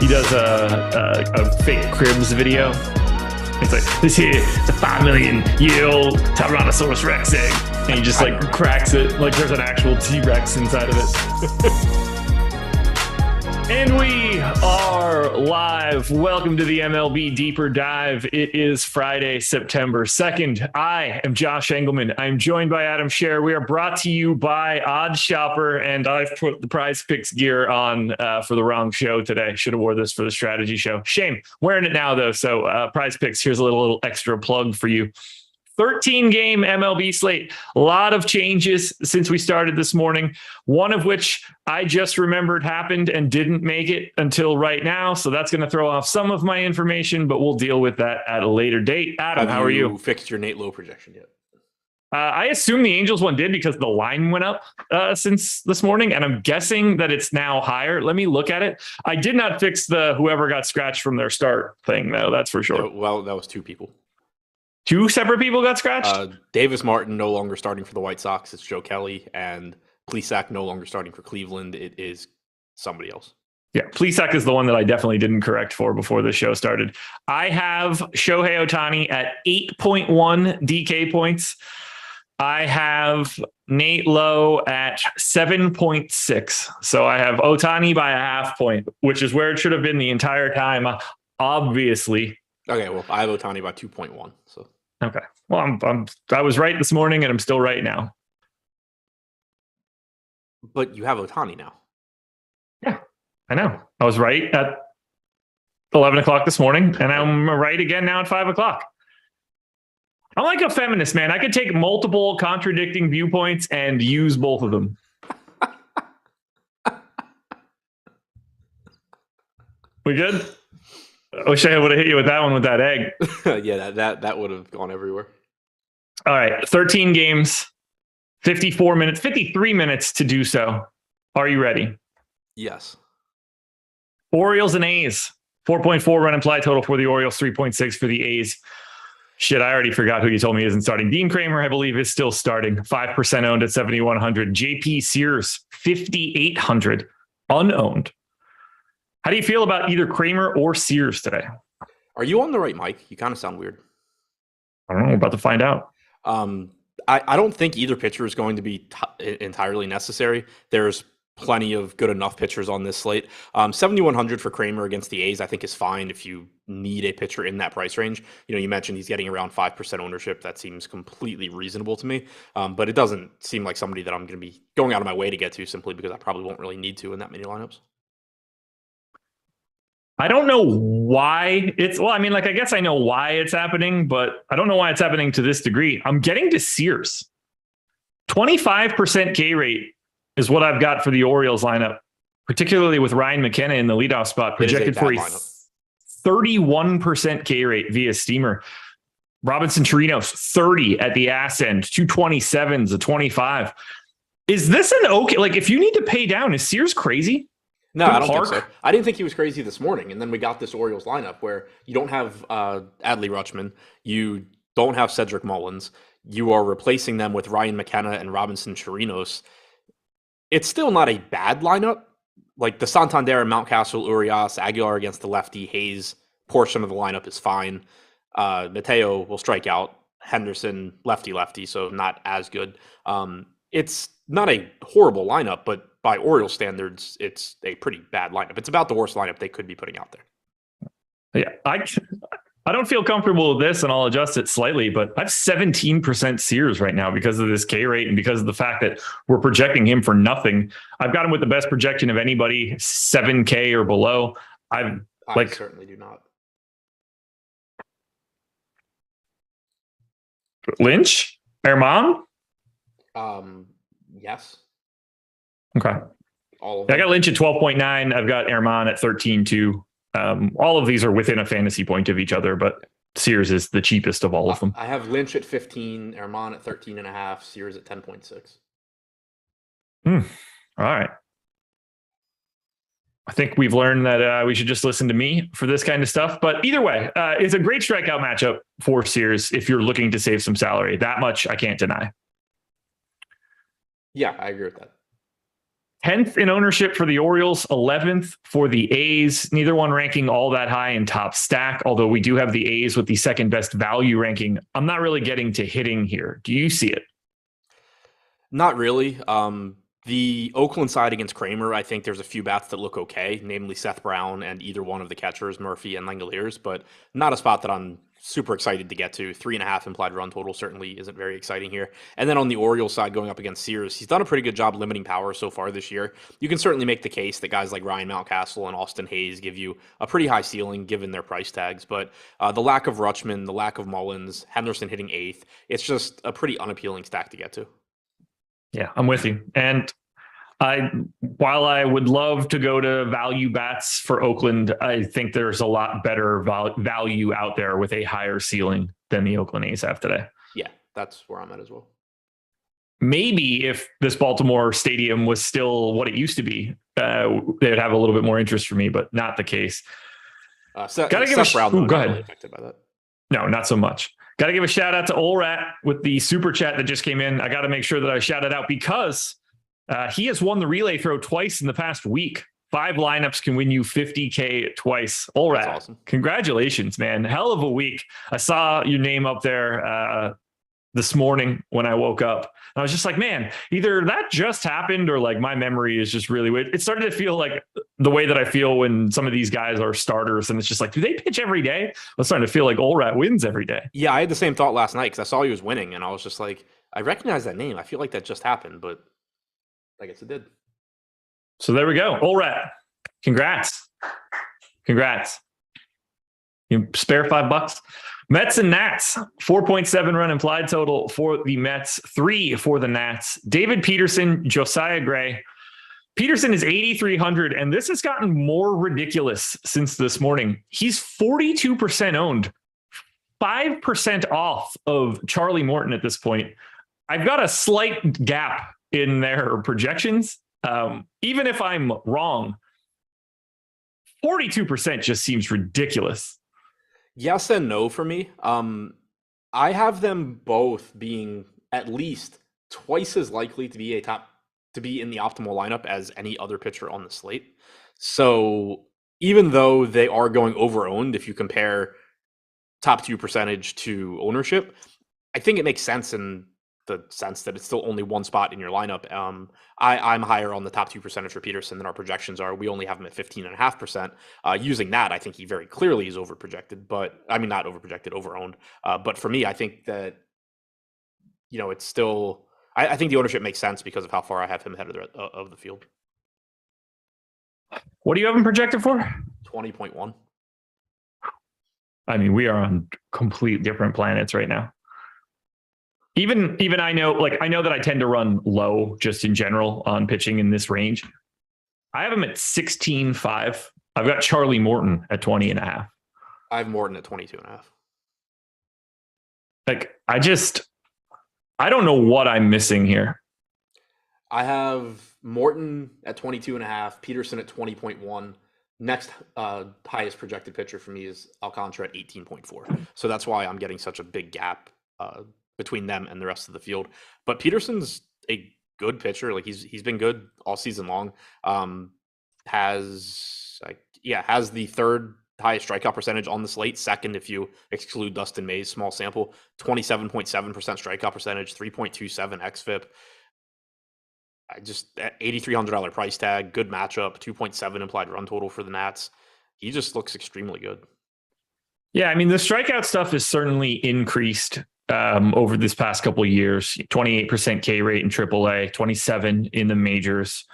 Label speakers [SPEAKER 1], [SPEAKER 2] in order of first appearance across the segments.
[SPEAKER 1] He does a fake cribs video. It's like, this here is a 5 million year old Tyrannosaurus Rex egg. And he just like cracks it like there's an actual T-Rex inside of it. And we are live. Welcome to the MLB Deeper Dive. It is Friday, September 2nd. I am Josh Engelman. I'm joined by Adam Scher. We are brought to you by Odd Shopper, and I've put the PrizePicks gear on for the wrong show today. Should have wore this for the strategy show. Shame. Wearing it now, though. So PrizePicks, here's a little extra plug for you. 13-game MLB slate. A lot of changes since we started this morning, one of which I just remembered happened and didn't make it until right now. So that's going to throw off some of my information, but we'll deal with that at a later date. Adam, how are you?
[SPEAKER 2] Have you fixed your Nate Lowe projection yet?
[SPEAKER 1] I assume the Angels one did because the line went up since this morning, and I'm guessing that it's now higher. Let me look at it. I did not fix the whoever got scratched from their start thing, though. That's for sure.
[SPEAKER 2] Well, that was two people.
[SPEAKER 1] Two separate people got scratched?
[SPEAKER 2] Davis Martin no longer starting for the White Sox. It's Joe Kelly. And Plesac no longer starting for Cleveland. It is somebody else.
[SPEAKER 1] Yeah, Plesac is the one that I definitely didn't correct for before the show started. I have Shohei Ohtani at 8.1 DK points. I have Nate Lowe at 7.6. So I have Ohtani by a half point, which is where it should have been the entire time, obviously.
[SPEAKER 2] Okay, well, I have Ohtani by 2.1. So
[SPEAKER 1] okay, well, I was right this morning, and I'm still right now.
[SPEAKER 2] But you have Ohtani now.
[SPEAKER 1] Yeah, I know. I was right at 11 o'clock this morning, and I'm right again now at 5 o'clock. I'm like a feminist, man. I could take multiple contradicting viewpoints and use both of them. We good? I wish I would have hit you with that one with that egg.
[SPEAKER 2] Yeah, that would have gone everywhere.
[SPEAKER 1] All right, 13 games. 54 minutes, 53 minutes to do so. Are you ready?
[SPEAKER 2] Yes.
[SPEAKER 1] Orioles and A's. 4.4 run implied total for the Orioles, 3.6 for the A's. Shit, I already forgot who you told me isn't starting. Dean Kramer, I believe, is still starting. 5% owned at 7,100. JP Sears, 5,800 unowned. How do you feel about either Kramer or Sears today?
[SPEAKER 2] Are you on the right mic? You kind of sound weird.
[SPEAKER 1] I don't know. We're about to find out.
[SPEAKER 2] I don't think either pitcher is going to be entirely necessary. There's plenty of good enough pitchers on this slate. 7,100 for Kramer against the A's, I think, is fine if you need a pitcher in that price range. You know, you mentioned he's getting around 5% ownership. That seems completely reasonable to me. But it doesn't seem like somebody that I'm going to be going out of my way to get to simply because I probably won't really need to in that many lineups.
[SPEAKER 1] I don't know why I guess I know why it's happening, but I don't know why it's happening to this degree. I'm getting to Sears. 25% K rate is what I've got for the Orioles lineup, particularly with Ryan McKenna in the leadoff spot, projected for a 31% K rate via Steamer. Robinson Chirinos, 30 at the ass end, 227s, a 25. Is this an okay? Like, if you need to pay down, is Sears crazy?
[SPEAKER 2] No, I don't think so. I didn't think he was crazy this morning. And then we got this Orioles lineup where you don't have Adley Rutschman. You don't have Cedric Mullins. You are replacing them with Ryan McKenna and Robinson Chirinos. It's still not a bad lineup. Like the Santander, Mountcastle, Urias, Aguilar against the lefty, Hayes portion of the lineup is fine. Mateo will strike out. Henderson, lefty, so not as good. It's not a horrible lineup, but by Orioles standards, it's a pretty bad lineup. It's about the worst lineup they could be putting out there.
[SPEAKER 1] Yeah, I don't feel comfortable with this, and I'll adjust it slightly, but I have 17% Sears right now because of this K rate and because of the fact that we're projecting him for nothing. I've got him with the best projection of anybody, 7K or below. I
[SPEAKER 2] certainly do not.
[SPEAKER 1] Lynch? Herman?
[SPEAKER 2] Yes.
[SPEAKER 1] Okay. I got Lynch at 12.9. I've got Herman at 13.2. All of these are within a fantasy point of each other, but Sears is the cheapest of all of them.
[SPEAKER 2] I have Lynch at 15, Herman at 13.5, Sears at 10.6.
[SPEAKER 1] All right. I think we've learned that we should just listen to me for this kind of stuff. But either way, it's a great strikeout matchup for Sears if you're looking to save some salary. That much I can't deny.
[SPEAKER 2] Yeah, I agree with that.
[SPEAKER 1] 10th in ownership for the Orioles, 11th for the A's. Neither one ranking all that high in top stack, although we do have the A's with the second best value ranking. I'm not really getting to hitting here. Do you see it?
[SPEAKER 2] Not really. The Oakland side against Kramer, I think there's a few bats that look okay, namely Seth Brown and either one of the catchers, Murphy and Langoliers, but not a spot that I'm super excited to get to. 3.5 implied run total certainly isn't very exciting here. And then on the Orioles side going up against Sears, he's done a pretty good job limiting power so far this year. You can certainly make the case that guys like Ryan Mountcastle and Austin Hayes give you a pretty high ceiling given their price tags, but the lack of Rutschman, the lack of Mullins, Henderson hitting 8th, it's just a pretty unappealing stack to get to.
[SPEAKER 1] Yeah, I'm with you. And while I would love to go to value bats for Oakland, I think there's a lot better value out there with a higher ceiling than the Oakland A's have today.
[SPEAKER 2] Yeah, that's where I'm at as well.
[SPEAKER 1] Maybe if this Baltimore stadium was still what it used to be, they'd have a little bit more interest for me, but not the case. Gotta give
[SPEAKER 2] Seth Brown,
[SPEAKER 1] go ahead.
[SPEAKER 2] Really affected by that.
[SPEAKER 1] No, not so much. Got to give a shout out to Olrat with the super chat that just came in. I got to make sure that I shout it out because he has won the relay throw twice in the past week. 5 lineups can win you 50K twice. Olrat,
[SPEAKER 2] that's awesome.
[SPEAKER 1] Congratulations, man. Hell of a week. I saw your name up there this morning when I woke up. I was just like, man, either that just happened or like my memory is just really weird. It started to feel like the way that I feel when some of these guys are starters. And it's just like, do they pitch every day? I was starting to feel like Olrat wins every day.
[SPEAKER 2] Yeah, I had the same thought last night because I saw he was winning. And I was just like, I recognize that name. I feel like that just happened, but I guess it did.
[SPEAKER 1] So there we go. Olrat, congrats. You spare $5. Mets and Nats, 4.7 run implied total for the Mets, 3 for the Nats. David Peterson, Josiah Gray. Peterson is 8,300, and this has gotten more ridiculous since this morning. He's 42% owned, 5% off of Charlie Morton at this point. I've got a slight gap in their projections. Even if I'm wrong, 42% just seems ridiculous.
[SPEAKER 2] Yes and no for me. I have them both being at least twice as likely to be in the optimal lineup as any other pitcher on the slate. So even though they are going over owned, if you compare top 2 percentage to ownership, I think it makes sense in the sense that it's still only one spot in your lineup. I'm higher on the top 2 percentage for Peterson than our projections are. We only have him at 15.5%. Using that, I think he very clearly is overprojected, but I mean, not overprojected, overowned. But for me, I think that, it's still, I think the ownership makes sense because of how far I have him ahead of the field.
[SPEAKER 1] What do you have him projected for?
[SPEAKER 2] 20.1.
[SPEAKER 1] I mean, we are on complete different planets right now. Even I know that I tend to run low just in general on pitching in this range. I have him at 16.5. I've got Charlie Morton at 20.5.
[SPEAKER 2] I have Morton at 22.5.
[SPEAKER 1] I don't know what I'm missing here.
[SPEAKER 2] I have Morton at 22.5, Peterson at 20.1. Next highest projected pitcher for me is Alcantara at 18.4. So that's why I'm getting such a big gap between them and the rest of the field. But Peterson's a good pitcher. Like he's been good all season long. Has the third highest strikeout percentage on the slate, second if you exclude Dustin May's small sample. 27.7% strikeout percentage, 3.27 xFIP. At $8,300 price tag, good matchup, 2.7 implied run total for the Nats. He just looks extremely good.
[SPEAKER 1] Yeah, I mean, the strikeout stuff has certainly increased over this past couple of years. 28% K rate in AAA, 27 in the majors.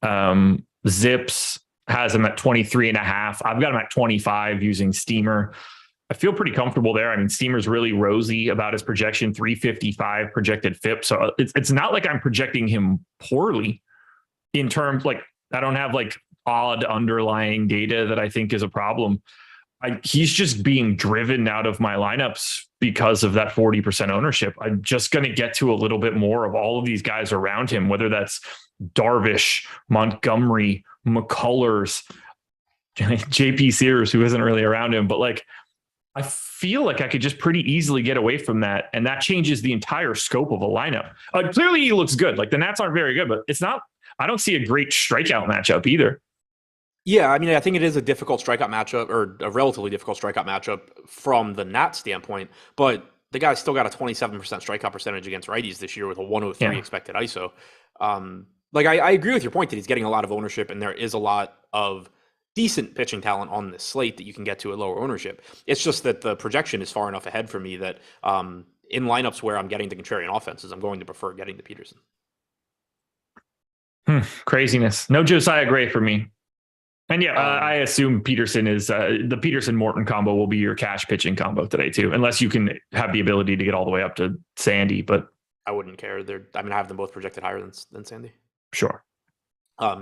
[SPEAKER 1] Zips has him at 23.5. I've got him at 25 using Steamer. I feel pretty comfortable there. I mean, Steamer's really rosy about his projection, 355 projected FIP. So it's not like I'm projecting him poorly in terms, like, I don't have like odd underlying data that I think is a problem. He's just being driven out of my lineups because of that 40% ownership. I'm just going to get to a little bit more of all of these guys around him, whether that's Darvish, Montgomery, McCullers, JP Sears, who isn't really around him, but like, I feel like I could just pretty easily get away from that. And that changes the entire scope of a lineup. Clearly he looks good. Like the Nats aren't very good, but I don't see a great strikeout matchup either.
[SPEAKER 2] Yeah, I mean, I think it is a difficult strikeout matchup, or a relatively difficult strikeout matchup from the Nats standpoint, but the guy's still got a 27% strikeout percentage against righties this year with a 103 expected ISO. I agree with your point that he's getting a lot of ownership and there is a lot of decent pitching talent on this slate that you can get to at lower ownership. It's just that the projection is far enough ahead for me that in lineups where I'm getting the contrarian offenses, I'm going to prefer getting to Peterson.
[SPEAKER 1] Craziness. No Josiah Gray for me. And I assume Peterson is the Peterson-Morton combo will be your cash pitching combo today too, unless you can have the ability to get all the way up to Sandy. But
[SPEAKER 2] I wouldn't care. I have them both projected higher than Sandy.
[SPEAKER 1] Sure.
[SPEAKER 2] I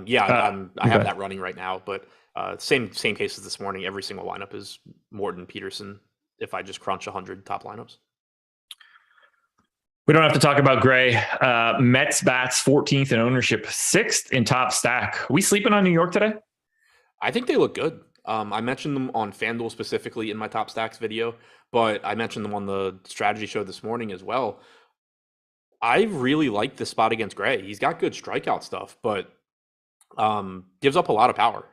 [SPEAKER 2] have that running right now, but same case as this morning. Every single lineup is Morton, Peterson. If I just crunch 100 top lineups.
[SPEAKER 1] We don't have to talk about Gray. Mets bats 14th in ownership, 6th in top stack. We sleeping on New York today?
[SPEAKER 2] I think they look good. I mentioned them on FanDuel specifically in my top stacks video, but I mentioned them on the strategy show this morning as well. I really like this spot against Gray. He's got good strikeout stuff, but gives up a lot of power.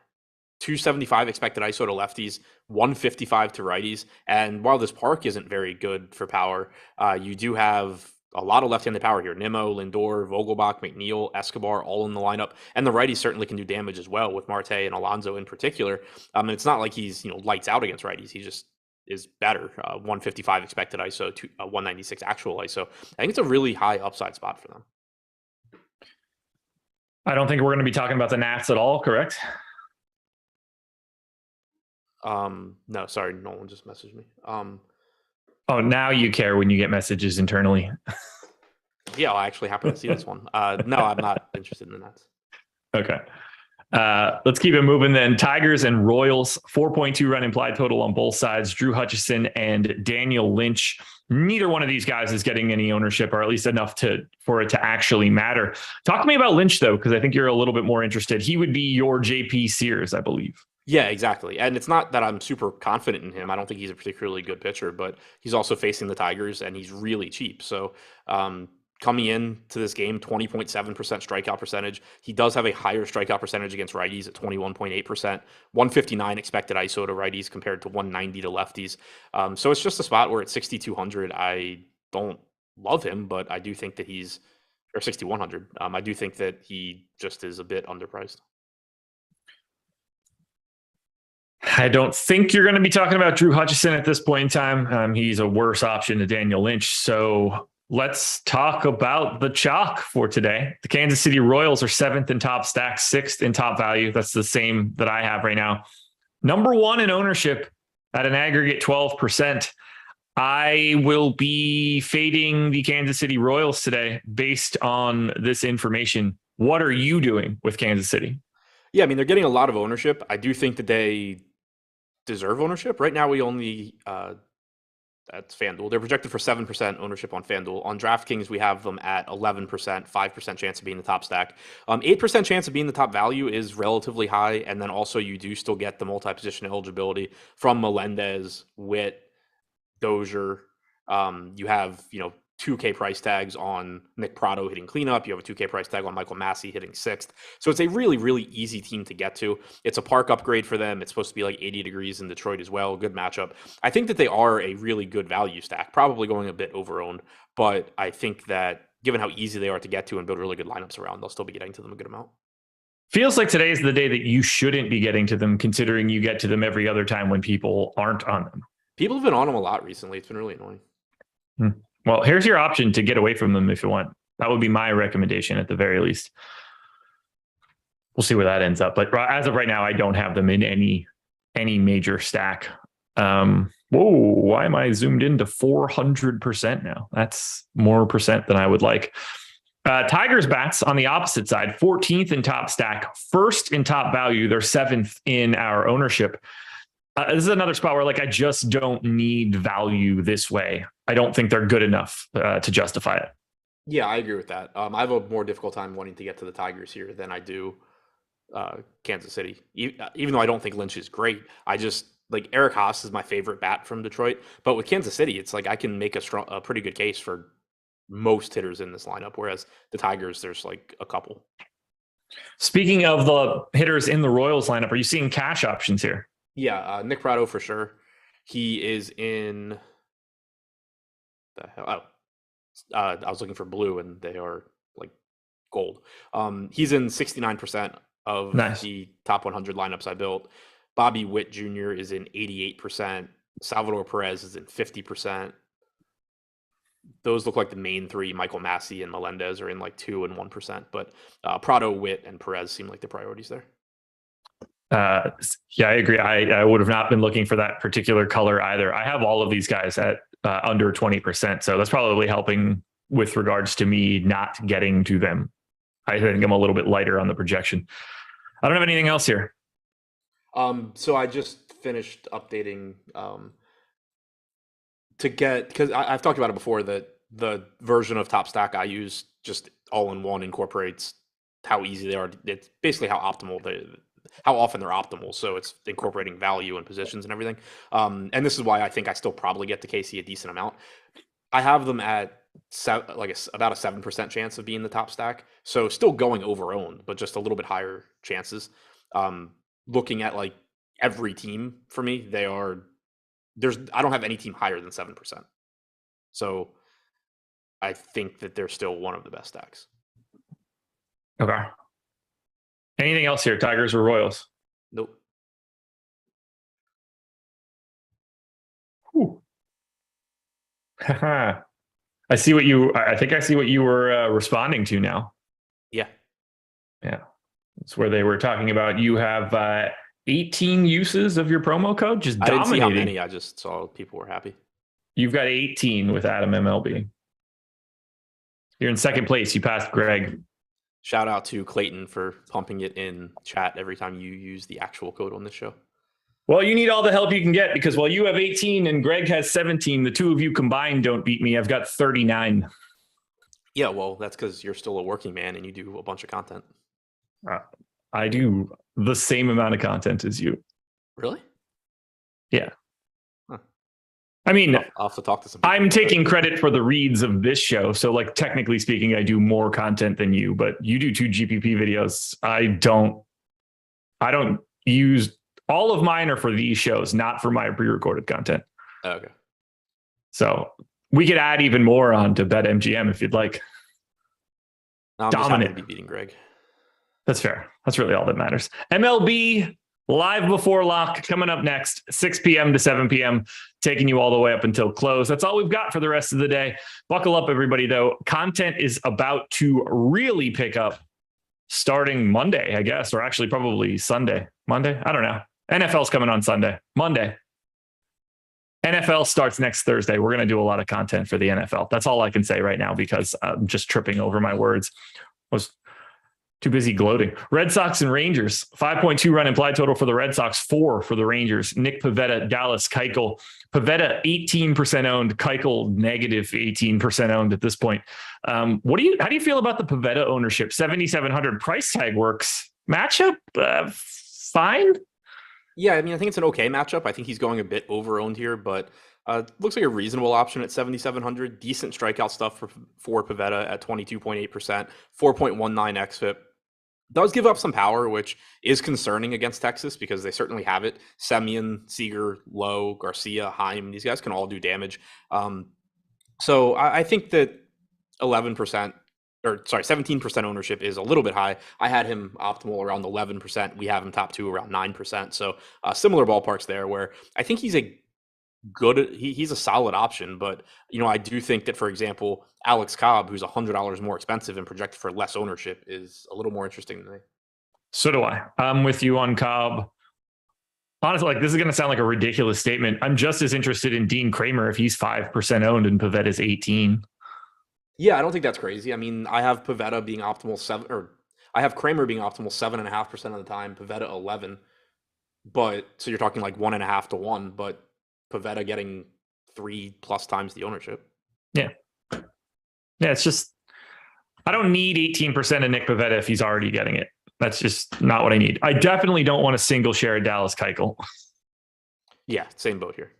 [SPEAKER 2] 275 expected ISO to lefties, 155 to righties. And while this park isn't very good for power, you do have a lot of left-handed power here. Nimmo, Lindor, Vogelbach, McNeil, Escobar, all in the lineup. And the righties certainly can do damage as well with Marte and Alonso in particular. And it's not like he's lights out against righties. He just is better. 155 expected ISO, 196 actual ISO. I think it's a really high upside spot for them.
[SPEAKER 1] I don't think we're going to be talking about the Nats at all, correct?
[SPEAKER 2] No, sorry, Nolan just messaged me.
[SPEAKER 1] Oh, now you care when you get messages internally.
[SPEAKER 2] Yeah, I actually happen to see this one. No, I'm not interested in the Nats.
[SPEAKER 1] Okay. Let's keep it moving then. Tigers and Royals, 4.2 run implied total on both sides. Drew Hutchison and Daniel Lynch. Neither one of these guys is getting any ownership, or at least enough for it to actually matter. Talk to me about Lynch, though, because I think you're a little bit more interested. He would be your JP Sears, I believe.
[SPEAKER 2] Yeah, exactly. And it's not that I'm super confident in him. I don't think he's a particularly good pitcher, but he's also facing the Tigers and he's really cheap. So coming in to this game, 20.7% strikeout percentage. He does have a higher strikeout percentage against righties at 21.8%, 159 expected ISO to righties compared to 190 to lefties. So it's just a spot where at 6,200, I don't love him, but I do think that or 6,100. I do think that he just is a bit underpriced.
[SPEAKER 1] I don't think you're going to be talking about Drew Hutchison at this point in time. He's a worse option to Daniel Lynch. So let's talk about the chalk for today. The Kansas City Royals are 7th in top stack, 6th in top value. That's the same that I have right now. Number 1 in ownership at an aggregate 12%. I will be fading the Kansas City Royals today based on this information. What are you doing with Kansas City?
[SPEAKER 2] Yeah, I mean, they're getting a lot of ownership. I do think that they deserve ownership. Right now, we only that's FanDuel. They're projected for 7% ownership on FanDuel. On DraftKings, we have them at 11%, 5% chance of being the top stack. 8% chance of being the top value is relatively high. And then also you do still get the multi-position eligibility from Melendez, Witt, Dozier. You have, 2K price tags on Nick Pratto hitting cleanup. You have a 2K price tag on Michael Massey hitting 6th. So it's a really, really easy team to get to. It's a park upgrade for them. It's supposed to be like 80 degrees in Detroit as well. Good matchup. I think that they are a really good value stack, probably going a bit overowned. But I think that given how easy they are to get to and build really good lineups around, they'll still be getting to them a good amount.
[SPEAKER 1] Feels like today is the day that you shouldn't be getting to them, considering you get to them every other time when people aren't on them.
[SPEAKER 2] People have been on them a lot recently. It's been really annoying.
[SPEAKER 1] Well, here's your option to get away from them if you want. That would be my recommendation at the very least. We'll see where that ends up. But as of right now, I don't have them in any major stack. Whoa, why am I zoomed into 400% now? That's more percent than I would like. Tigers bats on the opposite side, 14th in top stack, 1st in top value. They're 7th in our ownership. This is another spot where I just don't need value this way. I don't think they're good enough to justify it.
[SPEAKER 2] Yeah, I agree with that. I have a more difficult time wanting to get to the Tigers here than I do Kansas City. Even though I don't think Lynch is great, I just Eric Haas is my favorite bat from Detroit. But with Kansas City, it's I can make a pretty good case for most hitters in this lineup. Whereas the Tigers, there's a couple.
[SPEAKER 1] Speaking of the hitters in the Royals lineup, are you seeing cash options here?
[SPEAKER 2] Yeah, Nick Pratto for sure. He is in the hell. I was looking for blue, and they are gold. He's in 69% of the top 100 lineups I built. Bobby Witt Jr. is in 88%. Salvador Perez is in 50%. Those look like the main three. Michael Massey and Melendez are in 2 and 1%. But Pratto, Witt, and Perez seem like the priorities there.
[SPEAKER 1] Yeah, I agree. I would have not been looking for that particular color either. I have all of these guys at under 20%. So that's probably helping with regards to me not getting to them. I think I'm a little bit lighter on the projection. I don't have anything else here.
[SPEAKER 2] So I just finished updating to get, because I've talked about it before, that the version of Top Stack I use just all in one incorporates how easy they are. It's basically how often they're optimal. So it's incorporating value and positions and everything. And this is why I think I still probably get to KC a decent amount. I have them at about a 7% chance of being the top stack. So still going over owned, but just a little bit higher chances. Looking at every team for me, I don't have any team higher than 7%. So I think that they're still one of the best stacks.
[SPEAKER 1] Okay. Anything else here? Tigers or Royals?
[SPEAKER 2] Nope.
[SPEAKER 1] I see what I think I see what you were responding to now.
[SPEAKER 2] Yeah.
[SPEAKER 1] Yeah. It's where they were talking about you have 18 uses of your promo code, just dominating. I didn't see how
[SPEAKER 2] many. I just saw people were happy.
[SPEAKER 1] You've got 18 with Adam MLB. You're in second place. You passed Greg.
[SPEAKER 2] Shout out to Clayton for pumping it in chat every time you use the actual code on this show.
[SPEAKER 1] Well, you need all the help you can get because while you have 18 and Greg has 17, the two of you combined don't beat me. I've got 39.
[SPEAKER 2] Yeah, well, that's because you're still a working man and you do a bunch of content.
[SPEAKER 1] I do the same amount of content as you.
[SPEAKER 2] Really?
[SPEAKER 1] Yeah.
[SPEAKER 2] Huh.
[SPEAKER 1] I mean,
[SPEAKER 2] I'll have to talk to some people.
[SPEAKER 1] I'm taking credit for the reads of this show. So like technically speaking, I do more content than you, but you do 2 GPP videos. I don't use all of mine are for these shows, not for my pre-recorded content.
[SPEAKER 2] Okay.
[SPEAKER 1] So we could add even more on to BetMGM if you'd like.
[SPEAKER 2] I'm just happy to be beating Greg.
[SPEAKER 1] That's fair. That's really all that matters. MLB live before lock coming up next, 6 p.m. to 7 p.m., taking you all the way up until close. That's all we've got for the rest of the day. Buckle up, everybody, though. Content is about to really pick up starting Monday, I guess, or actually probably Sunday. Monday? I don't know. NFL's coming on Sunday. Monday. NFL starts next Thursday. We're going to do a lot of content for the NFL. That's all I can say right now because I'm just tripping over my words. I was too busy gloating. Red Sox and Rangers. 5.2 run implied total for the Red Sox, 4 for the Rangers. Nick Pivetta, Dallas Keuchel. Pivetta 18% owned, Keuchel negative 18% owned at this point. How do you feel about the Pivetta ownership? 7,700 price tag works. Matchup, fine.
[SPEAKER 2] Yeah, I mean, I think it's an okay matchup. I think he's going a bit over-owned here, but looks like a reasonable option at 7,700. Decent strikeout stuff for Pivetta at 22.8%, 4.19 xFIP. Does give up some power, which is concerning against Texas because they certainly have it. Semien, Seager, Lowe, Garcia, Heim, these guys can all do damage. So I think that 17% ownership is a little bit high. I had him optimal around 11%. We have him top 2 around 9%. So similar ballparks there where I think he's he's a solid option. But, I do think that, for example, Alex Cobb, who's $100 more expensive and projected for less ownership, is a little more interesting to me.
[SPEAKER 1] So do I. I'm with you on Cobb. Honestly, this is going to sound like a ridiculous statement. I'm just as interested in Dean Kramer if he's 5% owned and Pivetta's 18.
[SPEAKER 2] Yeah, I don't think that's crazy. I mean, I have Pivetta being optimal I have Kramer being optimal 7.5% of the time, Pivetta 11. But so you're talking like 1.5 to 1, but Pivetta getting 3+ times the ownership.
[SPEAKER 1] Yeah. Yeah, it's just I don't need 18% of Nick Pivetta if he's already getting it. That's just not what I need. I definitely don't want a single share of Dallas Keuchel.
[SPEAKER 2] Yeah, same boat here.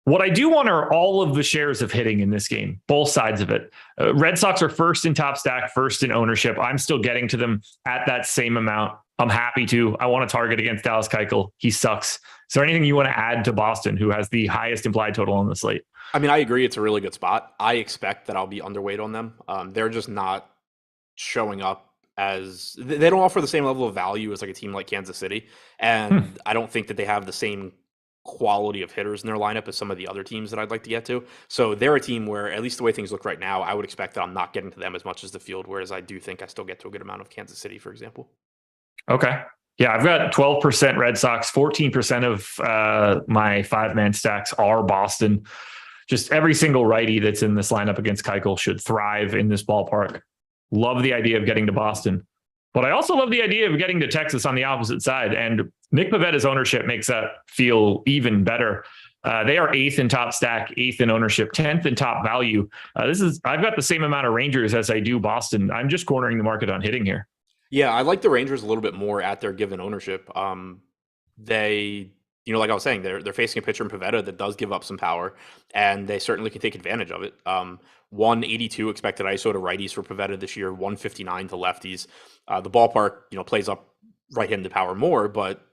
[SPEAKER 1] What I do want are all of the shares of hitting in this game, both sides of it. Red Sox are first in top stack, first in ownership. I'm still getting to them at that same amount. I'm happy to. I want to target against Dallas Keuchel. He sucks. Is there anything you want to add to Boston, who has the highest implied total on the slate?
[SPEAKER 2] I mean, I agree. It's a really good spot. I expect that I'll be underweight on them. They're just not showing up as they don't offer the same level of value as like a team like Kansas City. And I don't think that they have the same quality of hitters in their lineup as some of the other teams that I'd like to get to. So they're a team where, at least the way things look right now, I would expect that I'm not getting to them as much as the field, whereas I do think I still get to a good amount of Kansas City, for example.
[SPEAKER 1] Okay. Yeah, I've got 12% Red Sox, 14% of my 5-man stacks are Boston. Just every single righty that's in this lineup against Keuchel should thrive in this ballpark. Love the idea of getting to Boston. But I also love the idea of getting to Texas on the opposite side. And Nick Pivetta's ownership makes that feel even better. They are 8th in top stack, 8th in ownership, 10th in top value. I've got the same amount of Rangers as I do Boston. I'm just cornering the market on hitting here.
[SPEAKER 2] Yeah, I like the Rangers a little bit more at their given ownership. They, like I was saying, they're facing a pitcher in Pivetta that does give up some power, and they certainly can take advantage of it. 182 expected ISO to righties for Pivetta this year, 159 to lefties. The ballpark, plays up right-handed power more, but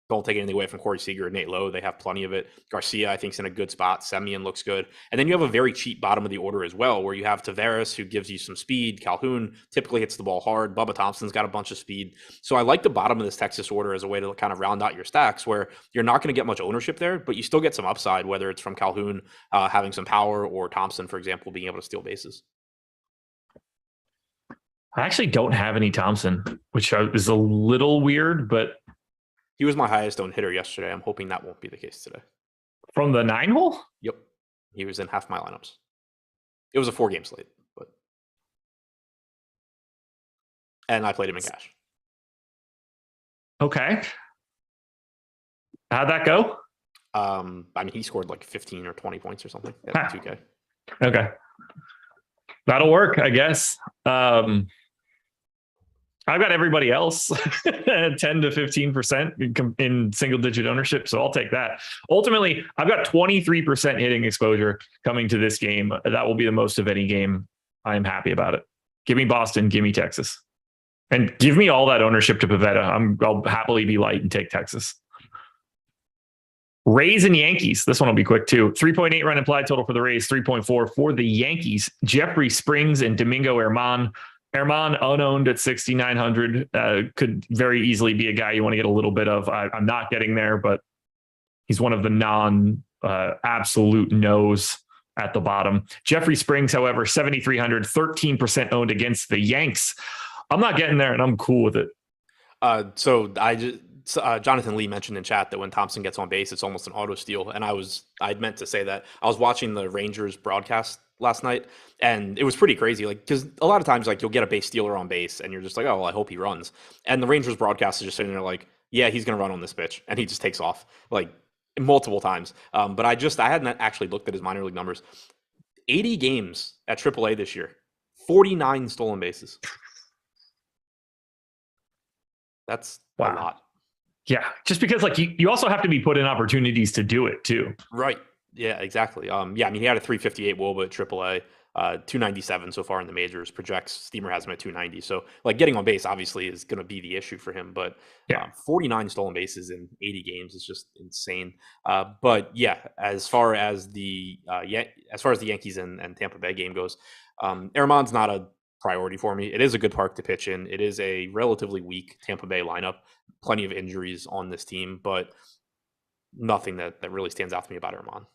[SPEAKER 2] don't take anything away from Corey Seager and Nate Lowe. They have plenty of it. Garcia, I think, is in a good spot. Semien looks good. And then you have a very cheap bottom of the order as well, where you have Taveras, who gives you some speed. Calhoun typically hits the ball hard. Bubba Thompson's got a bunch of speed. So I like the bottom of this Texas order as a way to kind of round out your stacks, where you're not going to get much ownership there, but you still get some upside, whether it's from Calhoun having some power or Thompson, for example, being able to steal bases.
[SPEAKER 1] I actually don't have any Thompson, which is a little weird, but
[SPEAKER 2] he was my highest owned hitter yesterday. I'm hoping that won't be the case today.
[SPEAKER 1] From the 9-hole?
[SPEAKER 2] Yep. He was in half my lineups. It was a 4-game slate, but and I played him in cash.
[SPEAKER 1] Okay. How'd that go?
[SPEAKER 2] I mean, he scored like 15 or 20 points or something at 2K.
[SPEAKER 1] Okay. That'll work, I guess. I've got everybody else 10 to 15% in single digit ownership. So I'll take that. Ultimately, I've got 23% hitting exposure coming to this game. That will be the most of any game. I'm happy about it. Give me Boston. Give me Texas. And give me all that ownership to Pivetta. I'll happily be light and take Texas. Rays and Yankees. This one will be quick too. 3.8 run implied total for the Rays, 3.4 for the Yankees. Jeffrey Springs and Domingo Herman. Herman unowned at 6,900 could very easily be a guy you want to get a little bit of. I'm not getting there, but he's one of the absolute no's at the bottom. Jeffrey Springs, however, 7,300, 13% owned against the Yanks. I'm not getting there, and I'm cool with it.
[SPEAKER 2] Jonathan Lee mentioned in chat that when Thompson gets on base, it's almost an auto steal. And I'd meant to say that. I was watching the Rangers broadcast last night, and it was pretty crazy. Like, because a lot of times, like, you'll get a base stealer on base, and you're just like, oh, well, I hope he runs. And the Rangers broadcast is just sitting there like, yeah, he's going to run on this pitch, and he just takes off like multiple times. But I hadn't actually looked at his minor league numbers. 80 games at AAA this year, 49 stolen bases. That's a lot.
[SPEAKER 1] Yeah, just because like you also have to be put in opportunities to do it too.
[SPEAKER 2] Right. Yeah, exactly. Yeah, I mean, he had a 358 WOBA at AAA, 297 so far in the majors. Projects Steamer has him at 290. So like getting on base obviously is going to be the issue for him. But 49 stolen bases in 80 games is just insane. But yeah, as far as the Yankees and Tampa Bay game goes, Herman's not a priority for me. It is a good park to pitch in. It is a relatively weak Tampa Bay lineup. Plenty of injuries on this team, but nothing that really stands out to me about Herman.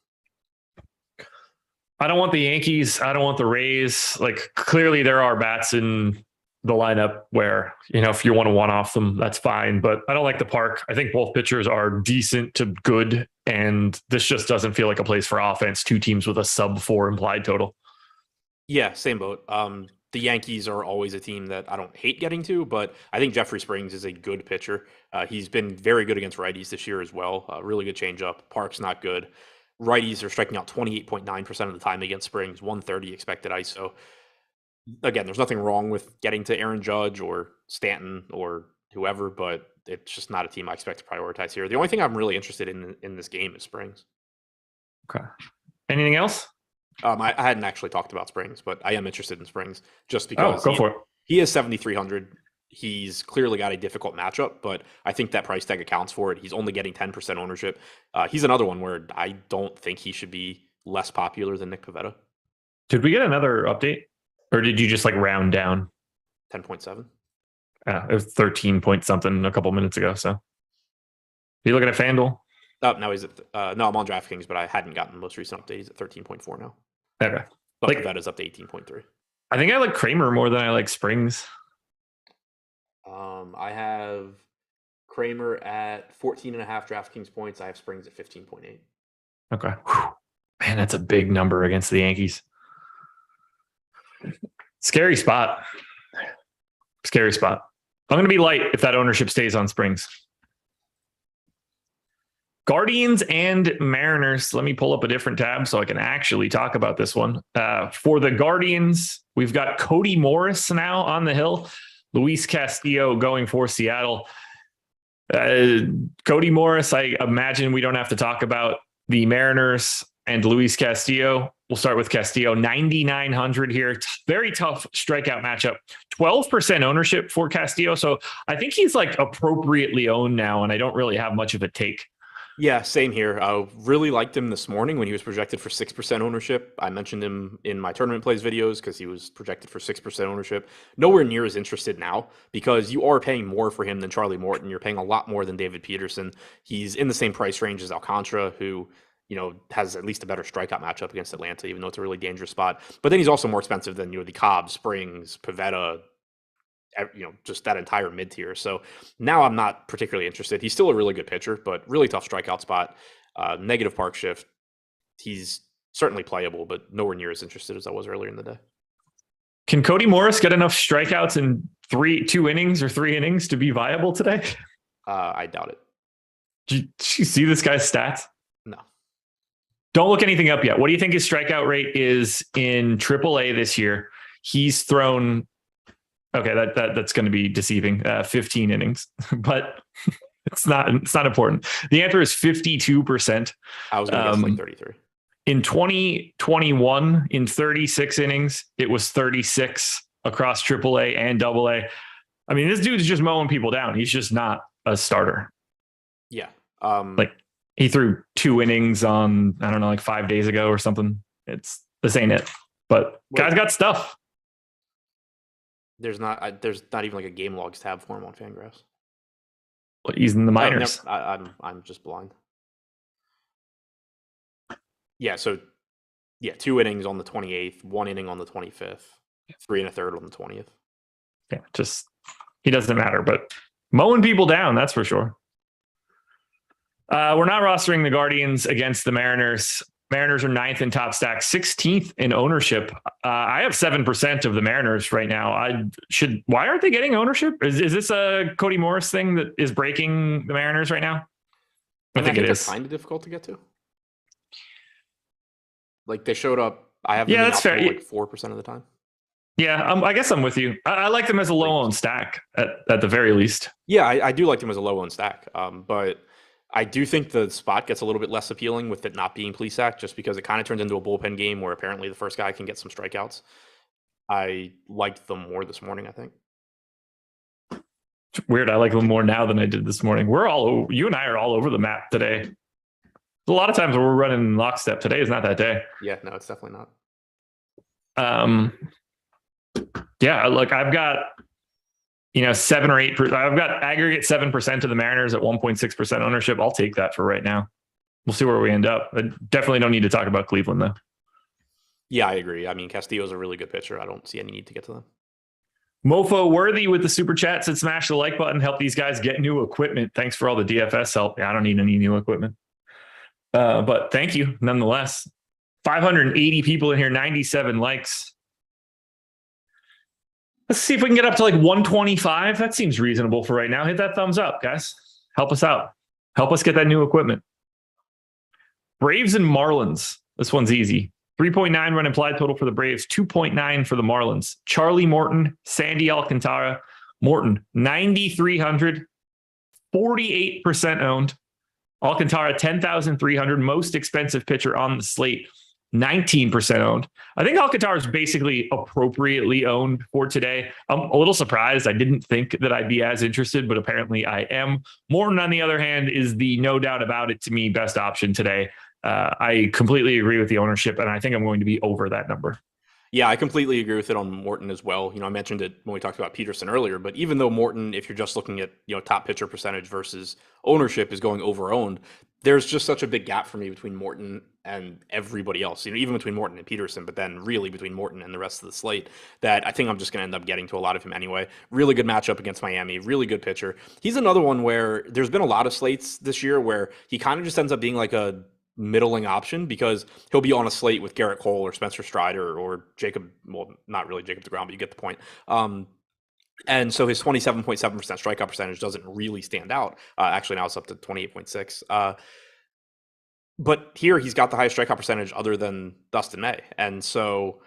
[SPEAKER 1] I don't want the Yankees. I don't want the Rays. Like, clearly there are bats in the lineup where, if you want to one-off them, that's fine. But I don't like the park. I think both pitchers are decent to good, and this just doesn't feel like a place for offense. Two teams with a sub-4 implied total.
[SPEAKER 2] Yeah, same boat. The Yankees are always a team that I don't hate getting to, but I think Jeffrey Springs is a good pitcher. He's been very good against righties this year as well. Really good changeup. Park's not good. Righties are striking out 28.9% of the time against Springs, 130 expected ISO. Again, there's nothing wrong with getting to Aaron Judge or Stanton or whoever, but it's just not a team I expect to prioritize here. The only thing I'm really interested in this game is Springs.
[SPEAKER 1] Okay. Anything else?
[SPEAKER 2] I hadn't actually talked about Springs, but I am interested in Springs just because
[SPEAKER 1] for it.
[SPEAKER 2] He is 7,300. He's clearly got a difficult matchup, but I think that price tag accounts for it. He's only getting 10% ownership. He's another one where I don't think he should be less popular than Nick Pivetta.
[SPEAKER 1] Did we get another update, or did you just like round down?
[SPEAKER 2] 10.7.
[SPEAKER 1] It was 13 point something a couple minutes ago. So, are you looking at FanDuel?
[SPEAKER 2] Oh, no, he's at no, I'm on DraftKings, but I hadn't gotten the most recent update. He's at 13.4 now.
[SPEAKER 1] Okay,
[SPEAKER 2] but Pivetta's up to 18.3.
[SPEAKER 1] I think I like Kramer more than I like Springs.
[SPEAKER 2] I have Kramer at 14.5 DraftKings points. I have Springs at 15.8.
[SPEAKER 1] Okay. Whew. Man, that's a big number against the Yankees. Scary spot. I'm going to be light if that ownership stays on Springs. Guardians and Mariners. Let me pull up a different tab so I can actually talk about this one. For the Guardians, we've got Cody Morris now on the hill. Luis Castillo going for Seattle. Cody Morris, I imagine we don't have to talk about the Mariners and Luis Castillo. We'll start with Castillo, 9,900 here. Very tough strikeout matchup. 12% ownership for Castillo. So I think he's like appropriately owned now, and I don't really have much of a take.
[SPEAKER 2] Yeah, same here. I really liked him this morning when he was projected for 6% ownership. I mentioned him in my tournament plays videos because he was projected for 6% ownership. Nowhere near as interested now because you are paying more for him than Charlie Morton. You're paying a lot more than David Peterson. He's in the same price range as Alcantara, who has at least a better strikeout matchup against Atlanta, even though it's a really dangerous spot. But then he's also more expensive than the Cobb, Springs, Pivetta, just that entire mid tier. So now I'm not particularly interested. He's still a really good pitcher, but really tough strikeout spot, negative park shift. He's certainly playable, but nowhere near as interested as I was earlier in the day.
[SPEAKER 1] Can Cody Morris get enough strikeouts and 2 innings or 3 innings to be viable today?
[SPEAKER 2] I doubt it.
[SPEAKER 1] Did you see this guy's stats?
[SPEAKER 2] No.
[SPEAKER 1] Don't look anything up yet. What do you think his strikeout rate is in AAA this year? He's thrown. Okay, that's going to be deceiving. 15 innings, but it's not important. The answer is 52%.
[SPEAKER 2] I was going to guess like 33.
[SPEAKER 1] In 2021, in 36 innings, it was 36 across AAA and AA. I mean, this dude's just mowing people down. He's just not a starter.
[SPEAKER 2] Yeah.
[SPEAKER 1] Like he threw 2 innings on, I don't know, like 5 days ago or something. This ain't it. But guy's got stuff.
[SPEAKER 2] There's not even like a game logs tab for him on Fangraphs.
[SPEAKER 1] Well, he's in the minors.
[SPEAKER 2] I'm just blind. Yeah, so 2 innings on the 28th, 1 inning on the 25th, 3 1/3 on the 20th.
[SPEAKER 1] Yeah, just he doesn't matter, but mowing people down, that's for sure. We're not rostering the Guardians against the Mariners. Mariners are 9th in top stack, 16th in ownership. I have 7% of the Mariners right now. Why aren't they getting ownership? Is this a Cody Morris thing that is breaking the Mariners right now?
[SPEAKER 2] I think it is kind of difficult to get to. Like they showed up. I have them
[SPEAKER 1] that's fair.
[SPEAKER 2] Like 4% of the time.
[SPEAKER 1] Yeah, I guess I'm with you. I like them as a low-owned stack at the very least.
[SPEAKER 2] Yeah, I do like them as a low-owned stack. But I do think the spot gets a little bit less appealing with it not being Plesac, just because it kind of turns into a bullpen game where apparently the first guy can get some strikeouts. I liked them more this morning, I think.
[SPEAKER 1] It's weird. I like them more now than I did this morning. You and I are all over the map today. There's a lot of times where we're running in lockstep. Today is not that day.
[SPEAKER 2] Yeah, no, it's definitely not.
[SPEAKER 1] Yeah, look, I've got 7 or 8. I've got aggregate 7% of the Mariners at 1.6% ownership. I'll take that for right now. We'll see where we end up. I definitely don't need to talk about Cleveland though.
[SPEAKER 2] Yeah, I agree. I mean, Castillo's a really good pitcher. I don't see any need to get to them.
[SPEAKER 1] Mofo Worthy with the super chat said, smash the like button, help these guys get new equipment. Thanks for all the DFS help. Yeah, I don't need any new equipment. But thank you nonetheless. 580 people in here, 97 likes. Let's see if we can get up to like 125. That seems reasonable for right now. Hit that thumbs up, guys. Help us out. Help us get that new equipment. Braves and Marlins. This one's easy. 3.9 run implied total for the Braves, 2.9 for the Marlins. Charlie Morton, Sandy Alcantara. Morton, 9,300, 48% owned. Alcantara, 10,300, most expensive pitcher on the slate, 19% owned. I think Alcantara is basically appropriately owned for today. I'm a little surprised. I didn't think that I'd be as interested, but apparently I am. Morton, on the other hand, is the no doubt about it to me best option today. I completely agree with the ownership, and I think I'm going to be over that number.
[SPEAKER 2] Yeah, I completely agree with it on Morton as well. I mentioned it when we talked about Peterson earlier, but even though Morton, if you're just looking at, top pitcher percentage versus ownership is going over owned, there's just such a big gap for me between Morton and everybody else, even between Morton and Peterson, but then really between Morton and the rest of the slate, that I think I'm just going to end up getting to a lot of him anyway. Really good matchup against Miami, really good pitcher. He's another one where there's been a lot of slates this year where he kind of just ends up being like a middling option because he'll be on a slate with Garrett Cole or Spencer Strider or Jacob, well, not really Jacob deGrom, but you get the point. And so his 27.7% strikeout percentage doesn't really stand out. Actually, now it's up to 28.6. But here he's got the highest strikeout percentage other than Dustin May. And so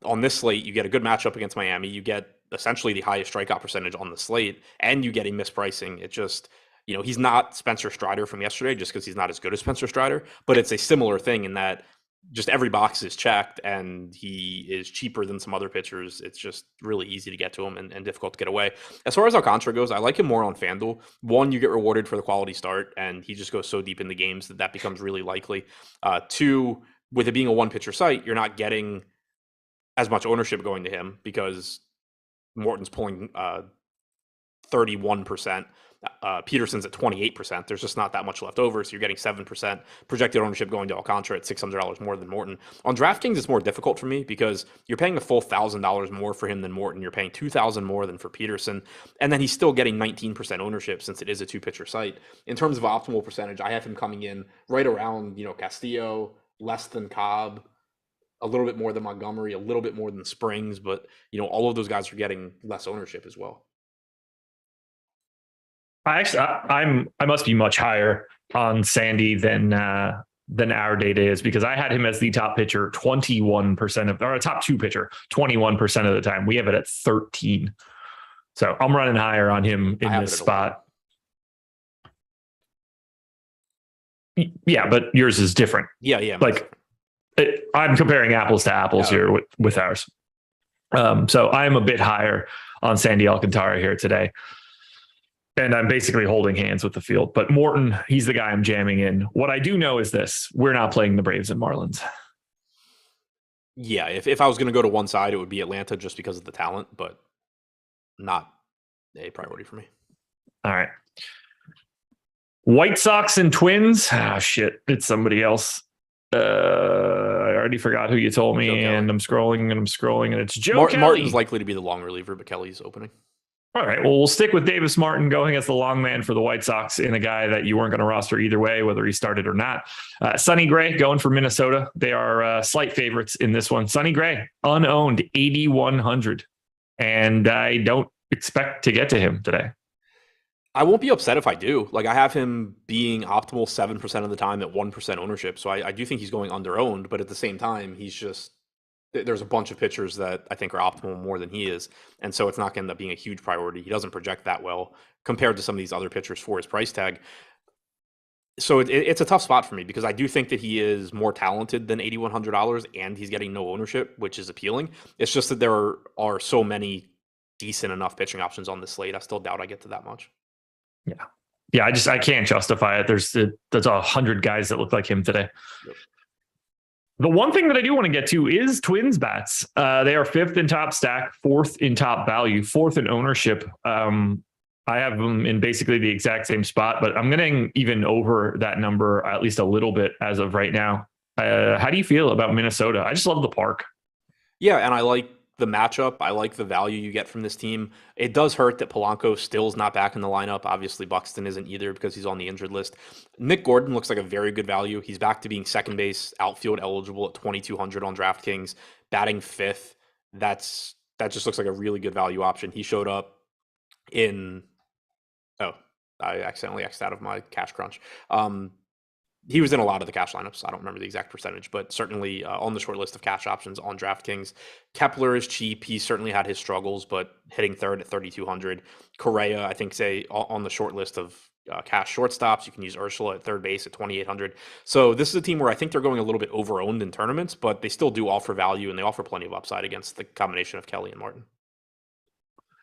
[SPEAKER 2] on this slate, you get a good matchup against Miami. You get essentially the highest strikeout percentage on the slate, and you get a mispricing. It just, he's not Spencer Strider from yesterday just because he's not as good as Spencer Strider, but it's a similar thing in that just every box is checked and he is cheaper than some other pitchers. It's just really easy to get to him and difficult to get away. As far as Alcantara goes, I like him more on FanDuel. One, you get rewarded for the quality start and he just goes so deep in the games that becomes really likely. Two, with it being a one pitcher site, you're not getting as much ownership going to him because Morton's pulling 31%. Peterson's at 28%. There's just not that much left over. So you're getting 7% projected ownership going to Alcantara at $600 more than Morton. On DraftKings, it's more difficult for me because you're paying a full $1,000 more for him than Morton. You're paying $2,000 more than for Peterson. And then he's still getting 19% ownership since it is a two-pitcher site. In terms of optimal percentage, I have him coming in right around, Castillo, less than Cobb, a little bit more than Montgomery, a little bit more than Springs, but all of those guys are getting less ownership as well.
[SPEAKER 1] I must be much higher on Sandy than our data is, because I had him as the top pitcher 21% of, or a top two pitcher 21% of the time. We have it at 13. So I'm running higher on him in this spot. Yeah, but yours is different.
[SPEAKER 2] Yeah.
[SPEAKER 1] Like I'm comparing apples to apples here with ours. So I'm a bit higher on Sandy Alcantara here today. And I'm basically holding hands with the field. But Morton, he's the guy I'm jamming in. What I do know is this: we're not playing the Braves and Marlins.
[SPEAKER 2] Yeah, if I was going to go to one side, it would be Atlanta just because of the talent, but not a priority for me.
[SPEAKER 1] All right. White Sox and Twins. Ah, shit. It's somebody else. I already forgot who you told me, and I'm scrolling, and it's Joe Kelly.
[SPEAKER 2] Martin's likely to be the long reliever, but Kelly's opening.
[SPEAKER 1] All right. Well, we'll stick with Davis Martin going as the long man for the White Sox in a guy that you weren't going to roster either way, whether he started or not. Sonny Gray going for Minnesota. They are slight favorites in this one. Sonny Gray, unowned, 8,100. And I don't expect to get to him today.
[SPEAKER 2] I won't be upset if I do. Like, I have him being optimal 7% of the time at 1% ownership. So I do think he's going under-owned, but at the same time, there's a bunch of pitchers that I think are optimal more than he is. And so it's not going to end up being a huge priority. He doesn't project that well compared to some of these other pitchers for his price tag. So it's a tough spot for me, because I do think that he is more talented than $8,100 and he's getting no ownership, which is appealing. It's just that there are so many decent enough pitching options on this slate. I still doubt I get to that much.
[SPEAKER 1] Yeah. I can't justify it. There's 100 guys that look like him today. Yep. The one thing that I do want to get to is Twins bats. They are 5th in top stack, 4th in top value, 4th in ownership. I have them in basically the exact same spot, but I'm getting even over that number at least a little bit as of right now. How do you feel about Minnesota? I just love the park.
[SPEAKER 2] Yeah, and I like the matchup. I like the value you get from this team. It does hurt that Polanco still is not back in the lineup. Obviously, Buxton isn't either because he's on the injured list. Nick Gordon looks like a very good value. He's back to being second base, outfield eligible at 2,200 on DraftKings, batting 5th. That just looks like a really good value option. He showed up in... Oh, I accidentally X'd out of my cash crunch. He was in a lot of the cash lineups. I don't remember the exact percentage, but certainly on the short list of cash options on DraftKings. Kepler is cheap. He certainly had his struggles, but hitting third at 3,200. Correa, I think, on the short list of cash shortstops. You can use Ursula at third base at 2,800. So this is a team where I think they're going a little bit over-owned in tournaments, but they still do offer value, and they offer plenty of upside against the combination of Kelly and Martin.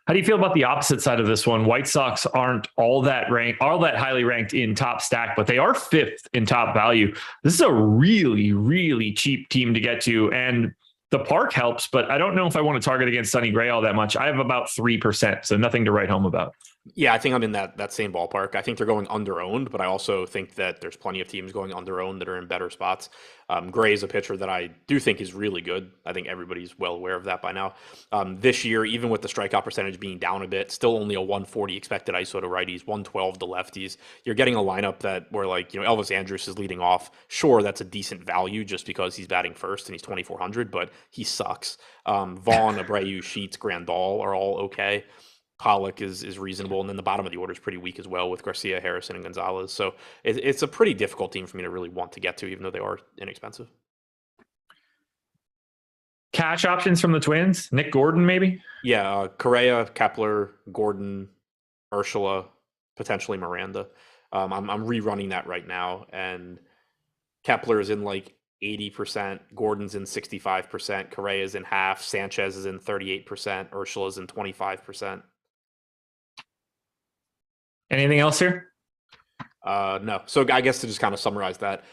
[SPEAKER 1] How do you feel about the opposite side of this one? White Sox aren't all that highly ranked in top stack, but they are 5th in top value. This is a really, really cheap team to get to, and the park helps, but I don't know if I want to target against Sonny Gray all that much. I have about 3%, so nothing to write home about.
[SPEAKER 2] Yeah, I think I'm in that same ballpark. I think they're going under-owned, but I also think that there's plenty of teams going under-owned that are in better spots. Gray is a pitcher that I do think is really good. I think everybody's well aware of that by now. This year, even with the strikeout percentage being down a bit, still only a 140 expected ISO to righties, 112 to lefties. You're getting a lineup where Elvis Andrus is leading off. Sure, that's a decent value just because he's batting first and he's 2,400, but he sucks. Vaughn, Abreu, Sheets, Grandal are all okay. Pollock is reasonable, and then the bottom of the order is pretty weak as well with Garcia, Harrison, and Gonzalez. So it's a pretty difficult team for me to really want to get to, even though they are inexpensive.
[SPEAKER 1] Cash options from the Twins? Nick Gordon, maybe?
[SPEAKER 2] Yeah, Correa, Kepler, Gordon, Ursula, potentially Miranda. I'm rerunning that right now, and Kepler is in 80%, Gordon's in 65%, Correa is in half, Sanchez is in 38%, Ursula is in 25%.
[SPEAKER 1] Anything else here?
[SPEAKER 2] No. So I guess to just kind of summarize that,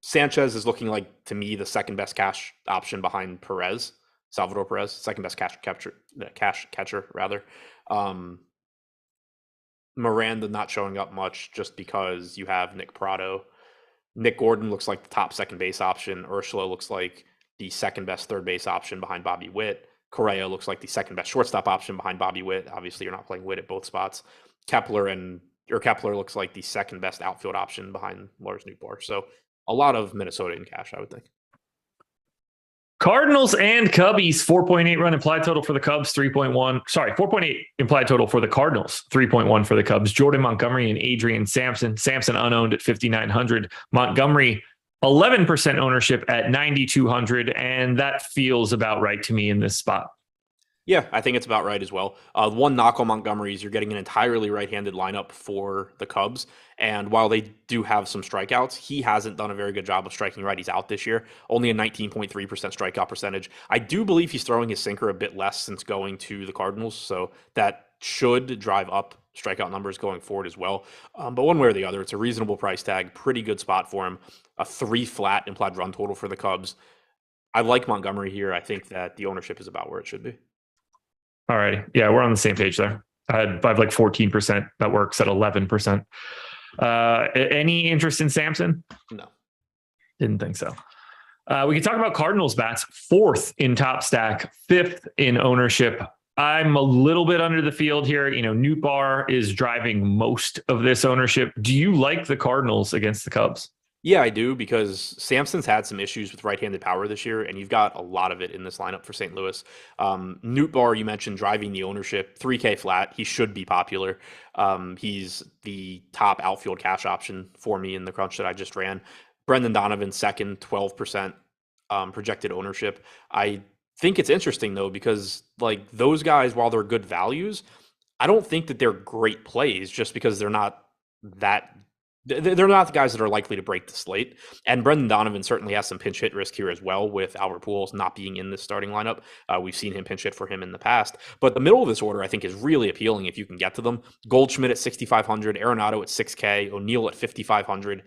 [SPEAKER 2] Sanchez is looking like, to me, the second best cash option behind Salvador Perez, second best cash catcher rather. Miranda not showing up much just because you have Nick Prado. Nick Gordon looks like the top second base option. Ursula looks like the second best third base option behind Bobby Witt. Correa looks like the second best shortstop option behind Bobby Witt. Obviously, you're not playing Witt at both spots. Kepler looks like the second best outfield option behind Lars Nootbaar. So a lot of Minnesota in cash, I would think.
[SPEAKER 1] Cardinals and Cubbies, 4.8 run implied total for the Cubs, 3.1. Sorry, 4.8 implied total for the Cardinals, 3.1 for the Cubs. Jordan Montgomery and Adrian Sampson. Sampson unowned at 5,900. Montgomery, 11% ownership at 9,200. And that feels about right to me in this spot.
[SPEAKER 2] Yeah, I think it's about right as well. One knock on Montgomery is you're getting an entirely right-handed lineup for the Cubs. And while they do have some strikeouts, he hasn't done a very good job of striking righties out this year. Only a 19.3% strikeout percentage. I do believe he's throwing his sinker a bit less since going to the Cardinals. So that should drive up strikeout numbers going forward as well. But one way or the other, it's a reasonable price tag. Pretty good spot for him. A 3 flat implied run total for the Cubs. I like Montgomery here. I think that the ownership is about where it should be.
[SPEAKER 1] All right. Yeah, we're on the same page there. I have like 14%. That works at 11%. Any interest in Sampson?
[SPEAKER 2] No.
[SPEAKER 1] Didn't think so. We can talk about Cardinals bats. 4th in top stack, 5th in ownership. I'm a little bit under the field here. Newt Bar is driving most of this ownership. Do you like the Cardinals against the Cubs?
[SPEAKER 2] Yeah, I do, because Sampson's had some issues with right-handed power this year, and you've got a lot of it in this lineup for St. Louis. Newt Bar, you mentioned driving the ownership, 3K flat. He should be popular. He's the top outfield cash option for me in the crunch that I just ran. Brendan Donovan, second, 12% projected ownership. I think it's interesting, though, because like those guys, while they're good values, I don't think that they're great plays just because they're not the guys that are likely to break the slate. And Brendan Donovan certainly has some pinch hit risk here as well, with Albert Pujols not being in this starting lineup. We've seen him pinch hit for him in the past. But the middle of this order, I think, is really appealing if you can get to them. Goldschmidt at 6,500, Arenado at 6K, O'Neill at 5,500.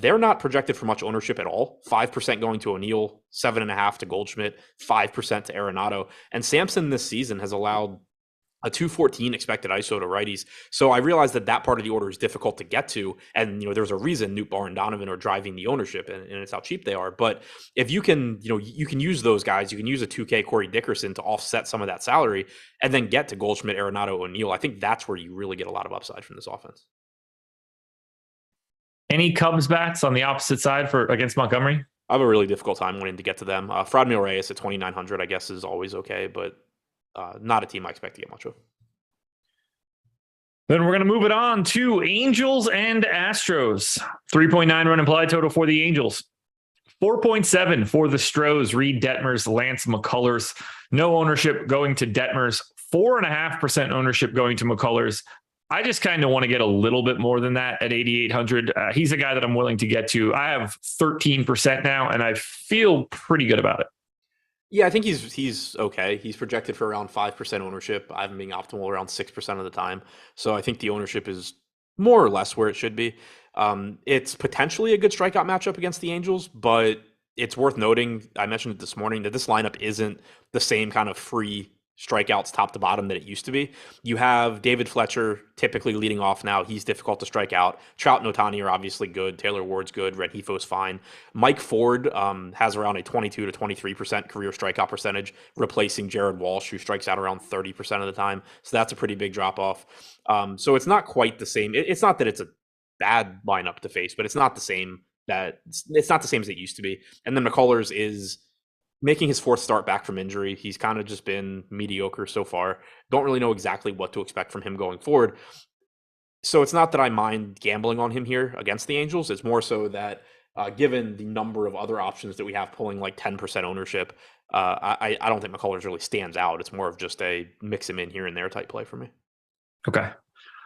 [SPEAKER 2] They're not projected for much ownership at all. 5% going to O'Neill, 7.5% to Goldschmidt, 5% to Arenado. And Sampson this season has allowed a 214 expected ISO to righties. So I realized that part of the order is difficult to get to. And, there's a reason Newt Bar and Donovan are driving the ownership, and it's how cheap they are. But if you can, you can use those guys, you can use a 2K Corey Dickerson to offset some of that salary and then get to Goldschmidt, Arenado, O'Neill. I think that's where you really get a lot of upside from this offense.
[SPEAKER 1] Any Cubs bats on the opposite side against Montgomery?
[SPEAKER 2] I have a really difficult time wanting to get to them. Franmil Reyes at 2,900, I guess, is always okay, but not a team I expect to get much of.
[SPEAKER 1] Then we're going to move it on to Angels and Astros. 3.9 run implied total for the Angels. 4.7 for the Stros. Reed Detmers, Lance McCullers. No ownership going to Detmers. 4.5% ownership going to McCullers. I just kind of want to get a little bit more than that at 8,800. He's a guy that I'm willing to get to. I have 13% now, and I feel pretty good about it.
[SPEAKER 2] Yeah, I think he's okay. He's projected for around 5% ownership. I have him being optimal around 6% of the time. So I think the ownership is more or less where it should be. It's potentially a good strikeout matchup against the Angels, but it's worth noting, I mentioned it this morning, that this lineup isn't the same kind of free strikeouts top to bottom that it used to be. You have David Fletcher typically leading off now. He's difficult to strike out. Trout and Ohtani are obviously good. Taylor Ward's good. Renjifo's fine. Mike Ford has around a 22 to 23% career strikeout percentage, replacing Jared Walsh, who strikes out around 30% of the time. So that's a pretty big drop off. So it's not quite the same. It's not that it's a bad lineup to face, but it's not the same as it used to be. And then McCullers is making his 4th start back from injury. He's kind of just been mediocre so far. Don't really know exactly what to expect from him going forward. So it's not that I mind gambling on him here against the Angels. It's more so that given the number of other options that we have pulling like 10% ownership, I don't think McCullers really stands out. It's more of just a mix him in here and there type play for me.
[SPEAKER 1] Okay.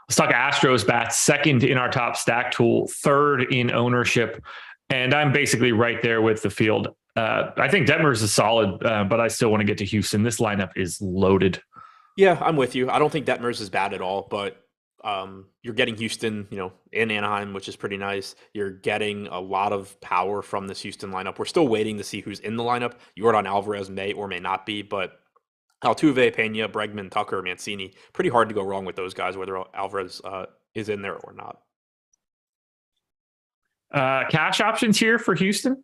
[SPEAKER 1] Let's talk Astros bats. 2nd in our top stack tool, 3rd in ownership. And I'm basically right there with the field. I think Detmers is solid, but I still want to get to Houston. This lineup is loaded.
[SPEAKER 2] Yeah, I'm with you. I don't think Detmers is bad at all, but you're getting Houston, in Anaheim, which is pretty nice. You're getting a lot of power from this Houston lineup. We're still waiting to see who's in the lineup. Yordan Alvarez may or may not be, but Altuve, Pena, Bregman, Tucker, Mancini, pretty hard to go wrong with those guys, whether Alvarez is in there or not.
[SPEAKER 1] Cash options here for Houston,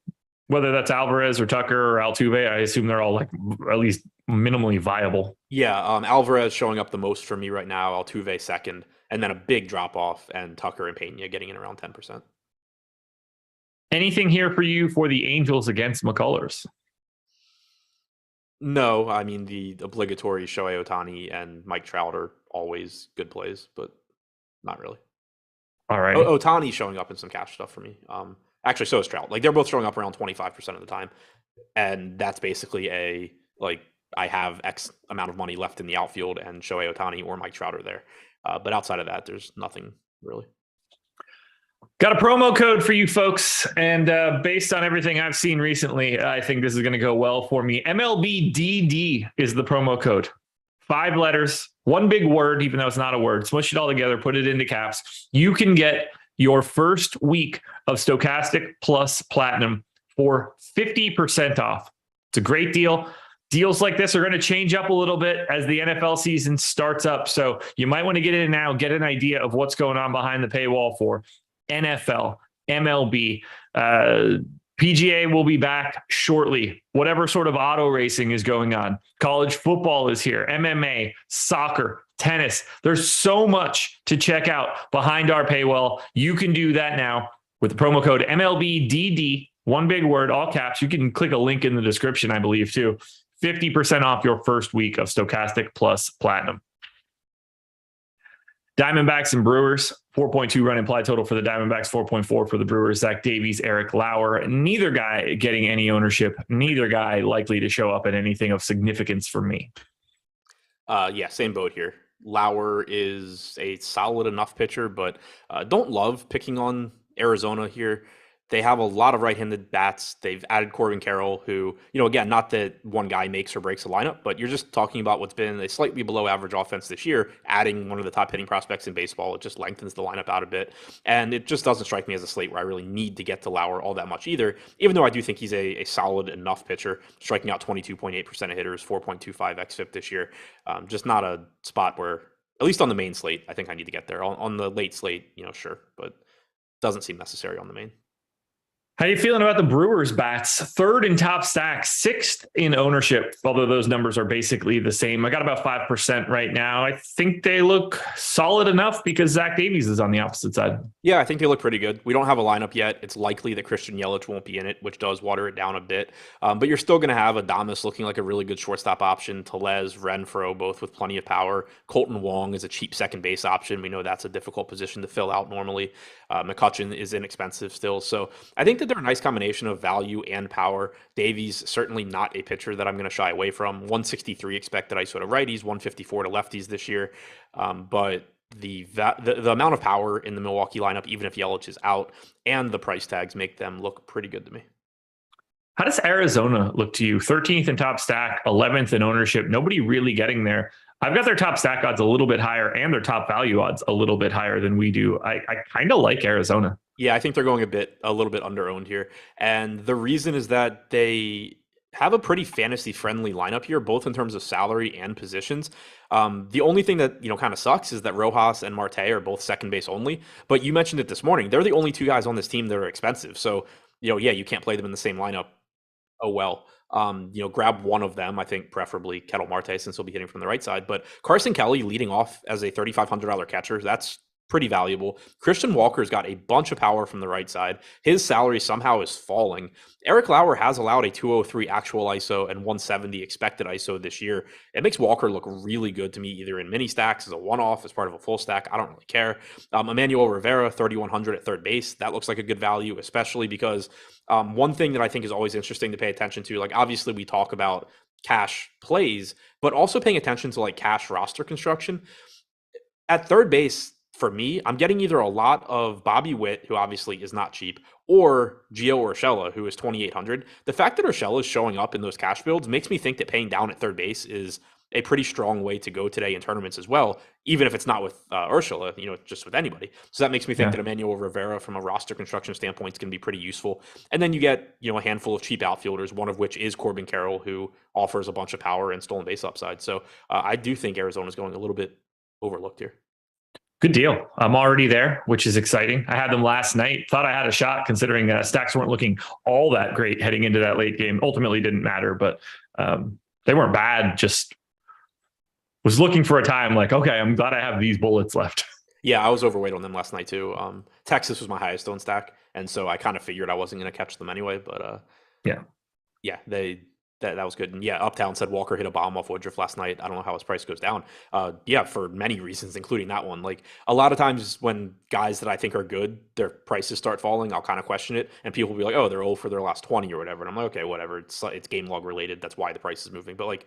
[SPEAKER 1] whether that's Alvarez or Tucker or Altuve. I assume they're all like at least minimally viable.
[SPEAKER 2] Yeah, Alvarez showing up the most for me right now, Altuve second, and then a big drop off, and Tucker and Pena getting in around 10%.
[SPEAKER 1] Anything here for you for the Angels against McCullers?
[SPEAKER 2] No, I mean the obligatory Shohei Ohtani and Mike Trout are always good plays, but not really.
[SPEAKER 1] All righty.
[SPEAKER 2] Ohtani's showing up in some cash stuff for me. Actually, so is Trout. Like they're both showing up around 25% of the time, and that's basically a like I have X amount of money left in the outfield, and Shohei Ohtani or Mike Trout are there. But outside of that, there's nothing really.
[SPEAKER 1] Got a promo code for you folks, and based on everything I've seen recently, I think this is going to go well for me. MLBDD is the promo code. 5 letters, one big word, even though it's not a word. Smush it all together, put it into caps. You can get your first week of Stokastic plus Platinum for 50% off. It's a great deal. Deals like this are going to change up a little bit as the NFL season starts up. So you might want to get in now, get an idea of what's going on behind the paywall for NFL, MLB, PGA will be back shortly. Whatever sort of auto racing is going on. College football is here. MMA, soccer, tennis. There's so much to check out behind our paywall. You can do that now with the promo code MLBDD. One big word, all caps. You can click a link in the description, I believe, too. 50% off your first week of Stokastic plus Platinum. Diamondbacks and Brewers, 4.2 run implied total for the Diamondbacks, 4.4 for the Brewers. Zach Davies, Eric Lauer. Neither guy getting any ownership. Neither guy likely to show up at anything of significance for me.
[SPEAKER 2] Yeah, same boat here. Lauer is a solid enough pitcher, but don't love picking on Arizona here. They have a lot of right-handed bats. They've added Corbin Carroll, who, again, not that one guy makes or breaks a lineup, but you're just talking about what's been a slightly below average offense this year, adding one of the top hitting prospects in baseball. It just lengthens the lineup out a bit. And it just doesn't strike me as a slate where I really need to get to Lauer all that much either, even though I do think he's a solid enough pitcher, striking out 22.8% of hitters, 4.25 xFIP this year. Just not a spot where, at least on the main slate, I think I need to get there. On the late slate, sure, but doesn't seem necessary on the main.
[SPEAKER 1] How are you feeling about the Brewers bats? 3rd in top stack, 6th in ownership, although those numbers are basically the same. I got about 5% right now. I think they look solid enough because Zach Davies is on the opposite side.
[SPEAKER 2] Yeah, I think they look pretty good. We don't have a lineup yet. It's likely that Christian Yelich won't be in it, which does water it down a bit. But you're still going to have Adames looking like a really good shortstop option. Tellez, Renfroe, both with plenty of power. Colton Wong is a cheap second base option. We know that's a difficult position to fill out normally. McCutchen is inexpensive still. So I think that they're a nice combination of value and power. Davies, certainly not a pitcher that I'm going to shy away from. 163 expected ISO to righties, 154 to lefties this year. But the amount of power in the Milwaukee lineup, even if Yelich is out, and the price tags make them look pretty good to me.
[SPEAKER 1] How does Arizona look to you? 13th in top stack, 11th in ownership. Nobody really getting there. I've got their top stack odds a little bit higher and their top value odds a little bit higher than we do. I kind of like Arizona.
[SPEAKER 2] Yeah, I think they're going a little bit under-owned here. And the reason is that they have a pretty fantasy-friendly lineup here, both in terms of salary and positions. The only thing that, kind of sucks is that Rojas and Marte are both second base only. But you mentioned it this morning. They're the only 2 guys on this team that are expensive. So, yeah, you can't play them in the same lineup. Oh, well. Grab one of them, I think preferably Kettle Marte since he'll be hitting from the right side. But Carson Kelly leading off as a $3,500 catcher, that's pretty valuable. Christian Walker's got a bunch of power from the right side. His salary somehow is falling. Eric Lauer has allowed a 203 actual ISO and 170 expected ISO this year. It makes Walker look really good to me, either in mini stacks as a one-off, as part of a full stack. I don't really care. Emmanuel Rivera, 3,100 at third base. That looks like a good value, especially because one thing that I think is always interesting to pay attention to, like obviously we talk about cash plays, but also paying attention to like cash roster construction. At third base, for me, I'm getting either a lot of Bobby Witt, who obviously is not cheap, or Gio Urshela, who is 2,800. The fact that Urshela is showing up in those cash builds makes me think that paying down at third base is a pretty strong way to go today in tournaments as well, even if it's not with Urshela, just with anybody. So that makes me think that Emmanuel Rivera, from a roster construction standpoint, is going to be pretty useful. And then you get, a handful of cheap outfielders, one of which is Corbin Carroll, who offers a bunch of power and stolen base upside. So I do think Arizona is going a little bit overlooked here.
[SPEAKER 1] Good deal. I'm already there, which is exciting. I had them last night. Thought I had a shot considering stacks weren't looking all that great heading into that late game. Ultimately didn't matter, but they weren't bad. Just was looking for a time like, okay, I'm glad I have these bullets left.
[SPEAKER 2] Yeah, I was overweight on them last night too. Texas was my highest owned stack, and so I kind of figured I wasn't going to catch them anyway. But yeah, they That was good. And yeah, Uptown said Walker hit a bomb off Woodruff last night. I don't know how his price goes down. Yeah, for many reasons, including that one. Like a lot of times when guys that I think are good, their prices start falling, I'll kind of question it, and people will be like, "Oh, they're old for their last 20 or whatever." And I'm like, "Okay, whatever. It's game log related. That's why the price is moving." But like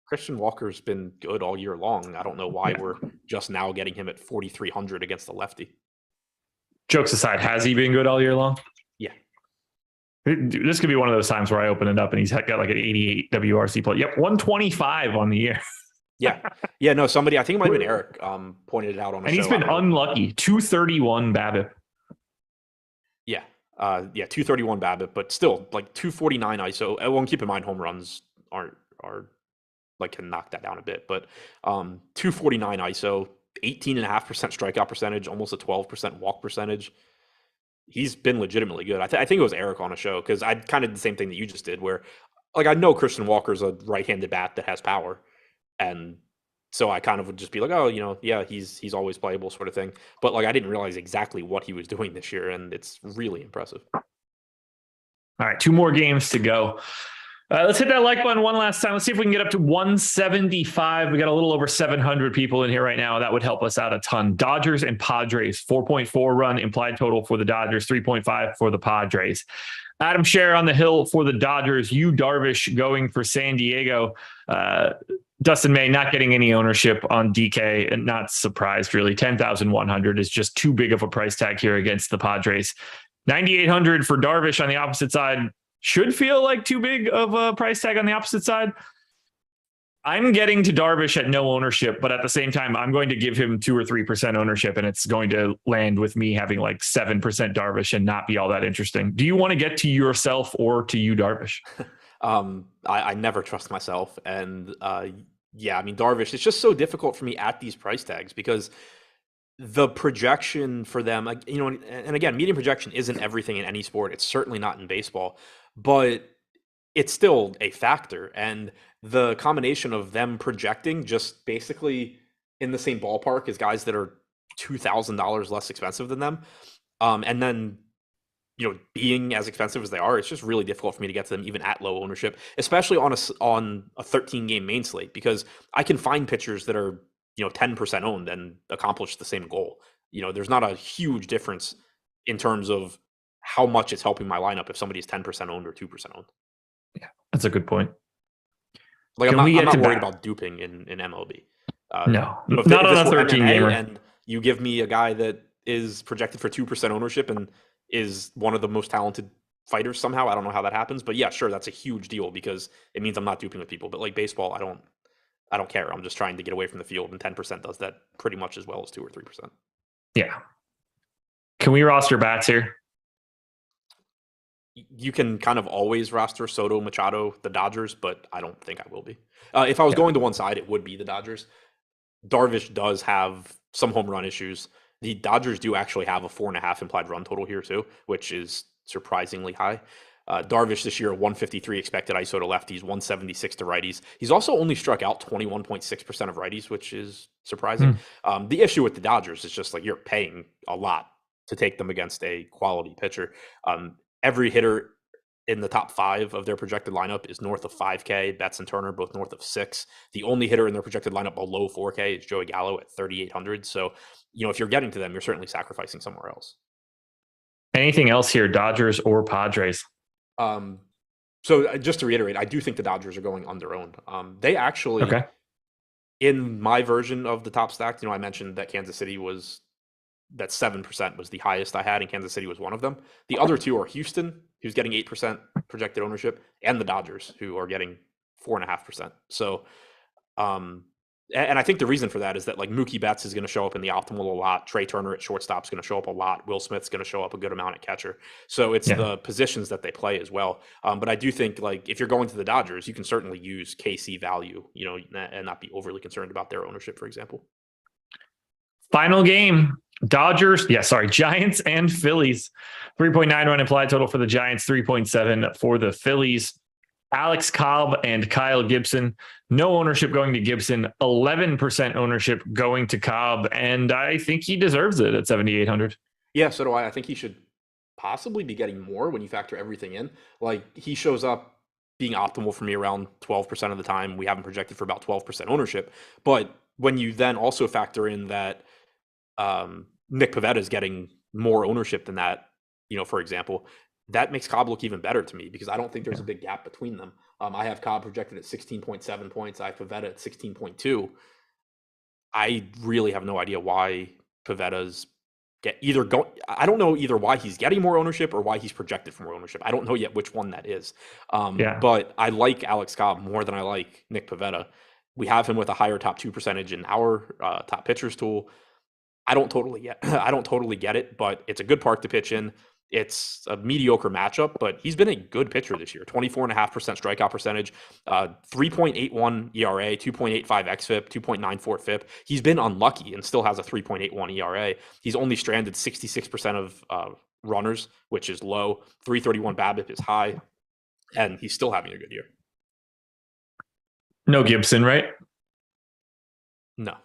[SPEAKER 2] Christian Walker's been good all year long. I don't know why we're just now getting him at 4,300 against the lefty.
[SPEAKER 1] Jokes aside, has he been good all year long?
[SPEAKER 2] Yeah.
[SPEAKER 1] This could be one of those times where I open it up and he's got like an 88 WRC play. Yep, 125 on the year.
[SPEAKER 2] Yeah. No, somebody, I think it might have been Eric, pointed it out on a show.
[SPEAKER 1] And he's been unlucky. 231 BABIP.
[SPEAKER 2] Yeah. 231 BABIP, but still like 249 ISO. Well, keep in mind home runs are like can knock that down a bit, but 249 ISO, 18.5% strikeout percentage, almost a 12% walk percentage. He's been legitimately good. I think it was Eric on a show because I kind of did the same thing that you just did where like I know Christian Walker's a right-handed bat that has power. And so I kind of would just be like, oh, yeah, he's always playable sort of thing. But like I didn't realize exactly what he was doing this year, and it's really impressive.
[SPEAKER 1] All right, 2 more games to go. Let's hit that like button one last time. Let's see if we can get up to 175. We got a little over 700 people in here right now. That would help us out a ton. Dodgers and Padres, 4.4 run implied total for the Dodgers, 3.5 for the Padres. Adam Scher on the hill for the Dodgers. Yu Darvish going for San Diego. Dustin May not getting any ownership on DK, and not surprised really. 10,100 is just too big of a price tag here against the Padres. 9,800 for Darvish on the opposite side should feel like too big of a price tag on the opposite side. I'm getting to Darvish at no ownership, but at the same time, I'm going to give him 2 or 3% ownership, and it's going to land with me having like 7% Darvish and not be all that interesting. Do you want to get to yourself or to Yu Darvish?
[SPEAKER 2] I never trust myself. And yeah, I mean, Darvish, it's just so difficult for me at these price tags because the projection for them, like, and again, median projection isn't everything in any sport. It's certainly not in baseball, but it's still a factor. And the combination of them projecting just basically in the same ballpark as guys that are $2,000 less expensive than them. And then, being as expensive as they are, it's just really difficult for me to get to them even at low ownership, especially on a 13 game main slate, because I can find pitchers that are, 10% owned and accomplish the same goal. There's not a huge difference in terms of how much it's helping my lineup if somebody's 10% owned or 2% owned.
[SPEAKER 1] Yeah, that's a good point.
[SPEAKER 2] Like I'm not worried about duping in MLB.
[SPEAKER 1] No, not on a 13 gamer.
[SPEAKER 2] And you give me a guy that is projected for 2% ownership and is one of the most talented fighters somehow. I don't know how that happens, but yeah, sure, that's a huge deal because it means I'm not duping with people. But like baseball, I don't care. I'm just trying to get away from the field, and 10% does that pretty much as well as 2 or 3%.
[SPEAKER 1] Yeah. Can we roster bats here?
[SPEAKER 2] You can kind of always roster Soto, Machado, the Dodgers, but I don't think I will be. If I was going to one side, it would be the Dodgers. Darvish does have some home run issues. The Dodgers do actually have a 4.5 implied run total here too, which is surprisingly high. Darvish this year, 153 expected ISO to lefties, 176 to righties. He's also only struck out 21.6% of righties, which is surprising. The issue with the Dodgers is just like you're paying a lot to take them against a quality pitcher. Every hitter in the top 5 of their projected lineup is north of 5K. Betts and Turner both north of 6. The only hitter in their projected lineup below 4K is Joey Gallo at 3,800. So, if you're getting to them, you're certainly sacrificing somewhere else.
[SPEAKER 1] Anything else here, Dodgers or Padres?
[SPEAKER 2] So just to reiterate, I do think the Dodgers are going under-owned. They actually, in my version of the top stack, I mentioned that Kansas City was that 7% was the highest I had, and Kansas City was one of them. The other two are Houston, who's getting 8% projected ownership, and the Dodgers, who are getting 4.5%. So, and I think the reason for that is that like Mookie Betts is going to show up in the optimal a lot. Trey Turner at shortstop is going to show up a lot. Will Smith's going to show up a good amount at catcher. So it's the positions that they play as well. But I do think like if you're going to the Dodgers, you can certainly use KC value, and not be overly concerned about their ownership, for example.
[SPEAKER 1] Final game. Giants and Phillies. 3.9 run implied total for the Giants, 3.7 for the Phillies. Alex Cobb and Kyle Gibson. No ownership going to Gibson, 11% ownership going to Cobb, and I think he deserves it at 7,800.
[SPEAKER 2] Yeah, so do I. I think he should possibly be getting more when you factor everything in. Like he shows up being optimal for me around 12% of the time. We haven't projected for about 12% ownership. But when you then also factor in that Nick Pivetta is getting more ownership than that, for example, that makes Cobb look even better to me because I don't think there's a big gap between them. I have Cobb projected at 16.7 points. I have Pivetta at 16.2. I really have no idea why Pivetta's I don't know either why he's getting more ownership or why he's projected for more ownership. I don't know yet which one that is. But I like Alex Cobb more than I like Nick Pivetta. We have him with a higher top 2 percentage in our top pitchers tool. I don't totally get it, but it's a good park to pitch in. It's a mediocre matchup, but he's been a good pitcher this year. 24.5% strikeout percentage, 3.81 ERA, 2.85 xFIP, 2.94 FIP. He's been unlucky and still has a 3.81 ERA. He's only stranded 66% of runners, which is low. 331 BABIP is high, and he's still having a good year.
[SPEAKER 1] No Gibson, right?
[SPEAKER 2] No.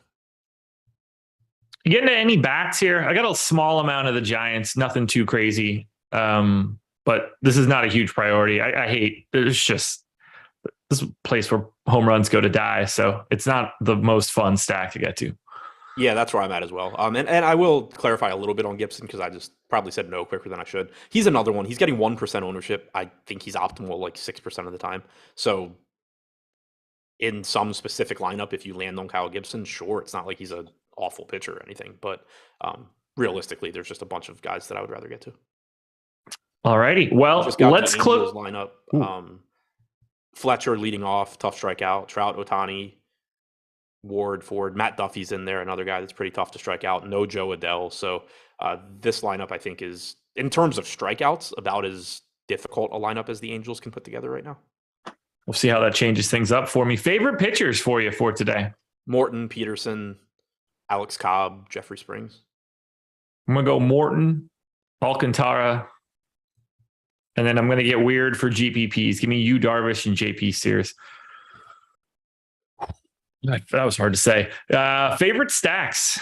[SPEAKER 1] You getting to any backs here? I got a small amount of the Giants, nothing too crazy. But this is not a huge priority. I hate, there's just this place where home runs go to die. So it's not the most fun stack to get to.
[SPEAKER 2] Yeah, that's where I'm at as well. And I will clarify a little bit on Gibson because I just probably said no quicker than I should. He's another one. He's getting 1% ownership. I think he's optimal like 6% of the time. So in some specific lineup, if you land on Kyle Gibson, sure, it's not like he's an awful pitcher or anything, but realistically, there's just a bunch of guys that I would rather get to.
[SPEAKER 1] All righty. Well, let's close
[SPEAKER 2] lineup. Fletcher leading off, tough strikeout. Trout, Ohtani, Ward, Ford, Matt Duffy's in there, another guy that's pretty tough to strike out. No Joe Adele. So this lineup, I think, is, in terms of strikeouts, about as difficult a lineup as the Angels can put together right now.
[SPEAKER 1] We'll see how that changes things up for me. Favorite pitchers for you for today?
[SPEAKER 2] Morton, Peterson, Alex Cobb, Jeffrey Springs.
[SPEAKER 1] I'm going to go Morton, Alcantara, and then I'm going to get weird for GPPs. Give me Yu Darvish and JP Sears. That was hard to say. Favorite stacks?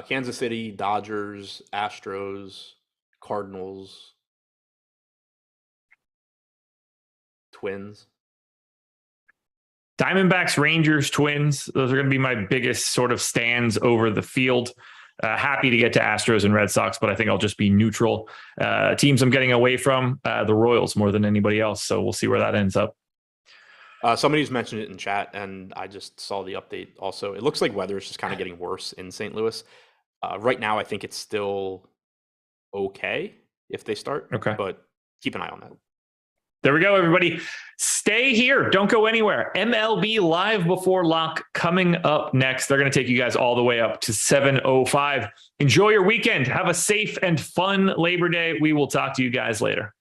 [SPEAKER 2] Kansas City, Dodgers, Astros, Cardinals, Twins.
[SPEAKER 1] Diamondbacks, Rangers, Twins. Those are going to be my biggest sort of stands over the field. Happy to get to Astros and Red Sox, but I think I'll just be neutral. Teams I'm getting away from, the Royals more than anybody else. So we'll see where that ends up.
[SPEAKER 2] Somebody's mentioned it in chat, and I just saw the update also. It looks like weather is just kind of getting worse in St. Louis. Right now, I think it's still okay if they start.
[SPEAKER 1] Okay.
[SPEAKER 2] But keep an eye on that.
[SPEAKER 1] There we go, everybody. Stay here. Don't go anywhere. MLB Live Before Lock coming up next. They're going to take you guys all the way up to 7:05. Enjoy your weekend. Have a safe and fun Labor Day. We will talk to you guys later.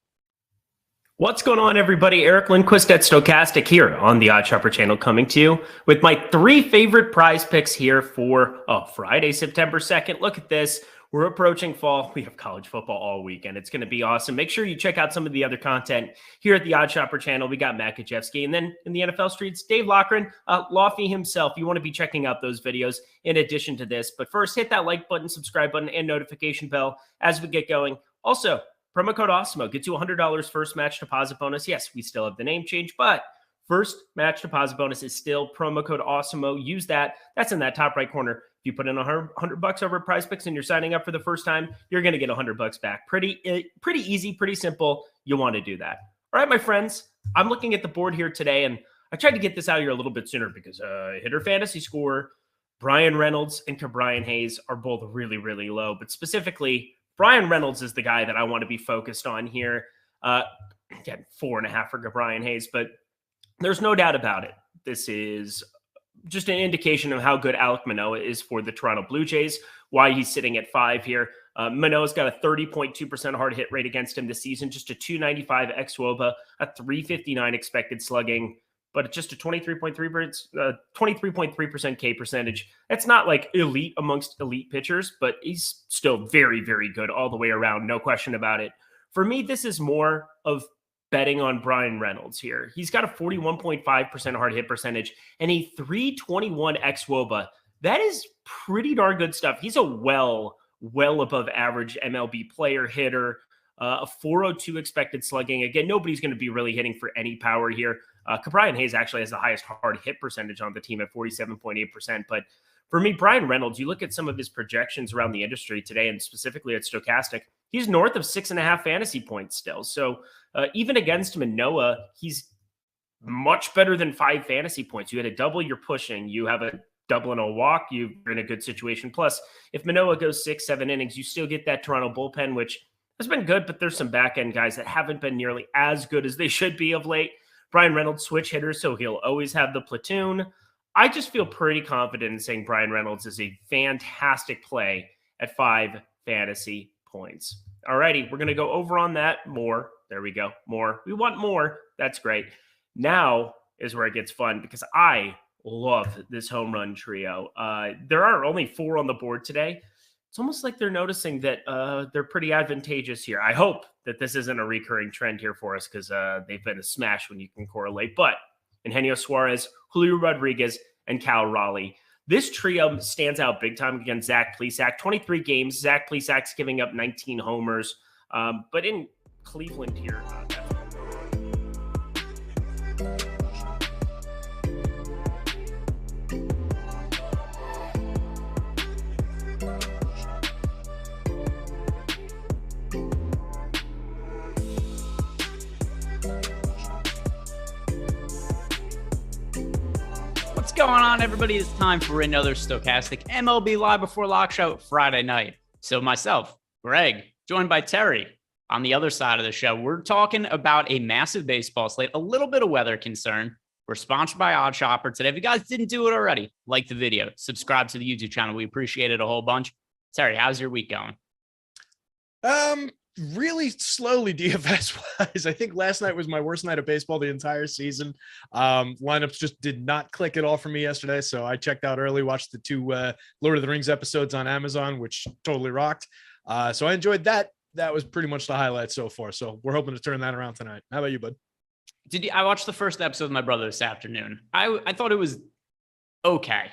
[SPEAKER 3] What's going on, everybody? Eric Lindquist at Stokastic here on the Odd Shopper channel, coming to you with my 3 favorite prize picks here for Friday, September 2nd. Look at this. We're approaching fall. We have college football all weekend. It's going to be awesome. Make sure you check out some of the other content here at the Odd Shopper channel. We got Matt Kajewski, and then in the NFL streets, Dave Loughran, Lofty himself. You want to be checking out those videos in addition to this. But first, hit that like button, subscribe button, and notification bell as we get going. Also, promo code AWESEMO gets you $100 first match deposit bonus. Yes, we still have the name change, but first match deposit bonus is still promo code AWESEMO. Use that. That's in that top right corner. If you put in $100 over PrizePicks and you're signing up for the first time, you're going to get $100 back. Pretty easy, pretty simple. You want to do that. All right, my friends, I'm looking at the board here today, and I tried to get this out here a little bit sooner because hitter fantasy score, Brian Reynolds and Ke'Bryan Hayes are both really, really low. But specifically, Brian Reynolds is the guy that I want to be focused on here. Again, 4.5 for Ke'Bryan Hayes, but there's no doubt about it. This is just an indication of how good Alek Manoah is for the Toronto Blue Jays, why he's sitting at 5 here. Manoah's got a 30.2% hard hit rate against him this season, just a 295 xWOBA, a 359 expected slugging, but just a 23.3% K percentage. That's not like elite amongst elite pitchers, but he's still very, very good all the way around. No question about it. For me, this is more of betting on Brian Reynolds here. He's got a 41.5% hard hit percentage and a 321 xWOBA. That is pretty darn good stuff. He's a well above average MLB player, hitter. a 402 expected slugging. Again, nobody's going to be really hitting for any power here. Cabrian Hayes actually has the highest hard hit percentage on the team at 47.8%. But for me, Brian Reynolds, you look at some of his projections around the industry today, and specifically at Stokastic, he's north of 6.5 fantasy points still. So even against Manoah, he's much better than 5 fantasy points. You had a double, you're pushing. You have a double and a walk, you're in a good situation. Plus, if Manoah goes 6-7 innings, you still get that Toronto bullpen, which has been good, but there's some back-end guys that haven't been nearly as good as they should be of late. Brian Reynolds, switch hitter, so he'll always have the platoon. I just feel pretty confident in saying Brian Reynolds is a fantastic play at 5 fantasy points. All righty, we're going to go over on that more. There we go. More. We want more. That's great. Now is where it gets fun because I love this home run trio. There are only 4 on the board today. It's almost like they're noticing that they're pretty advantageous here. I hope that this isn't a recurring trend here for us because they've been a smash when you can correlate. But Eugenio Suarez, Julio Rodriguez, and Cal Raleigh. This trio stands out big time against Zach Plesac. 23 games. Zach Plesac's giving up 19 homers. But in Cleveland here,
[SPEAKER 4] What's going on, everybody? It's time for another Stokastic MLB Live Before Lock Show Friday night. So myself, Greg, joined by Terry on the other side of the show. We're talking about a massive baseball slate, a little bit of weather concern. We're sponsored by Odd Shopper today. If you guys didn't do it already, like the video, subscribe to the YouTube channel. We appreciate it a whole bunch. Terry, how's your week going?
[SPEAKER 5] Really slowly DFS wise. I think last night was my worst night of baseball the entire season. Lineups just did not click at all for me yesterday. So I checked out early, watched the 2 Lord of the Rings episodes on Amazon, which totally rocked. So I enjoyed that. That was pretty much the highlight so far. So we're hoping to turn that around tonight. How about you, bud?
[SPEAKER 4] I watched the first episode with my brother this afternoon. I thought it was okay.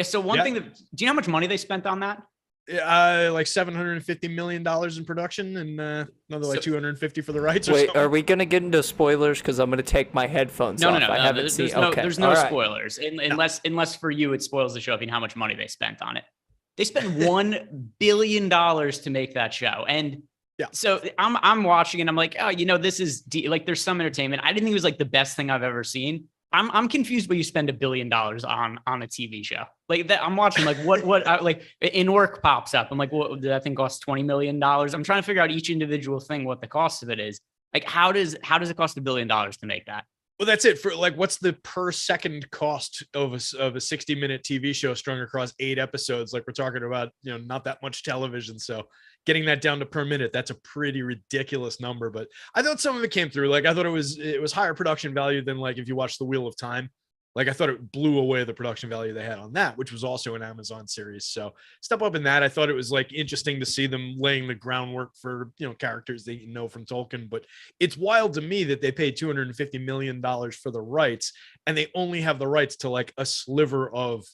[SPEAKER 4] So one thing that, do you know how much money they spent on that?
[SPEAKER 5] Like $750 million in production and another like 250 for the rights.
[SPEAKER 6] Wait, are we gonna get into spoilers? Because I'm gonna take my headphones off.
[SPEAKER 4] No.
[SPEAKER 6] I haven't seen.
[SPEAKER 4] There's no spoilers unless for you it spoils the show if you know how much money they spent on it. They spent $1 billion to make that show, and so I'm watching and I'm like, oh, this is like there's some entertainment. I didn't think it was like the best thing I've ever seen. I'm confused why you spend $1 billion on a TV show like that. I'm watching like what like in work pops up. I'm like, what did that thing cost $20 million? I'm trying to figure out each individual thing, what the cost of it is. Like, how does it cost $1 billion to make that?
[SPEAKER 5] Well, that's it for like, what's the per second cost of a 60-minute TV show strung across 8 episodes? Like we're talking about, not that much television. So getting that down to per minute, that's a pretty ridiculous number. But I thought some of it came through. Like I thought it was higher production value than like if you watch The Wheel of Time. Like I thought it blew away the production value they had on that, which was also an Amazon series. So step up in that. I thought it was like interesting to see them laying the groundwork for, characters that you know from Tolkien. But it's wild to me that they paid $250 million for the rights and they only have the rights to like a sliver of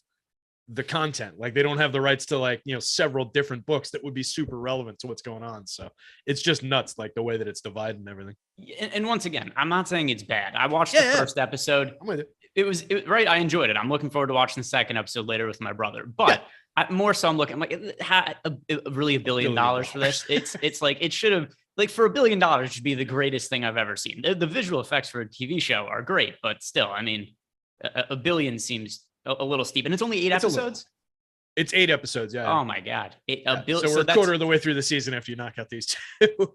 [SPEAKER 5] the content. Like they don't have the rights to like, several different books that would be super relevant to what's going on. So it's just nuts, like the way that it's divided and everything.
[SPEAKER 4] And once again, I'm not saying it's bad. I watched the first episode.
[SPEAKER 5] I'm with it.
[SPEAKER 4] It was right. I enjoyed it. I'm looking forward to watching the second episode later with my brother. But more so, I'm like, really $1 billion for this. It's like it should have, like, for $1 billion should be the greatest thing I've ever seen. The visual effects for a TV show are great, but still, I mean, $1 billion seems a little steep, and it's only 8 episodes.
[SPEAKER 5] It's 8 episodes. Yeah.
[SPEAKER 4] Oh my God. $1 billion.
[SPEAKER 5] So we're a quarter of the way through the season after you knock out these 2.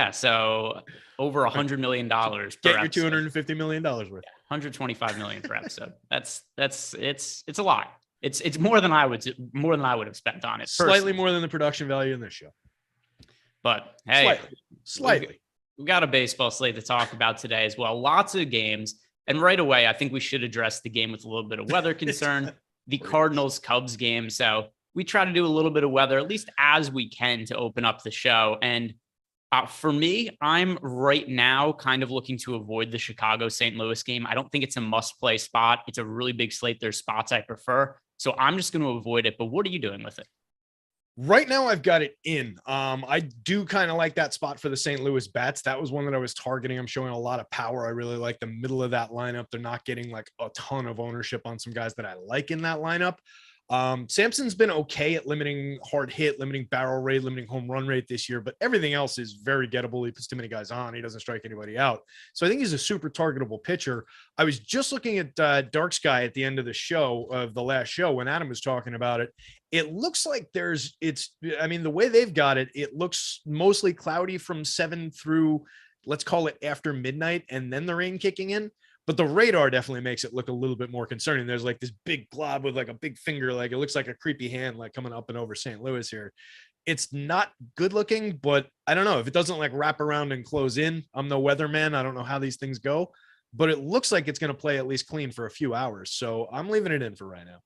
[SPEAKER 4] So over $100 million per
[SPEAKER 5] Get your $250 million worth.
[SPEAKER 4] 125 million per episode. It's a lot. It's more than I would have spent on it.
[SPEAKER 5] Slightly
[SPEAKER 4] personally.
[SPEAKER 5] more than the production value in this show.
[SPEAKER 4] But hey,
[SPEAKER 5] slightly.
[SPEAKER 4] We got a baseball slate to talk about today as well. Lots of games. And right away, I think we should address the game with a little bit of weather concern, the Cardinals Cubs game. So we try to do a little bit of weather, at least as we can, to open up the show. And for me, I'm right now kind of looking to avoid the Chicago-St. Louis game. I don't think it's a must-play spot. It's a really big slate. There's spots I prefer. So I'm just going to avoid it. But what are you doing with it?
[SPEAKER 5] Right now, I've got it in. I do kind of like that spot for the St. Louis Bats. That was one that I was targeting. I'm showing a lot of power. I really like the middle of that lineup. They're not getting like a ton of ownership on some guys that I like in that lineup. Sampson's been okay at limiting hard hit, limiting barrel rate, limiting home run rate this year, but everything else is very gettable. He puts too many guys on. He doesn't strike anybody out. So I think he's a super targetable pitcher. I was just looking at Dark Sky at the end of the show of the last show when Adam was talking about it. It looks like the way they've got it, it looks mostly cloudy from 7 through, let's call it after midnight, and then the rain kicking in. But the radar definitely makes it look a little bit more concerning. There's like this big glob with like a big finger, like it looks like a creepy hand, like coming up and over St. Louis here. It's not good looking, but I don't know if it doesn't like wrap around and close in. I'm no weatherman. I don't know how these things go, but it looks like it's going to play at least clean for a few hours. So I'm leaving it in for right now.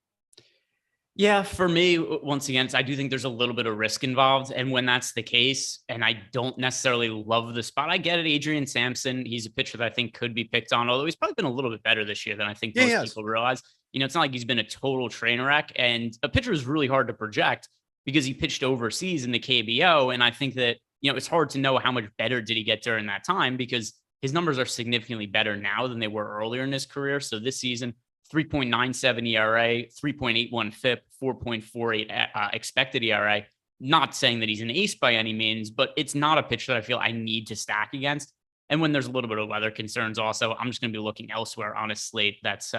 [SPEAKER 4] Yeah, for me, once again, I do think there's a little bit of risk involved. And when that's the case, and I don't necessarily love the spot, I get it. Adrian Sampson, he's a pitcher that I think could be picked on, although he's probably been a little bit better this year than I think most people realize. It's not like he's been a total train wreck. And a pitcher is really hard to project because he pitched overseas in the KBO. And I think that, it's hard to know how much better did he get during that time because his numbers are significantly better now than they were earlier in his career. So this season, 3.97 ERA, 3.81 FIP, 4.48 expected ERA. Not saying that he's an ace by any means, but it's not a pitch that I feel I need to stack against. And when there's a little bit of weather concerns also, I'm just going to be looking elsewhere on a slate that's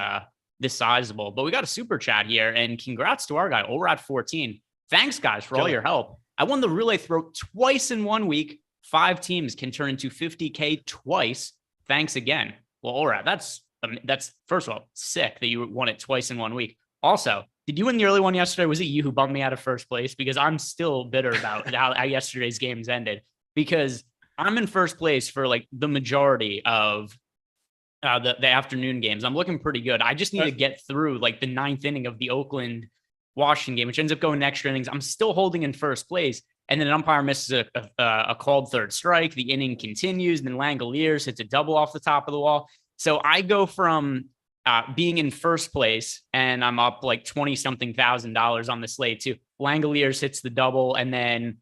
[SPEAKER 4] this sizable. But we got a super chat here, and congrats to our guy, Orad14. Thanks, guys, for all your help. I won the relay throw twice in 1 week. 5 teams can turn into 50K twice. Thanks again. Well, Orad, that's first of all sick that you won it twice in 1 week. Also, did you win the early one yesterday? Was it you who bumped me out of first place? Because I'm still bitter about how yesterday's games ended, because I'm in first place for like the majority of the afternoon games. I'm looking pretty good. I just need to get through like the 9th inning of the Oakland Washington game, which ends up going to extra innings. I'm still holding in first place. And then an umpire misses a called third strike. The inning continues. And then Langoliers hits a double off the top of the wall. So I go from being in first place and I'm up like 20 something $1,000 on the slate to Langoliers hits the double. And then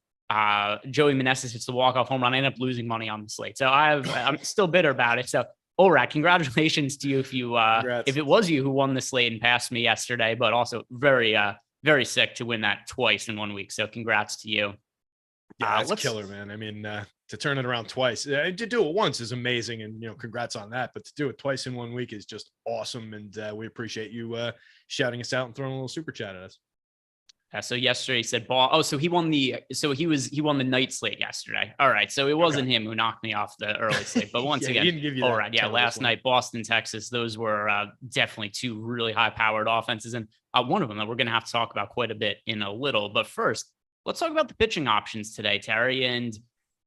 [SPEAKER 4] Joey Meneses hits the walk-off home run. I end up losing money on the slate. So I'm still bitter about it. So Orad, congratulations to you if it was you who won the slate and passed me yesterday, but also very, very sick to win that twice in 1 week. So congrats to you.
[SPEAKER 5] Yeah, that's killer, man. I mean, to turn it around twice, to do it once is amazing, and congrats on that. But to do it twice in 1 week is just awesome, and we appreciate you shouting us out and throwing a little super chat at us.
[SPEAKER 4] So yesterday he said ball. Oh, so he won the night slate yesterday. All right, so it wasn't him who knocked me off the early slate, but once again,
[SPEAKER 5] he didn't give you
[SPEAKER 4] all right, yeah, last night Boston, Texas, those were definitely 2 really high-powered offenses, and one of them that we're going to have to talk about quite a bit in a little. But first, let's talk about the pitching options today, Terry. And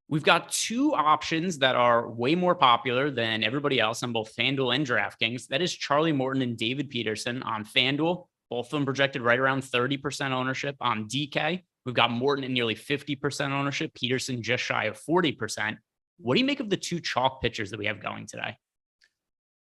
[SPEAKER 4] we've got 2 options that are way more popular than everybody else on both FanDuel and DraftKings. That is Charlie Morton and David Peterson on FanDuel. Both of them projected right around 30% ownership. On DK, we've got Morton at nearly 50% ownership, Peterson just shy of 40%. What do you make of the 2 chalk pitchers that we have going today?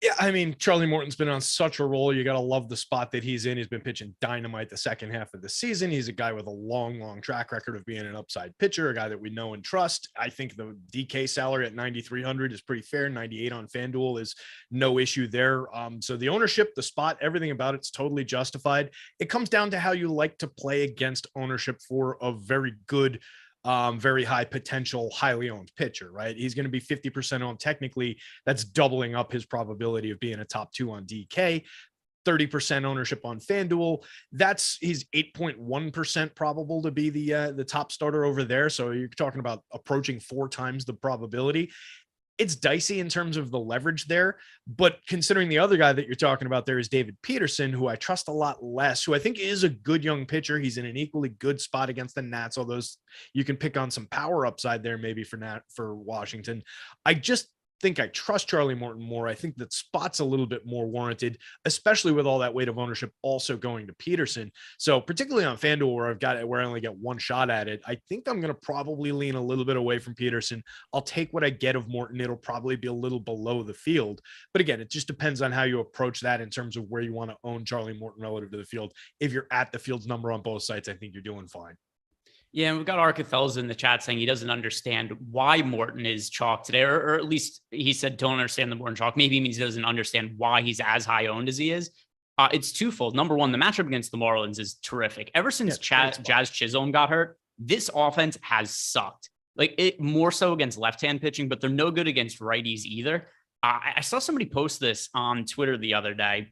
[SPEAKER 5] Yeah, I mean, Charlie Morton's been on such a roll. You got to love the spot that he's in. He's been pitching dynamite the second half of the season. He's a guy with a long track record of being an upside pitcher, a guy that we know and trust. I think the DK salary at 9,300 is pretty fair. 98 on FanDuel is no issue there. So the ownership, the spot, everything about it's totally justified. It comes down to how you like to play against ownership for a very good, very high potential, highly owned pitcher, right? He's going to be 50% owned. Technically, that's doubling up his probability of being a top 2 on DK. 30% ownership on FanDuel. He's 8.1% probable to be the top starter over there. So you're talking about approaching 4 times the probability. It's dicey in terms of the leverage there, but considering the other guy that you're talking about there is David Peterson, who I trust a lot less, who I think is a good young pitcher. He's in an equally good spot against the Nats, although you can pick on some power upside there maybe for Washington. I just think I trust Charlie Morton more. I think that spot's a little bit more warranted, especially with all that weight of ownership also going to Peterson. So particularly on FanDuel where I only get 1 shot at it, I think I'm going to probably lean a little bit away from Peterson. I'll take what I get of Morton. It'll probably be a little below the field. But again, it just depends on how you approach that in terms of where you want to own Charlie Morton relative to the field. If you're at the field's number on both sites, I think you're doing fine.
[SPEAKER 4] Yeah, and we've got Arcathel's in the chat saying he doesn't understand why Morton is chalk today, or at least he said don't understand the Morton chalk. Maybe he means he doesn't understand why he's as high owned as he is. It's twofold. Number one, the matchup against the Marlins is terrific. Ever since Jazz Chisholm got hurt, this offense has sucked. Like it more so against left-hand pitching, but they're no good against righties either. I saw somebody post this on Twitter the other day.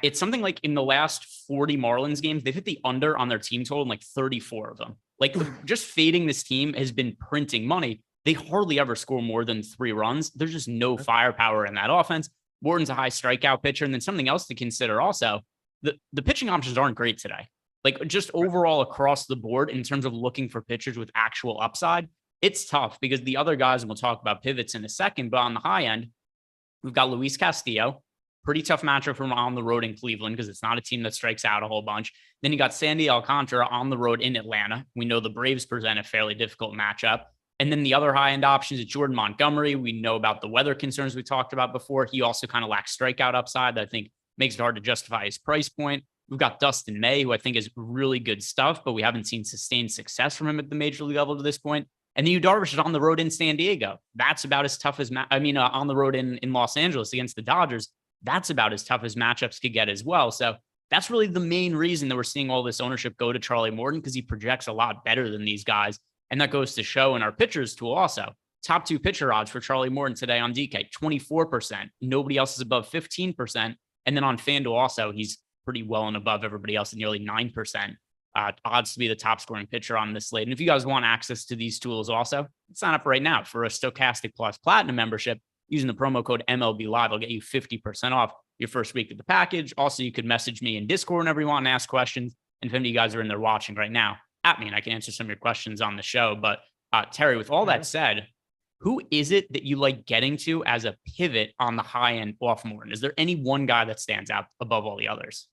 [SPEAKER 4] It's something like in the last 40 Marlins games, they've hit the under on their team total in like 34 of them. Like just fading this team has been printing money. They hardly ever score more than 3 runs. There's just no firepower in that offense. Morton's a high strikeout pitcher. And then something else to consider also, the pitching options aren't great today. Like just overall across the board in terms of looking for pitchers with actual upside, it's tough because the other guys, and we'll talk about pivots in a second, but on the high end, we've got Luis Castillo. Pretty tough matchup from on the road in Cleveland because it's not a team that strikes out a whole bunch. Then you got Sandy Alcantara on the road in Atlanta. We know the Braves present a fairly difficult matchup. And then the other high-end options is Jordan Montgomery. We know about the weather concerns we talked about before. He also kind of lacks strikeout upside that I think makes it hard to justify his price point. We've got Dustin May, who I think is really good stuff, but we haven't seen sustained success from him at the major league level to this point. And then Yu Darvish is on the road in San Diego. That's about as tough as, on the road in Los Angeles against the Dodgers. That's about as tough as matchups could get as well. So that's really the main reason that we're seeing all this ownership go to Charlie Morton, because he projects a lot better than these guys. And that goes to show in our pitchers tool also. Top 2 pitcher odds for Charlie Morton today on DK, 24%. Nobody else is above 15%. And then on FanDuel also, he's pretty well and above everybody else at nearly 9%. Odds to be the top scoring pitcher on this slate. And if you guys want access to these tools also, sign up right now for a Stokastic Plus Platinum membership. Using the promo code MLB Live, I'll get you 50% off your first week of the package. Also, you could message me in Discord whenever you want and ask questions. And if any of you guys are in there watching right now, at me, and I can answer some of your questions on the show. But Terry, with all that said, who is it that you like getting to as a pivot on the high end off Morton? Is there any one guy that stands out above all the others?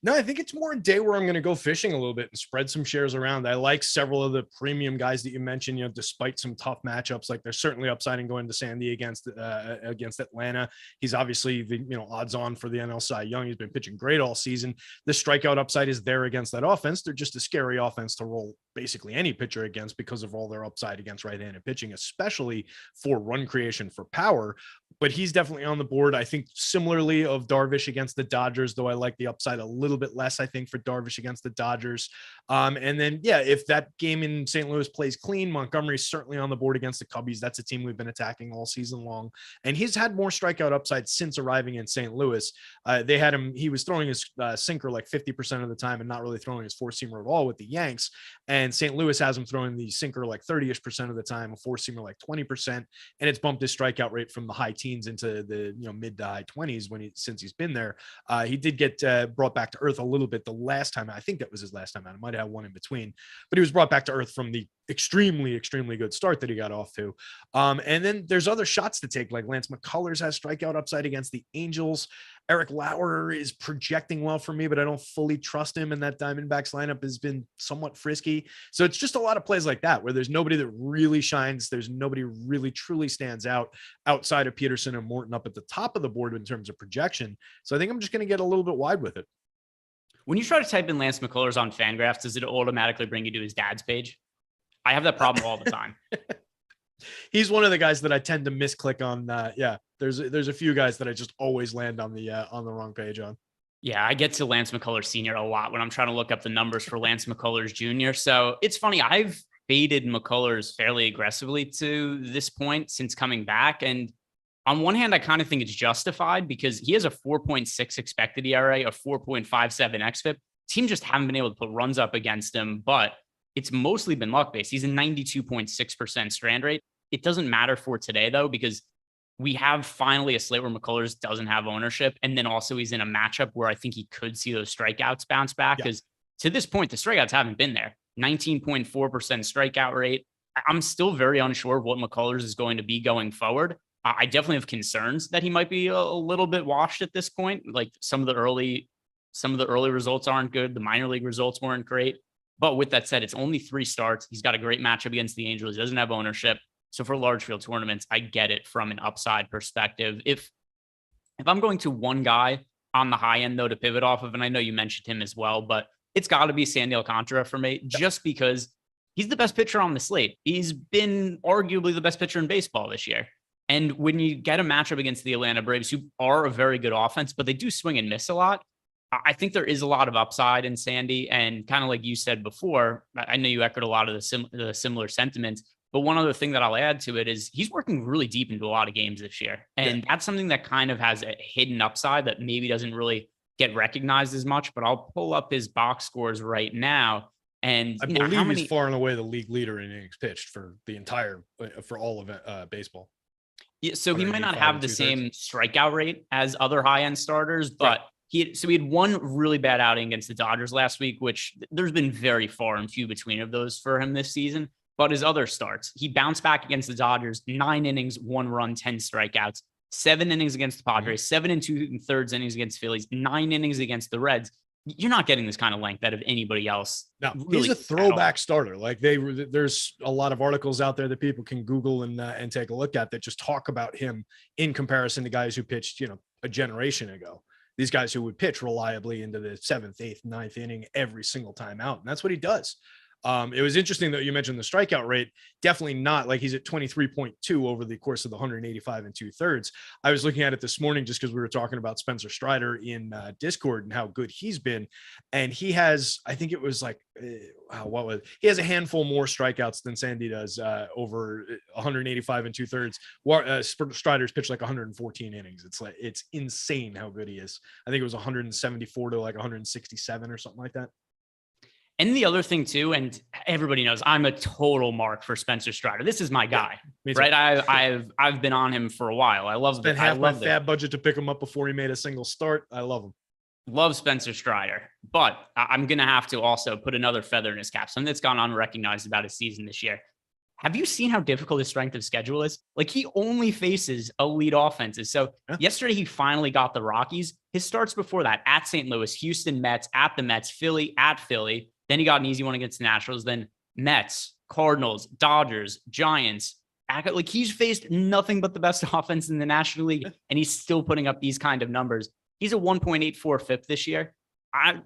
[SPEAKER 5] No, I think it's more a day where I'm going to go fishing a little bit and spread some shares around. I like several of the premium guys that you mentioned, despite some tough matchups. Like there's certainly upside in going to Sandy against Atlanta. He's obviously the, odds on for the NL Cy Young. He's been pitching great all season. The strikeout upside is there against that offense. They're just a scary offense to roll basically any pitcher against because of all their upside against right-handed pitching, especially for run creation for power. But he's definitely on the board. I think similarly of Darvish against the Dodgers, though I like the upside a little bit less, I think, for Darvish against the Dodgers. And then, if that game in St. Louis plays clean, Montgomery's certainly on the board against the Cubbies. That's a team we've been attacking all season long. And he's had more strikeout upside since arriving in St. Louis. They had him, he was throwing his sinker like 50% of the time and not really throwing his four-seamer at all with the Yanks. And St. Louis has him throwing the sinker like 30-ish% of the time, a four-seamer like 20%. And it's bumped his strikeout rate from the high teens into the mid to high 20s since he's been there. He did get brought back to earth a little bit the last time. I think that was his last time out. I might have had one in between, but he was brought back to earth from the extremely good start that he got off to. And then there's other shots to take, like Lance McCullers has strikeout upside against the Angels. Eric Lauer is projecting well for me, but I don't fully trust him. And that Diamondbacks lineup has been somewhat frisky. So it's just a lot of plays like that, where there's nobody that really shines. There's nobody really truly stands out outside of Peterson and Morton up at the top of the board in terms of projection. So I think I'm just going to get a little bit wide with it.
[SPEAKER 4] When you try to type in Lance McCullers on Fangraphs, does it automatically bring you to his dad's page? I have that problem all the time.
[SPEAKER 5] He's one of the guys that I tend to misclick on. There's a few guys that I just always land on the wrong page on.
[SPEAKER 4] Yeah, I get to Lance McCullers Sr. a lot when I'm trying to look up the numbers for Lance McCullers Jr. So it's funny. I've faded McCullers fairly aggressively to this point since coming back. And on one hand, I kind of think it's justified because he has a 4.6 expected ERA, a 4.57 xFIP. Team just haven't been able to put runs up against him, but it's mostly been luck-based. He's a 92.6% strand rate. It doesn't matter for today, though, because we have finally a slate where McCullers doesn't have ownership. And then also he's in a matchup where I think he could see those strikeouts bounce back because to this point, the strikeouts haven't been there. 19.4% strikeout rate. I'm still very unsure of what McCullers is going to be going forward. I definitely have concerns that he might be a little bit washed at this point. Like some of the early results aren't good. The minor league results weren't great. But with that said, it's only 3 starts. He's got a great matchup against the Angels. He doesn't have ownership. So for large field tournaments, I get it from an upside perspective. If I'm going to one guy on the high end, though, to pivot off of, and I know you mentioned him as well, but it's got to be Sandy Alcantara for me, just because he's the best pitcher on the slate. He's been arguably the best pitcher in baseball this year. And when you get a matchup against the Atlanta Braves, who are a very good offense, but they do swing and miss a lot, I think there is a lot of upside in Sandy. And kind of like you said before, I know you echoed a lot of the similar sentiments. But one other thing that I'll add to it is he's working really deep into a lot of games this year. And that's something that kind of has a hidden upside that maybe doesn't really get recognized as much. But I'll pull up his box scores right now. And
[SPEAKER 5] I believe he's far and away the league leader in innings pitched for all of baseball.
[SPEAKER 4] Yeah, so he might not have the same strikeout rate as other high-end starters, but he had one really bad outing against the Dodgers last week, which there's been very far and few between of those for him this season. But his other starts, he bounced back against the Dodgers, 9 innings, 1 run, 10 strikeouts, 7 innings against the Padres, 7 2/3 innings against Phillies, 9 innings against the Reds. You're not getting this kind of length out of anybody else.
[SPEAKER 5] No,
[SPEAKER 4] really,
[SPEAKER 5] he's a throwback starter. Like there's a lot of articles out there that people can Google and take a look at that just talk about him in comparison to guys who pitched, a generation ago. These guys who would pitch reliably into the 7th, 8th, 9th inning every single time out. And that's what he does. It was interesting that you mentioned the strikeout rate. Definitely not like he's at 23.2 over the course of the 185 2/3. I was looking at it this morning just because we were talking about Spencer Strider in Discord and how good he's been. And he has, I think it was like, he has a handful more strikeouts than Sandy does over 185 2/3. Strider's pitched like 114 innings. It's insane how good he is. I think it was 174 to like 167 or something like that.
[SPEAKER 4] And the other thing too, and everybody knows I'm a total mark for Spencer Strider. This is my guy, right? I've been on him for a while. I love
[SPEAKER 5] spent half my fab budget to pick him up before he made a single start. I love him.
[SPEAKER 4] Love Spencer Strider, but I'm gonna have to also put another feather in his cap. Something that's gone unrecognized about his season this year. Have you seen how difficult his strength of schedule is? Like he only faces elite offenses. So yesterday he finally got the Rockies. His starts before that at St. Louis, Houston Mets, at the Mets, Philly, at Philly. Then he got an easy one against the Nationals. Then Mets, Cardinals, Dodgers, Giants. Like he's faced nothing but the best offense in the National League, and he's still putting up these kind of numbers. He's a 1.84 FIP this year. I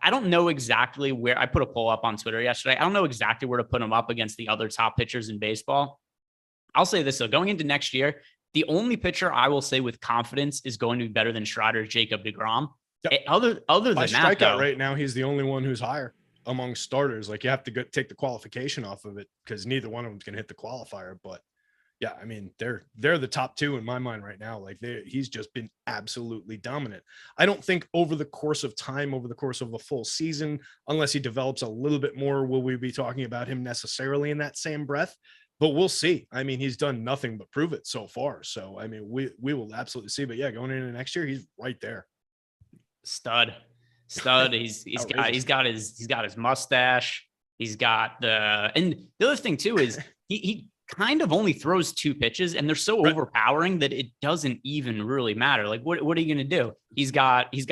[SPEAKER 4] don't know exactly where. I put a poll up on Twitter yesterday. I don't know exactly where to put him up against the other top pitchers in baseball. I'll say this though, going into next year, the only pitcher I will say with confidence is going to be better than Strider, Jacob deGrom. Yep. Other than that,
[SPEAKER 5] strikeout right now, he's the only one who's higher among starters. Like you have to take the qualification off of it because neither one of them's going to hit the qualifier. But yeah, I mean, they're the top two in my mind right now. Like he's just been absolutely dominant. I don't think over the course of time, over the course of a full season, unless he develops a little bit more, will we be talking about him necessarily in that same breath. But we'll see. I mean, he's done nothing but prove it so far. So, I mean, we will absolutely see. But yeah, going into next year, he's right there.
[SPEAKER 4] Stud. He's got his mustache. He's got and the other thing too is he kind of only throws 2 pitches and they're so overpowering that it doesn't even really matter. Like what are you going to do? He's got his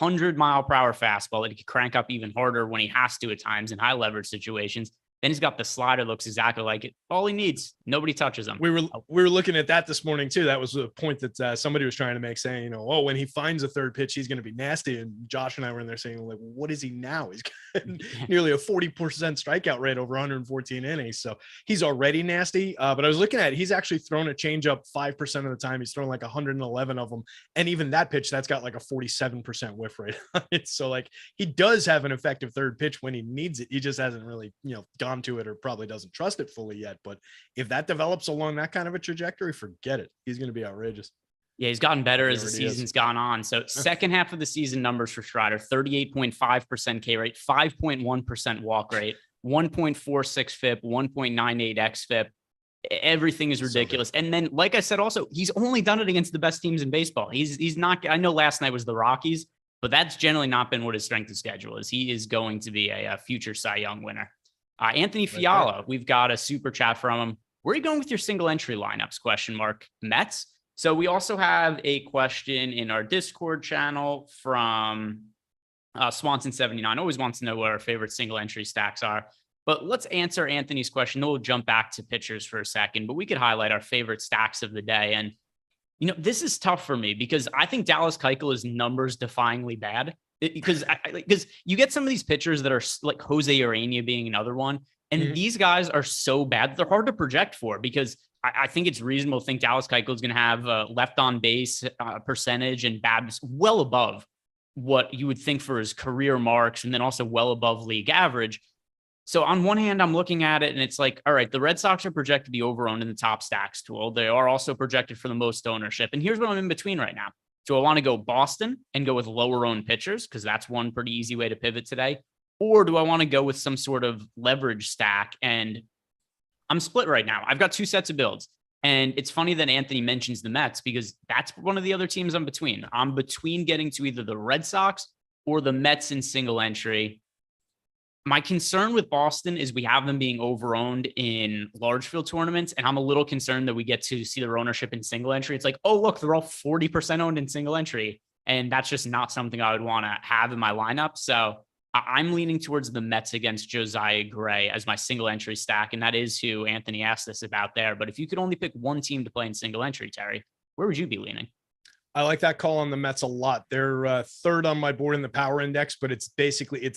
[SPEAKER 4] 100-mile-per-hour fastball that he can crank up even harder when he has to at times in high leverage situations. Then he's got the slider, looks exactly like it. All he needs, nobody touches him.
[SPEAKER 5] We were looking at that this morning too. That was a point that somebody was trying to make, saying, when he finds a third pitch, he's going to be nasty. And Josh and I were in there saying, like, what is he now? He's got nearly a 40% strikeout rate over 114 innings. So he's already nasty. But I was looking at it. He's actually thrown a changeup 5% of the time. He's thrown like 111 of them. And even that pitch, that's got like a 47% whiff rate on it. So like he does have an effective third pitch when he needs it. He just hasn't really, gone to it or probably doesn't trust it fully yet. But if that develops along that kind of a trajectory, forget it. He's going to be outrageous.
[SPEAKER 4] Yeah, he's gotten better as the season's gone on. So second half of the season numbers for Strider, 38.5% K rate, 5.1% walk rate, 1.46 FIP, 1.98 xFIP. Everything is ridiculous. And then, like I said, also, he's only done it against the best teams in baseball. He's not, I know last night was the Rockies, but that's generally not been what his strength of schedule is. He is going to be a future Cy Young winner. Anthony Fiala, we've got a super chat from him. Where are you going with your single entry lineups? ? Mets. So we also have a question in our Discord channel from Swanson79. Always wants to know what our favorite single entry stacks are. But let's answer Anthony's question. Then we'll jump back to pitchers for a second. But we could highlight our favorite stacks of the day. And, this is tough for me because I think Dallas Keuchel is numbers defyingly bad. Because you get some of these pitchers that are like Jose Urania being another one And these guys are so bad. They're hard to project for because I think it's reasonable to think Dallas Keuchel is going to have left on base percentage and BABIPs well above what you would think for his career marks, and then also well above league average. So on one hand, I'm looking at it and it's like, all right, the Red Sox are projected to be over-owned in the top stacks tool. They are also projected for the most ownership. And here's what I'm in between right now. Do I want to go Boston and go with lower owned pitchers? Because that's one pretty easy way to pivot today. Or do I want to go with some sort of leverage stack? And I'm split right now. I've got two sets of builds. And it's funny that Anthony mentions the Mets because that's one of the other teams I'm between. I'm between getting to either the Red Sox or the Mets in single entry. My concern with Boston is we have them being overowned in large field tournaments. And I'm a little concerned that we get to see their ownership in single entry. It's like, oh, look, they're all 40% owned in single entry. And that's just not something I would want to have in my lineup. So I'm leaning towards the Mets against Josiah Gray as my single entry stack. And that is who Anthony asked us about there. But if you could only pick one team to play in single entry, Terry, where would you be leaning?
[SPEAKER 5] I like that call on the Mets a lot. They're third on my board in the power index, but it's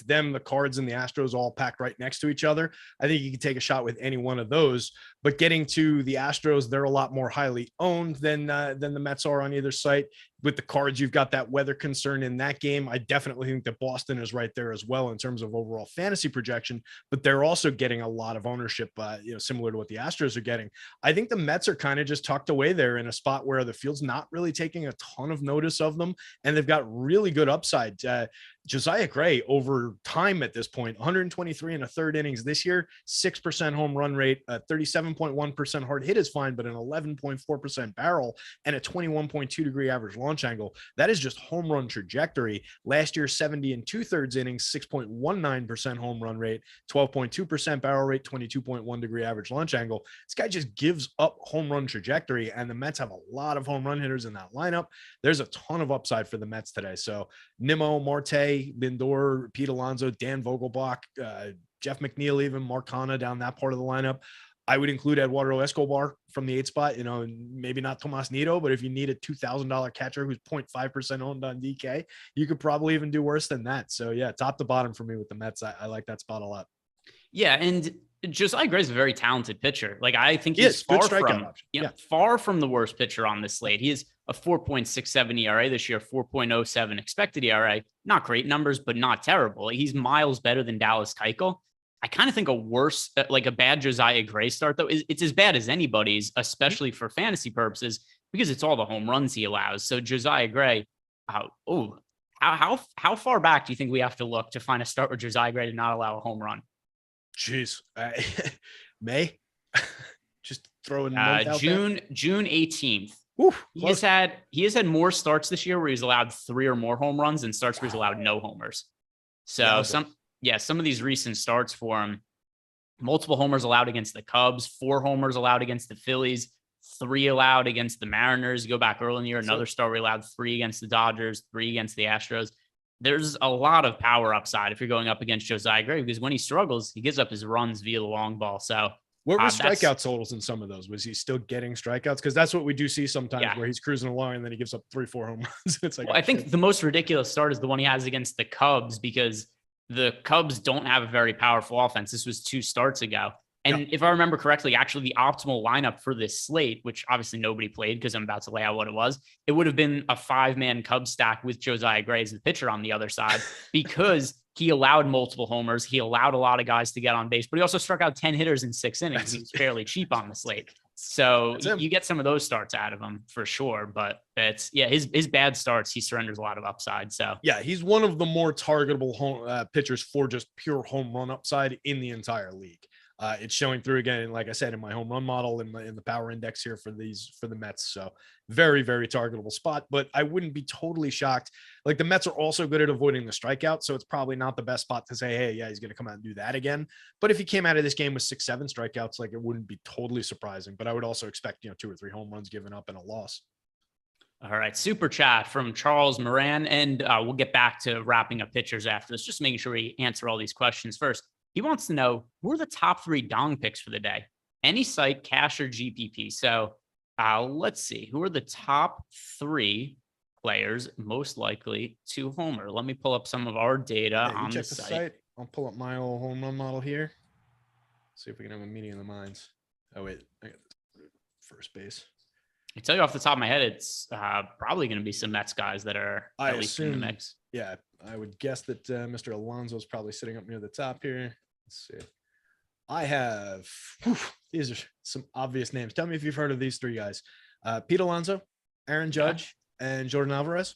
[SPEAKER 5] them, the Cards, and the Astros all packed right next to each other. I think you can take a shot with any one of those. But getting to the Astros, they're a lot more highly owned than the Mets are on either site. With the Cards, you've got that weather concern in that game. I definitely think that Boston is right there as well in terms of overall fantasy projection, but they're also getting a lot of ownership, similar to what the Astros are getting. I think the Mets are kind of just tucked away there in a spot where the field's not really taking a ton of notice of them, and they've got really good upside. Josiah Gray over time at this point, 123 and a third innings this year, 6% home run rate, 37.1% hard hit is fine, but an 11.4% barrel and a 21.2 degree average launch angle. That is just home run trajectory. Last year, 70 and 2/3 innings, 6.19% home run rate, 12.2% barrel rate, 22.1 degree average launch angle. This guy just gives up home run trajectory, and the Mets have a lot of home run hitters in that lineup. There's a ton of upside for the Mets today. So Nimmo, Marte, Lindor, Pete Alonso, Dan Vogelbach, Jeff McNeil, even Mark Hanna down that part of the lineup. I would include Eduardo Escobar from the 8 spot, maybe not Tomas Nido, but if you need a $2,000 catcher who's 0.5% owned on DK, you could probably even do worse than that. So yeah, top to bottom for me with the Mets. I like that spot a lot.
[SPEAKER 4] Yeah. And Josiah Gray is a very talented pitcher. Like, I think he's far from the worst pitcher on this slate. He is a 4.67 ERA this year, 4.07 expected ERA. Not great numbers, but not terrible. He's miles better than Dallas Keuchel. I kind of think a bad Josiah Gray start, though, it's as bad as anybody's, especially for fantasy purposes, because it's all the home runs he allows. So Josiah Gray, how far back do you think we have to look to find a start with Josiah Gray to not allow a home run?
[SPEAKER 5] Jeez, May, just throwing
[SPEAKER 4] June 18th.
[SPEAKER 5] Oof,
[SPEAKER 4] he has had more starts this year where he's allowed 3 or more home runs and starts where he's allowed no homers. So some of these recent starts for him, multiple homers allowed against the Cubs, 4 homers allowed against the Phillies, 3 allowed against the Mariners. You go back early in the year, another start where he allowed 3 against the Dodgers, 3 against the Astros. There's a lot of power upside if you're going up against Josiah Gray, because when he struggles, he gives up his runs via the long ball. So
[SPEAKER 5] what were strikeout totals in some of those? Was he still getting strikeouts? Because that's what we do see sometimes where he's cruising along and then he gives up 3-4 home runs. It's like,
[SPEAKER 4] I think the most ridiculous start is the one he has against the Cubs, because the Cubs don't have a very powerful offense. This was 2 starts ago. And if I remember correctly, actually the optimal lineup for this slate, which obviously nobody played because I'm about to lay out what it was, it would have been a 5-man Cubs stack with Josiah Gray as the pitcher on the other side, because he allowed multiple homers. He allowed a lot of guys to get on base, but he also struck out 10 hitters in 6 innings. He's fairly cheap on the slate. So you get some of those starts out of him for sure. But his bad starts, he surrenders a lot of upside. So
[SPEAKER 5] yeah, he's one of the more targetable pitchers for just pure home run upside in the entire league. It's showing through again, like I said, in my home run model in the power index here for the Mets. So very, very targetable spot, but I wouldn't be totally shocked. Like, the Mets are also good at avoiding the strikeout. So it's probably not the best spot to say, hey, yeah, he's going to come out and do that again. But if he came out of this game with 6-7 strikeouts, like, it wouldn't be totally surprising, but I would also expect, 2 or 3 home runs given up and a loss.
[SPEAKER 4] All right. Super chat from Charles Moran. And we'll get back to wrapping up pitchers after this, just making sure we answer all these questions first. He wants to know, who are the top 3 dong picks for the day? Any site, cash, or GPP? So let's see. Who are the top 3 players most likely to homer? Let me pull up some of our data on the site.
[SPEAKER 5] I'll pull up my old home run model here. See if we can have a meeting of the minds. Oh wait, I got first base.
[SPEAKER 4] I tell you off the top of my head, it's probably going to be some Mets guys that are
[SPEAKER 5] I
[SPEAKER 4] at least in the
[SPEAKER 5] assume-
[SPEAKER 4] mix.
[SPEAKER 5] Yeah, I would guess that Mr. Alonso's probably sitting up near the top here. Let's see. I have these are some obvious names. Tell me if you've heard of these three guys: Pete Alonso, Aaron Judge, and Jordan Alvarez.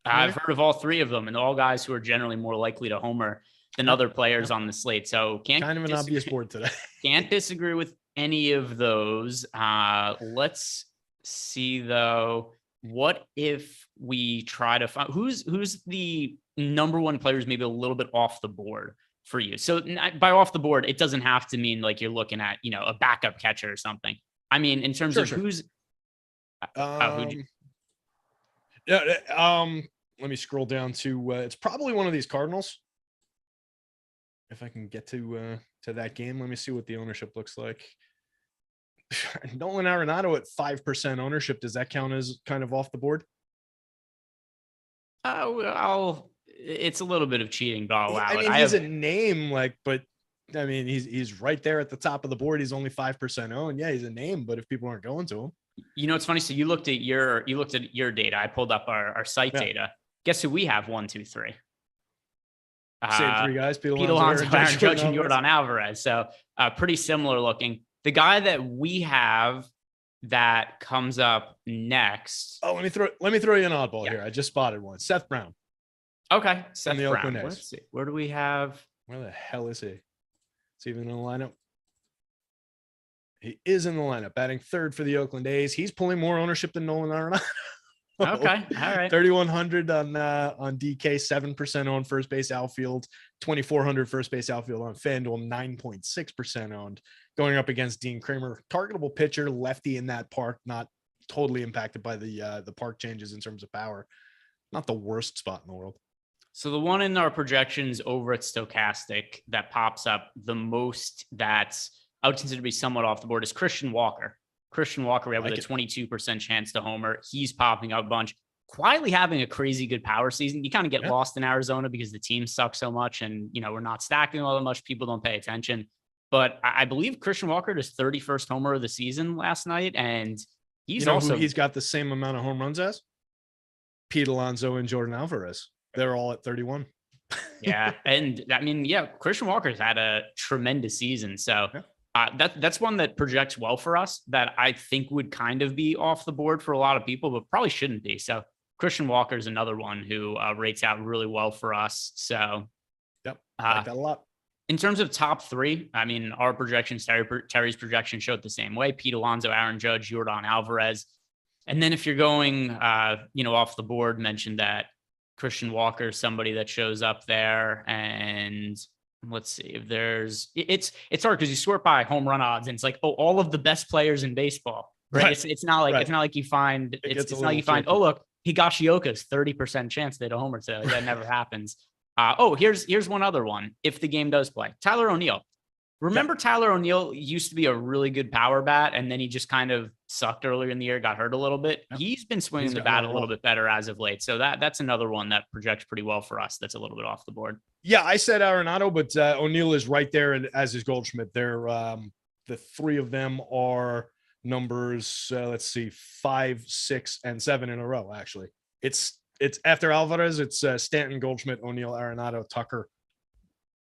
[SPEAKER 4] I've heard of all three of them, and all guys who are generally more likely to homer than other players on the slate. So can't
[SPEAKER 5] Kind of an obvious board today.
[SPEAKER 4] Can't disagree with any of those. Let's see though. What if we try to find who's the number one player who's maybe a little bit off the board for you? So by off the board, it doesn't have to mean like you're looking at, a backup catcher or something. I mean, in terms of who's
[SPEAKER 5] let me scroll down to it's probably one of these Cardinals. If I can get to that game, let me see what the ownership looks like. Nolan Arenado at 5% ownership. Does that count as kind of off the board?
[SPEAKER 4] It's a little bit of cheating, but I'll allow
[SPEAKER 5] I mean,
[SPEAKER 4] it.
[SPEAKER 5] He's a name, but I mean, he's right there at the top of the board. He's only 5% owned. Yeah, he's a name, but if people aren't going to him,
[SPEAKER 4] it's funny. So you looked at your data. I pulled up our site data. Guess who we have? 1, 2, 3.
[SPEAKER 5] Same three guys: Pete
[SPEAKER 4] Alonso, Aaron Judge, and Jordan Alvarez. So pretty similar looking. The guy that we have that comes up next.
[SPEAKER 5] Oh, let me throw you an oddball here. I just spotted one. Seth Brown.
[SPEAKER 4] Okay, Seth
[SPEAKER 5] the
[SPEAKER 4] Brown.
[SPEAKER 5] Oakland A's.
[SPEAKER 4] Let's see. Where do we have?
[SPEAKER 5] Where the hell is he? Is he even in the lineup? He is in the lineup, batting third for the Oakland A's. He's pulling more ownership than Nolan Arenado.
[SPEAKER 4] Okay, all right.
[SPEAKER 5] 3,100 on DK, 7% on first base outfield, 2,400 first base outfield on FanDuel, 9.6% owned. Going up against Dean Kramer, targetable pitcher, lefty in that park, not totally impacted by the park changes in terms of power. Not the worst spot in the world.
[SPEAKER 4] So the one in our projections over at Stokastic that pops up the most that's I would consider to be somewhat off the board is Christian Walker. Christian Walker, we have with a 22% chance to homer. He's popping up a bunch, quietly having a crazy good power season. You kind of get lost in Arizona because the team sucks so much and, we're not stacking all that much. People don't pay attention. But I believe Christian Walker had his 31st homer of the season last night. And he's
[SPEAKER 5] he's got the same amount of home runs as? Pete Alonso and Jordan Alvarez. They're all at 31.
[SPEAKER 4] Yeah. And I mean, Christian Walker's had a tremendous season. So that's one that projects well for us that I think would kind of be off the board for a lot of people, but probably shouldn't be. So Christian Walker is another one who rates out really well for us. So
[SPEAKER 5] I like that a lot.
[SPEAKER 4] In terms of top three, I mean, our projections, Terry's projection showed the same way. Pete Alonso, Aaron Judge, Jordan Alvarez. And then if you're going, off the board, mentioned that Christian Walker is somebody that shows up there. And let's see if there's it's hard because you sort by home run odds and it's like, all of the best players in baseball, right? It's not like you find it's not like you find, look, Higashioka's 30% chance to hit a homer today. Like, that never happens. Here's one other one. If the game does play, Tyler O'Neill. Remember, Tyler O'Neill used to be a really good power bat, and then he just kind of sucked earlier in the year, got hurt a little bit. Yep. He's been swinging the bat a little bit better as of late. So that's another one that projects pretty well for us. That's a little bit off the board. Yeah,
[SPEAKER 5] I said Arenado, but O'Neill is right there, and as is Goldschmidt. They're the three of them are numbers. Let's see, 5, 6, and 7 in a row. Actually, it's after Alvarez. It's Stanton, Goldschmidt, O'Neill, Arenado, Tucker,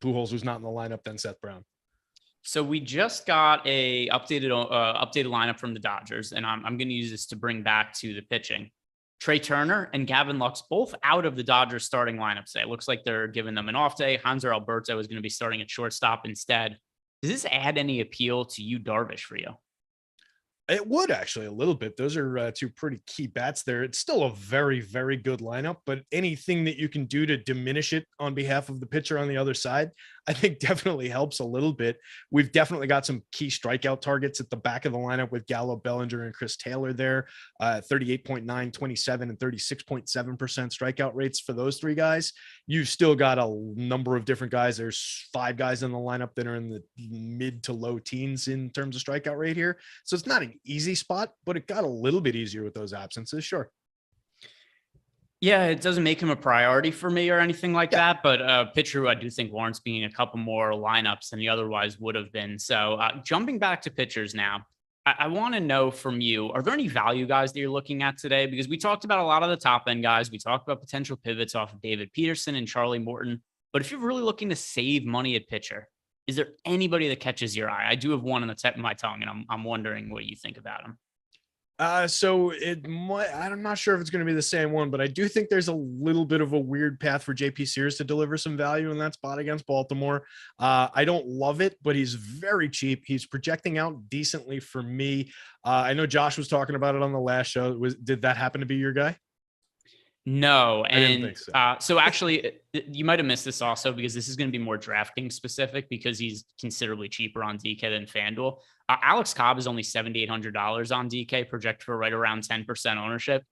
[SPEAKER 5] Pujols, who's not in the lineup, then Seth Brown.
[SPEAKER 4] So we just got a updated lineup from the Dodgers, and I'm going to use this to bring back to the pitching. Trey Turner and Gavin Lux both out of the Dodgers starting lineup today. It looks like they're giving them an off day. Hanser Alberto is going to be starting at shortstop instead. Does this add any appeal to you, Darvish, for you?
[SPEAKER 5] It would actually a little bit. Those are two pretty key bats there. It's still a very, very good lineup, but anything that you can do to diminish it on behalf of the pitcher on the other side, I think definitely helps a little bit. We've definitely got some key strikeout targets at the back of the lineup with Gallo, Bellinger, and Chris Taylor there. 38.9, 27, and 36.7% strikeout rates for those three guys. You've still got a number of different guys. There's 5 guys in the lineup that are in the mid to low teens in terms of strikeout rate here. So it's not an easy spot, but it got a little bit easier with those absences. Sure.
[SPEAKER 4] Yeah, it doesn't make him a priority for me or anything like that, but pitcher who I do think warrants being a couple more lineups than he otherwise would have been. So jumping back to pitchers now, I want to know from you, are there any value guys that you're looking at today? Because we talked about a lot of the top end guys. We talked about potential pivots off of David Peterson and Charlie Morton. But if you're really looking to save money at pitcher, is there anybody that catches your eye? I do have one on the tip of my tongue, and I'm wondering what you think about him.
[SPEAKER 5] So it might, I'm not sure if it's going to be the same one, but I do think there's a little bit of a weird path for JP Sears to deliver some value in that spot against Baltimore. I don't love it, but he's very cheap. He's projecting out decently for me. I know Josh was talking about it on the last show. Did that happen to be your guy?
[SPEAKER 4] No.
[SPEAKER 5] I didn't
[SPEAKER 4] And
[SPEAKER 5] think so.
[SPEAKER 4] so actually, you might have missed this also because this is going to be more drafting specific because he's considerably cheaper on DK than FanDuel. Alex Cobb is only $7,800 on DK, projected for right around 10% ownership.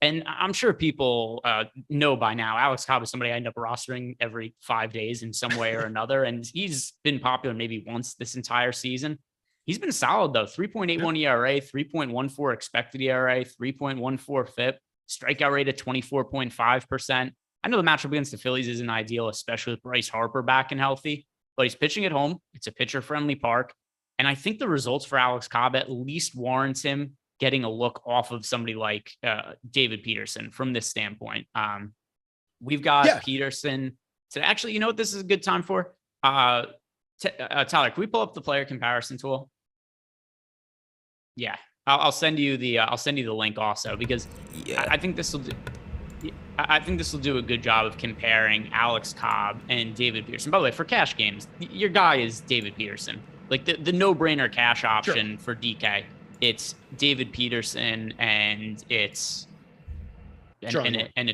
[SPEAKER 4] And I'm sure people know by now, Alex Cobb is somebody I end up rostering every 5 days in some way or another. And he's been popular maybe once this entire season. He's been solid, though. 3.81 ERA, 3.14 expected ERA, 3.14 FIP, strikeout rate at 24.5%. I know the matchup against the Phillies isn't ideal, especially with Bryce Harper back and healthy, but he's pitching at home. It's a pitcher-friendly park. And I think the results for Alex Cobb at least warrants him getting a look off of somebody like David Peterson from this standpoint. We've got Peterson today. Actually, you know what this is a good time for? Tyler, can we pull up the player comparison tool? Yeah, I'll send you the link also because I think this will do. I think this will do a good job of comparing Alex Cobb and David Peterson. By the way, for cash games, your guy is David Peterson. Like the no-brainer cash option for DK. It's David Peterson and it's it's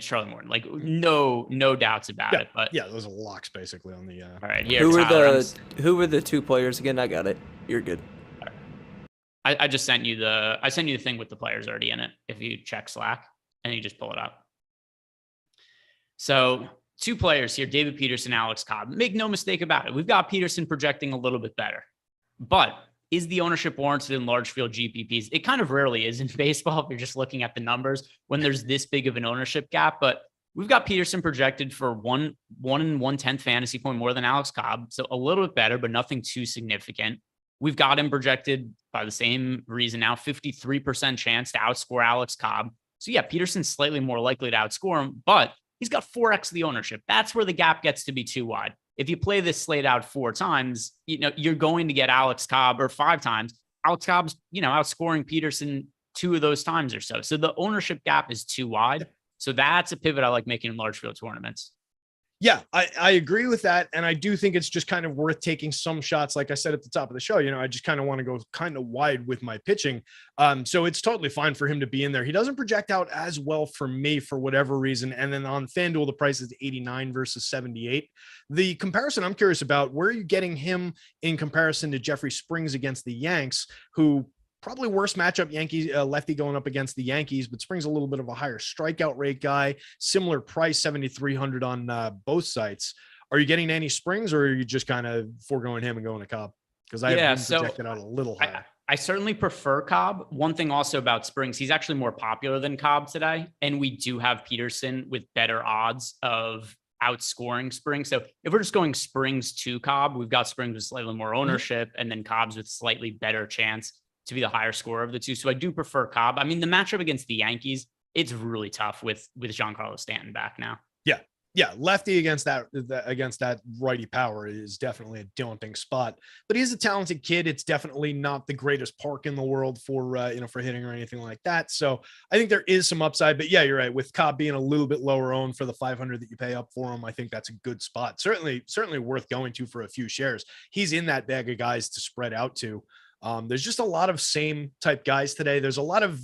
[SPEAKER 4] Charlie Morton. Like no doubts about it. But
[SPEAKER 5] those are locks basically on the.
[SPEAKER 4] All right, here.
[SPEAKER 6] Who were the two players again? I got it. You're good.
[SPEAKER 4] I just sent you the thing with the players already in it. If you check Slack and you just pull it up. So 2 players here, David Peterson, Alex Cobb. Make no mistake about it. We've got Peterson projecting a little bit better, but is the ownership warranted in large field GPPs? It kind of rarely is in baseball if you're just looking at the numbers when there's this big of an ownership gap. But we've got Peterson projected for 1 1/110th fantasy point more than Alex Cobb. So a little bit better, but nothing too significant. We've got him projected by the same reason now, 53% chance to outscore Alex Cobb. So yeah, Peterson's slightly more likely to outscore him, but he's got 4x the ownership. That's where the gap gets to be too wide. If you play this slate out 4 times, you're going to get Alex Cobb, or 5 times. Alex Cobb's, outscoring Peterson 2 of those times or so. So the ownership gap is too wide. So that's a pivot I like making in large field tournaments.
[SPEAKER 5] Yeah, I agree with that. And I do think it's just kind of worth taking some shots. Like I said at the top of the show, I just kind of want to go kind of wide with my pitching. So it's totally fine for him to be in there. He doesn't project out as well for me for whatever reason. And then on FanDuel, the price is 89 versus 78. The comparison I'm curious about, where are you getting him in comparison to Jeffrey Springs against the Yanks, who probably worst matchup, Yankees lefty going up against the Yankees, but Springs a little bit of a higher strikeout rate guy, similar price, 7,300 on both sites. Are you getting any Springs, or are you just kind of foregoing him and going to Cobb? Because I have been projected out a little higher.
[SPEAKER 4] I certainly prefer Cobb. One thing also about Springs, he's actually more popular than Cobb today. And we do have Peterson with better odds of outscoring Springs. So if we're just going Springs to Cobb, we've got Springs with slightly more ownership and then Cobb's with slightly better chance to be the higher scorer of the 2. So I do prefer Cobb. I mean, the matchup against the Yankees, it's really tough with Giancarlo Stanton back now.
[SPEAKER 5] Yeah. Lefty against that righty power is definitely a daunting spot, but he's a talented kid. It's definitely not the greatest park in the world for hitting or anything like that. So I think there is some upside, but yeah, you're right. With Cobb being a little bit lower owned for the 500 that you pay up for him, I think that's a good spot. Certainly worth going to for a few shares. He's in that bag of guys to spread out to. There's just a lot of same type guys today. There's a lot of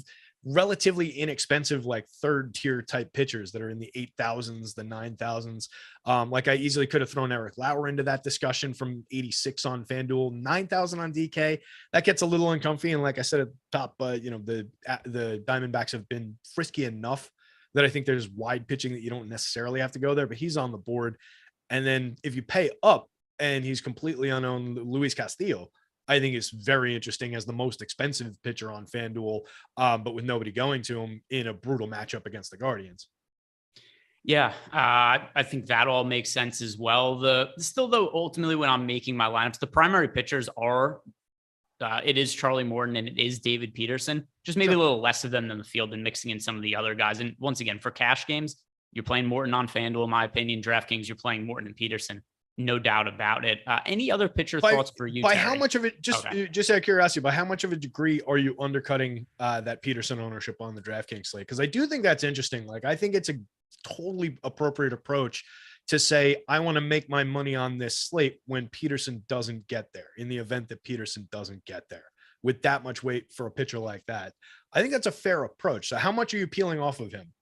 [SPEAKER 5] relatively inexpensive, like 3rd tier type pitchers that are in the 8,000s, the 9,000s. Like I easily could have thrown Eric Lauer into that discussion from 86 on FanDuel, 9,000 on DK. That gets a little uncomfy. And like I said at the top, the Diamondbacks have been frisky enough that I think there's wide pitching that you don't necessarily have to go there, but he's on the board. And then if you pay up and he's completely unknown, Luis Castillo, I think it's very interesting as the most expensive pitcher on FanDuel, but with nobody going to him in a brutal matchup against the Guardians.
[SPEAKER 4] Yeah, I think that all makes sense as well. Still though, ultimately when I'm making my lineups, the primary pitchers are it is Charlie Morton and it is David Peterson. Just maybe a little less of them than the field and mixing in some of the other guys. And once again, for cash games, you're playing Morton on FanDuel, in my opinion. DraftKings, you're playing Morton and Peterson. No doubt about it. Any other pitcher thoughts for you?
[SPEAKER 5] By
[SPEAKER 4] Terry?
[SPEAKER 5] how much of it, just out of curiosity, by how much of a degree are you undercutting that Peterson ownership on the DraftKings slate? Because I do think that's interesting. Like, I think it's a totally appropriate approach to say, I want to make my money on this slate when Peterson doesn't get there, in the event that Peterson doesn't get there with that much weight for a pitcher like that. I think that's a fair approach. So how much are you peeling off of him?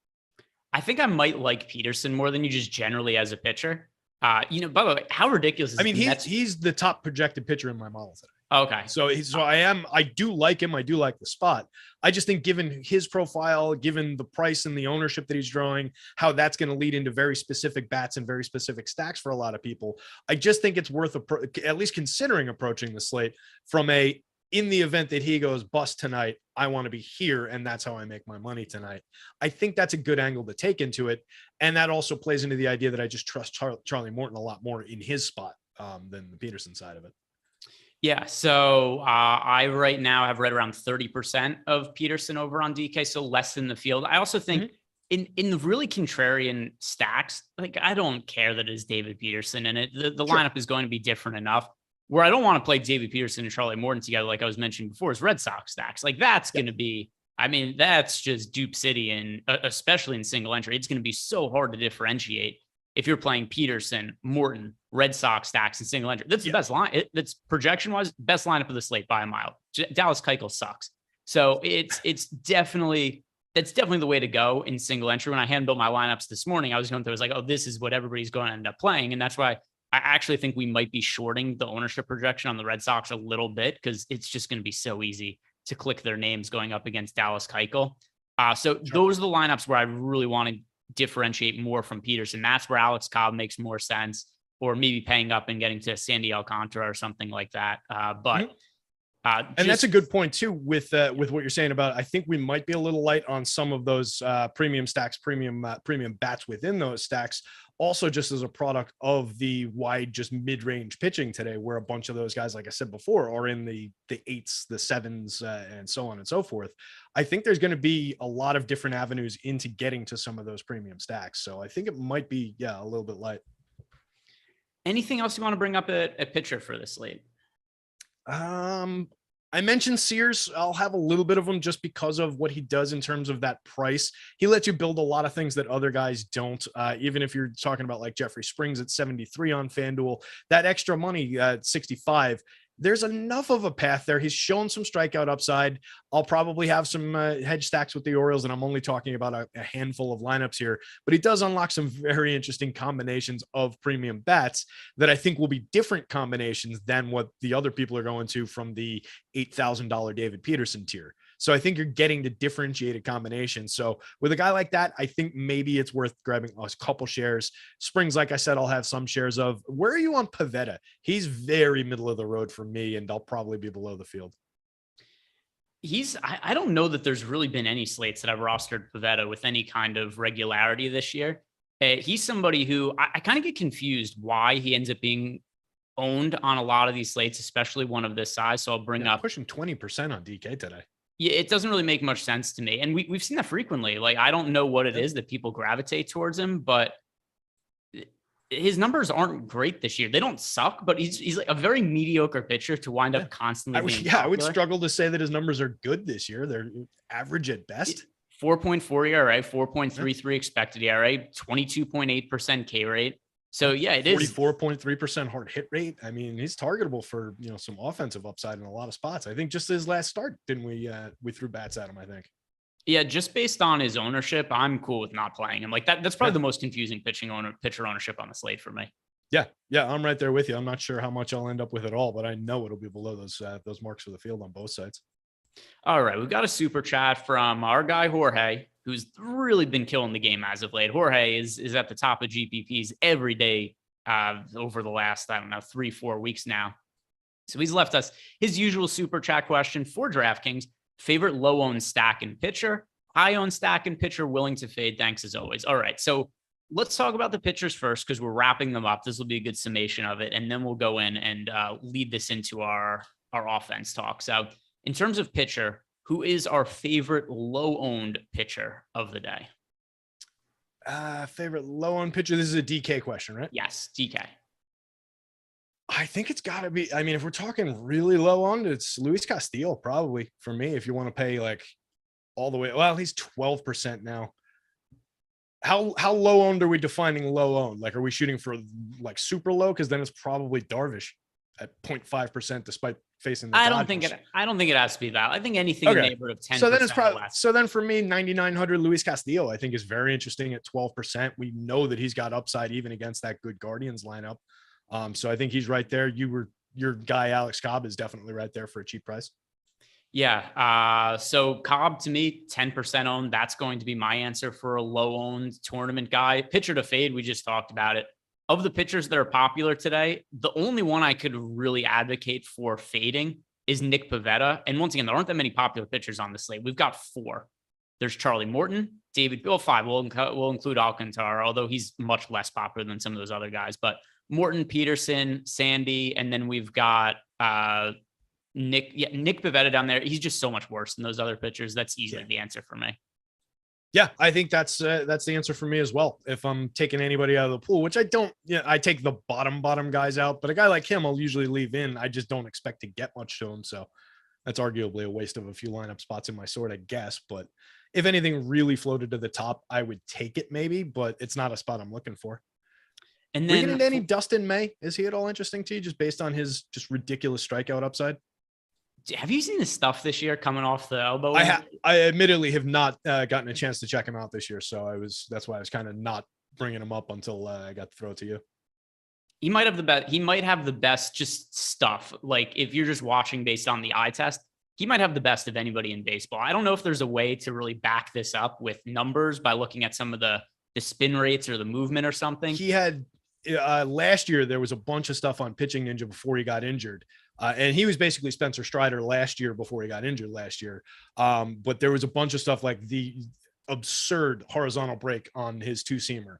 [SPEAKER 4] I think I might like Peterson more than you just generally as a pitcher. By the way, how ridiculous is
[SPEAKER 5] he's the top projected pitcher in my model today.
[SPEAKER 4] Okay.
[SPEAKER 5] So I do like him. I do like the spot. I just think given his profile, given the price and the ownership that he's drawing, how that's going to lead into very specific bats and very specific stacks for a lot of people. I just think it's worth at least considering approaching the slate from in the event that he goes bust tonight, I want to be here. And that's how I make my money tonight. I think that's a good angle to take into it. And that also plays into the idea that I just trust Charlie Morton a lot more in his spot than the Peterson side of it.
[SPEAKER 4] Yeah. So I right now have read around 30% of Peterson over on DK. So less than the field. I also think in the really contrarian stacks, like I don't care that it's David Peterson in it. The lineup is going to be different enough. Where I don't want to play David Peterson and Charlie Morton together, like I was mentioning before, is Red Sox stacks. Like that's going to be, that's just dupe city. And especially in single entry, it's going to be so hard to differentiate if you're playing Peterson, Morton, Red Sox stacks and single entry. That's the best line. That's projection wise, best lineup of the slate by a mile. Dallas Keuchel sucks. So that's definitely the way to go in single entry. When I hand built my lineups this morning, I was going through, I was like, oh, this is what everybody's going to end up playing. And that's why I actually think we might be shorting the ownership projection on the Red Sox a little bit because it's just going to be so easy to click their names going up against Dallas Keuchel. Those are the lineups where I really want to differentiate more from Peterson. That's where Alex Cobb makes more sense, or maybe paying up and getting to Sandy Alcantara or something like that. And
[SPEAKER 5] that's a good point too, with what you're saying about, I think we might be a little light on some of those premium stacks, premium bats within those stacks. Also, just as a product of the wide, just mid-range pitching today, where a bunch of those guys, like I said before, are in the 8s, the 7s, and so on and so forth. I think there's going to be a lot of different avenues into getting to some of those premium stacks. So I think it might be, a little bit light.
[SPEAKER 4] Anything else you want to bring up a pitcher for this slate?
[SPEAKER 5] I mentioned Sears. I'll have a little bit of him just because of what he does in terms of that price. He lets you build a lot of things that other guys don't. Even if you're talking about like Jeffrey Springs at 73 on FanDuel, that extra money at 65, there's enough of a path there. He's shown some strikeout upside. I'll probably have some hedge stacks with the Orioles, and I'm only talking about a handful of lineups here, but he does unlock some very interesting combinations of premium bats that I think will be different combinations than what the other people are going to from the $8,000 David Peterson tier. So I think you're getting the differentiated combinations. So with a guy like that, I think maybe it's worth grabbing a couple shares. Springs, like I said, I'll have some shares of. Where are you on Pivetta? He's very middle of the road for me, and I'll probably be below the field.
[SPEAKER 4] I don't know that there's really been any slates that I've rostered Pivetta with any kind of regularity this year. He's somebody who I kind of get confused why he ends up being owned on a lot of these slates, especially one of this size. So I'll bring up
[SPEAKER 5] pushing 20% on DK today.
[SPEAKER 4] Yeah, it doesn't really make much sense to me. And we've seen that frequently. Like, I don't know what it is that people gravitate towards him, but his numbers aren't great this year. They don't suck, but he's like a very mediocre pitcher to wind up constantly.
[SPEAKER 5] I would struggle to say that his numbers are good this year. They're average at best.
[SPEAKER 4] 4.4 ERA, 4.33 expected ERA, 22.8% K rate. So yeah, it is
[SPEAKER 5] 44.3% hard hit rate. I mean, he's targetable for, some offensive upside in a lot of spots. I think just his last start, didn't we threw bats at him, I think.
[SPEAKER 4] Yeah, just based on his ownership, I'm cool with not playing him. Like that's probably the most confusing pitcher ownership on the slate for me.
[SPEAKER 5] Yeah, I'm right there with you. I'm not sure how much I'll end up with at all, but I know it'll be below those marks for the field on both sides.
[SPEAKER 4] All right, we've got a super chat from our guy Jorge, who's really been killing the game as of late. Jorge is at the top of GPPs every day over the last, 3-4 weeks now. So he's left us his usual super chat question for DraftKings: favorite low-owned stack and pitcher, high-owned stack and pitcher, willing to fade. Thanks as always. All right, so let's talk about the pitchers first, because we're wrapping them up. This will be a good summation of it. And then we'll go in and lead this into our offense talk. So in terms of pitcher, who is our favorite low-owned pitcher of the day?
[SPEAKER 5] Favorite low-owned pitcher? This is a DK question, right?
[SPEAKER 4] Yes, DK.
[SPEAKER 5] I think it's got to be, I mean, if we're talking really low-owned, it's Luis Castillo probably for me, if you want to pay like all the way. Well, he's 12% now. How low owned are we defining low owned? Like, are we shooting for like super low? Because then it's probably Darvish at 0.5%, despite facing the
[SPEAKER 4] I
[SPEAKER 5] Dodgers.
[SPEAKER 4] don't think it has to be that. I think anything in the neighborhood of 10%.
[SPEAKER 5] So then it's probably so then for me, 9,900 Luis Castillo, I think is very interesting at 12%. We know that he's got upside even against that good Guardians lineup. So I think he's right there. Your guy Alex Cobb is definitely right there for a cheap price.
[SPEAKER 4] Yeah. So Cobb, to me, 10% owned. That's going to be my answer for a low owned tournament guy. Pitcher to fade, we just talked about it. Of the pitchers that are popular today, the only one I could really advocate for fading is Nick Pivetta. And once again, there aren't that many popular pitchers on the slate. We've got 4. There's Charlie Morton, David, 5. We'll include Alcantara, although he's much less popular than some of those other guys. But Morton, Peterson, Sandy, and then we've got Nick Pivetta down there. He's just so much worse than those other pitchers. That's easily the answer for me.
[SPEAKER 5] Yeah, I think that's the answer for me as well. If I'm taking anybody out of the pool, which I don't, I take the bottom guys out, but a guy like him, I'll usually leave in. I just don't expect to get much to him. So that's arguably a waste of a few lineup spots in my sort, I guess. But if anything really floated to the top, I would take it maybe, but it's not a spot I'm looking for. And then, we get into any Dustin May? Is he at all interesting to you, just based on his just ridiculous strikeout upside?
[SPEAKER 4] Have you seen his stuff this year coming off the elbow?
[SPEAKER 5] I admittedly have not gotten a chance to check him out this year, so that's why I was kind of not bringing him up until I got to throw it to you.
[SPEAKER 4] He might have the best. He might have the best just stuff. Like if you're just watching based on the eye test, he might have the best of anybody in baseball. I don't know if there's a way to really back this up with numbers by looking at some of the spin rates or the movement or something.
[SPEAKER 5] He had last year there was a bunch of stuff on Pitching Ninja before he got injured. And he was basically Spencer Strider last year before he got injured last year. But there was a bunch of stuff like the absurd horizontal break on his two-seamer,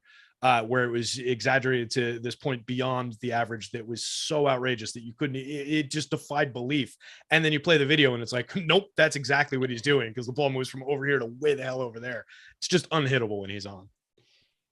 [SPEAKER 5] where it was exaggerated to this point beyond the average that was so outrageous that you couldn't, it just defied belief. And then you play the video and it's like, nope, that's exactly what he's doing, because the ball moves from over here to way the hell over there. It's just unhittable when he's on.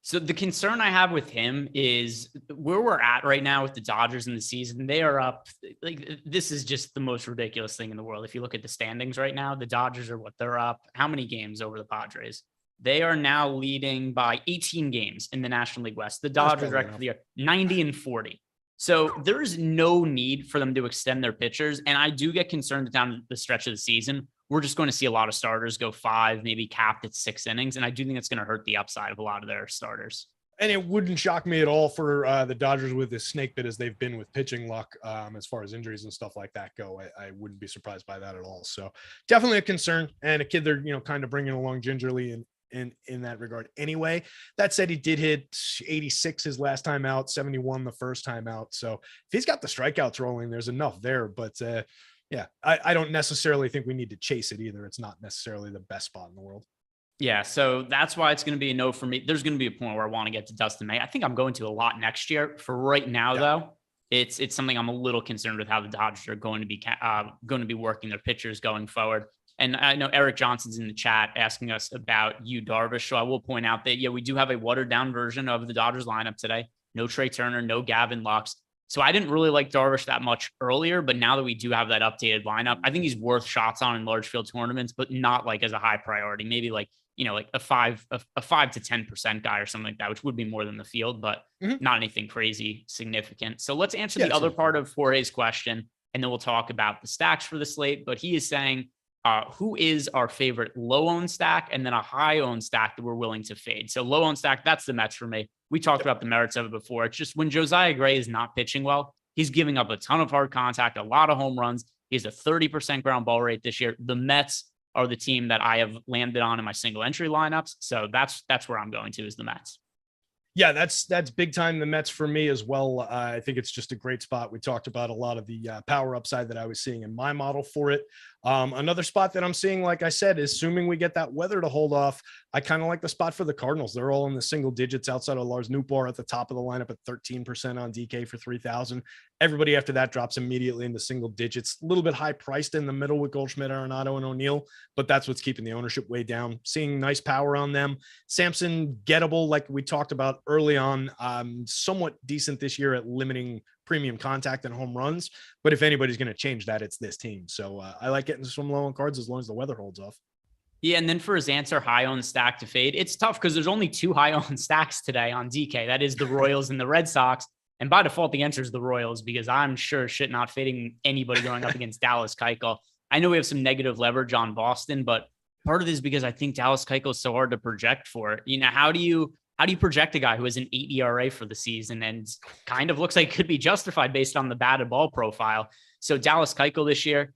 [SPEAKER 4] So the concern I have with him is where we're at right now with the Dodgers in the season. They are up. Like, this is just the most ridiculous thing in the world. If you look at the standings right now, the Dodgers are they're up. How many games over the Padres? They are now leading by 18 games in the National League West. The Dodgers record for the year 90-40. So there is no need for them to extend their pitchers. And I do get concerned down the stretch of the season. We're just going to see a lot of starters go 5, maybe capped at 6 innings. And I do think it's going to hurt the upside of a lot of their starters.
[SPEAKER 5] And it wouldn't shock me at all for the Dodgers with as snake bit as they've been with pitching luck, as far as injuries and stuff like that go. I wouldn't be surprised by that at all. So definitely a concern, and a kid they're, kind of bringing along gingerly in that regard. Anyway, that said, he did hit 86 his last time out, 71 the first time out. So if he's got the strikeouts rolling, there's enough there. But yeah, I don't necessarily think we need to chase it either. It's not necessarily the best spot in the world.
[SPEAKER 4] Yeah, so that's why it's going to be a no for me. There's going to be a point where I want to get to Dustin May. I think I'm going to a lot next year. For right now, though, it's something I'm a little concerned with how the Dodgers are going to be working their pitchers going forward. And I know Eric Johnson's in the chat asking us about Yu Darvish. So I will point out that, we do have a watered down version of the Dodgers lineup today. No Trey Turner, no Gavin Lux. So I didn't really like Darvish that much earlier, but now that we do have that updated lineup, I think he's worth shots on in large field tournaments, but not like as a high priority. Maybe like a 5 to 10% guy or something like that, which would be more than the field, but not anything crazy significant. So let's answer the other part of Jorge's question, and then we'll talk about the stacks for the slate. But he is saying, who is our favorite low-owned stack, and then a high-owned stack that we're willing to fade. So low-owned stack, that's the Mets for me. We talked about the merits of it before. It's just when Josiah Gray is not pitching well, he's giving up a ton of hard contact, a lot of home runs. He has a 30% ground ball rate this year. The Mets are the team that I have landed on in my single entry lineups. So that's where I'm going to, is the Mets.
[SPEAKER 5] Yeah, that's big time the Mets for me as well. I think it's just a great spot. We talked about a lot of the power upside that I was seeing in my model for it. Another spot that I'm seeing, like I said, is assuming we get that weather to hold off. I kind of like the spot for the Cardinals. They're all in the single digits outside of Lars Nootbaar at the top of the lineup at 13% on DK for 3,000. Everybody after that drops immediately into single digits. A little bit high priced in the middle with Goldschmidt, Arenado, and O'Neill, but that's what's keeping the ownership way down. Seeing nice power on them. Samson, gettable, like we talked about early on, somewhat decent this year at limiting premium contact and home runs. But if anybody's going to change that, it's this team. So I like getting some low on cards as long as the weather holds off.
[SPEAKER 4] Yeah, and then for his answer, high on stack to fade, it's tough because there's only 2 high on stacks today on DK. That is the Royals and the Red Sox. And by default, the answer is the Royals because I'm sure shit not fading anybody going up against Dallas Keuchel. I know we have some negative leverage on Boston, but part of it is because I think Dallas Keuchel is so hard to project for. You know, how do you project a guy who has an 8 ERA for the season and kind of looks like it could be justified based on the batted ball profile? So Dallas Keuchel this year,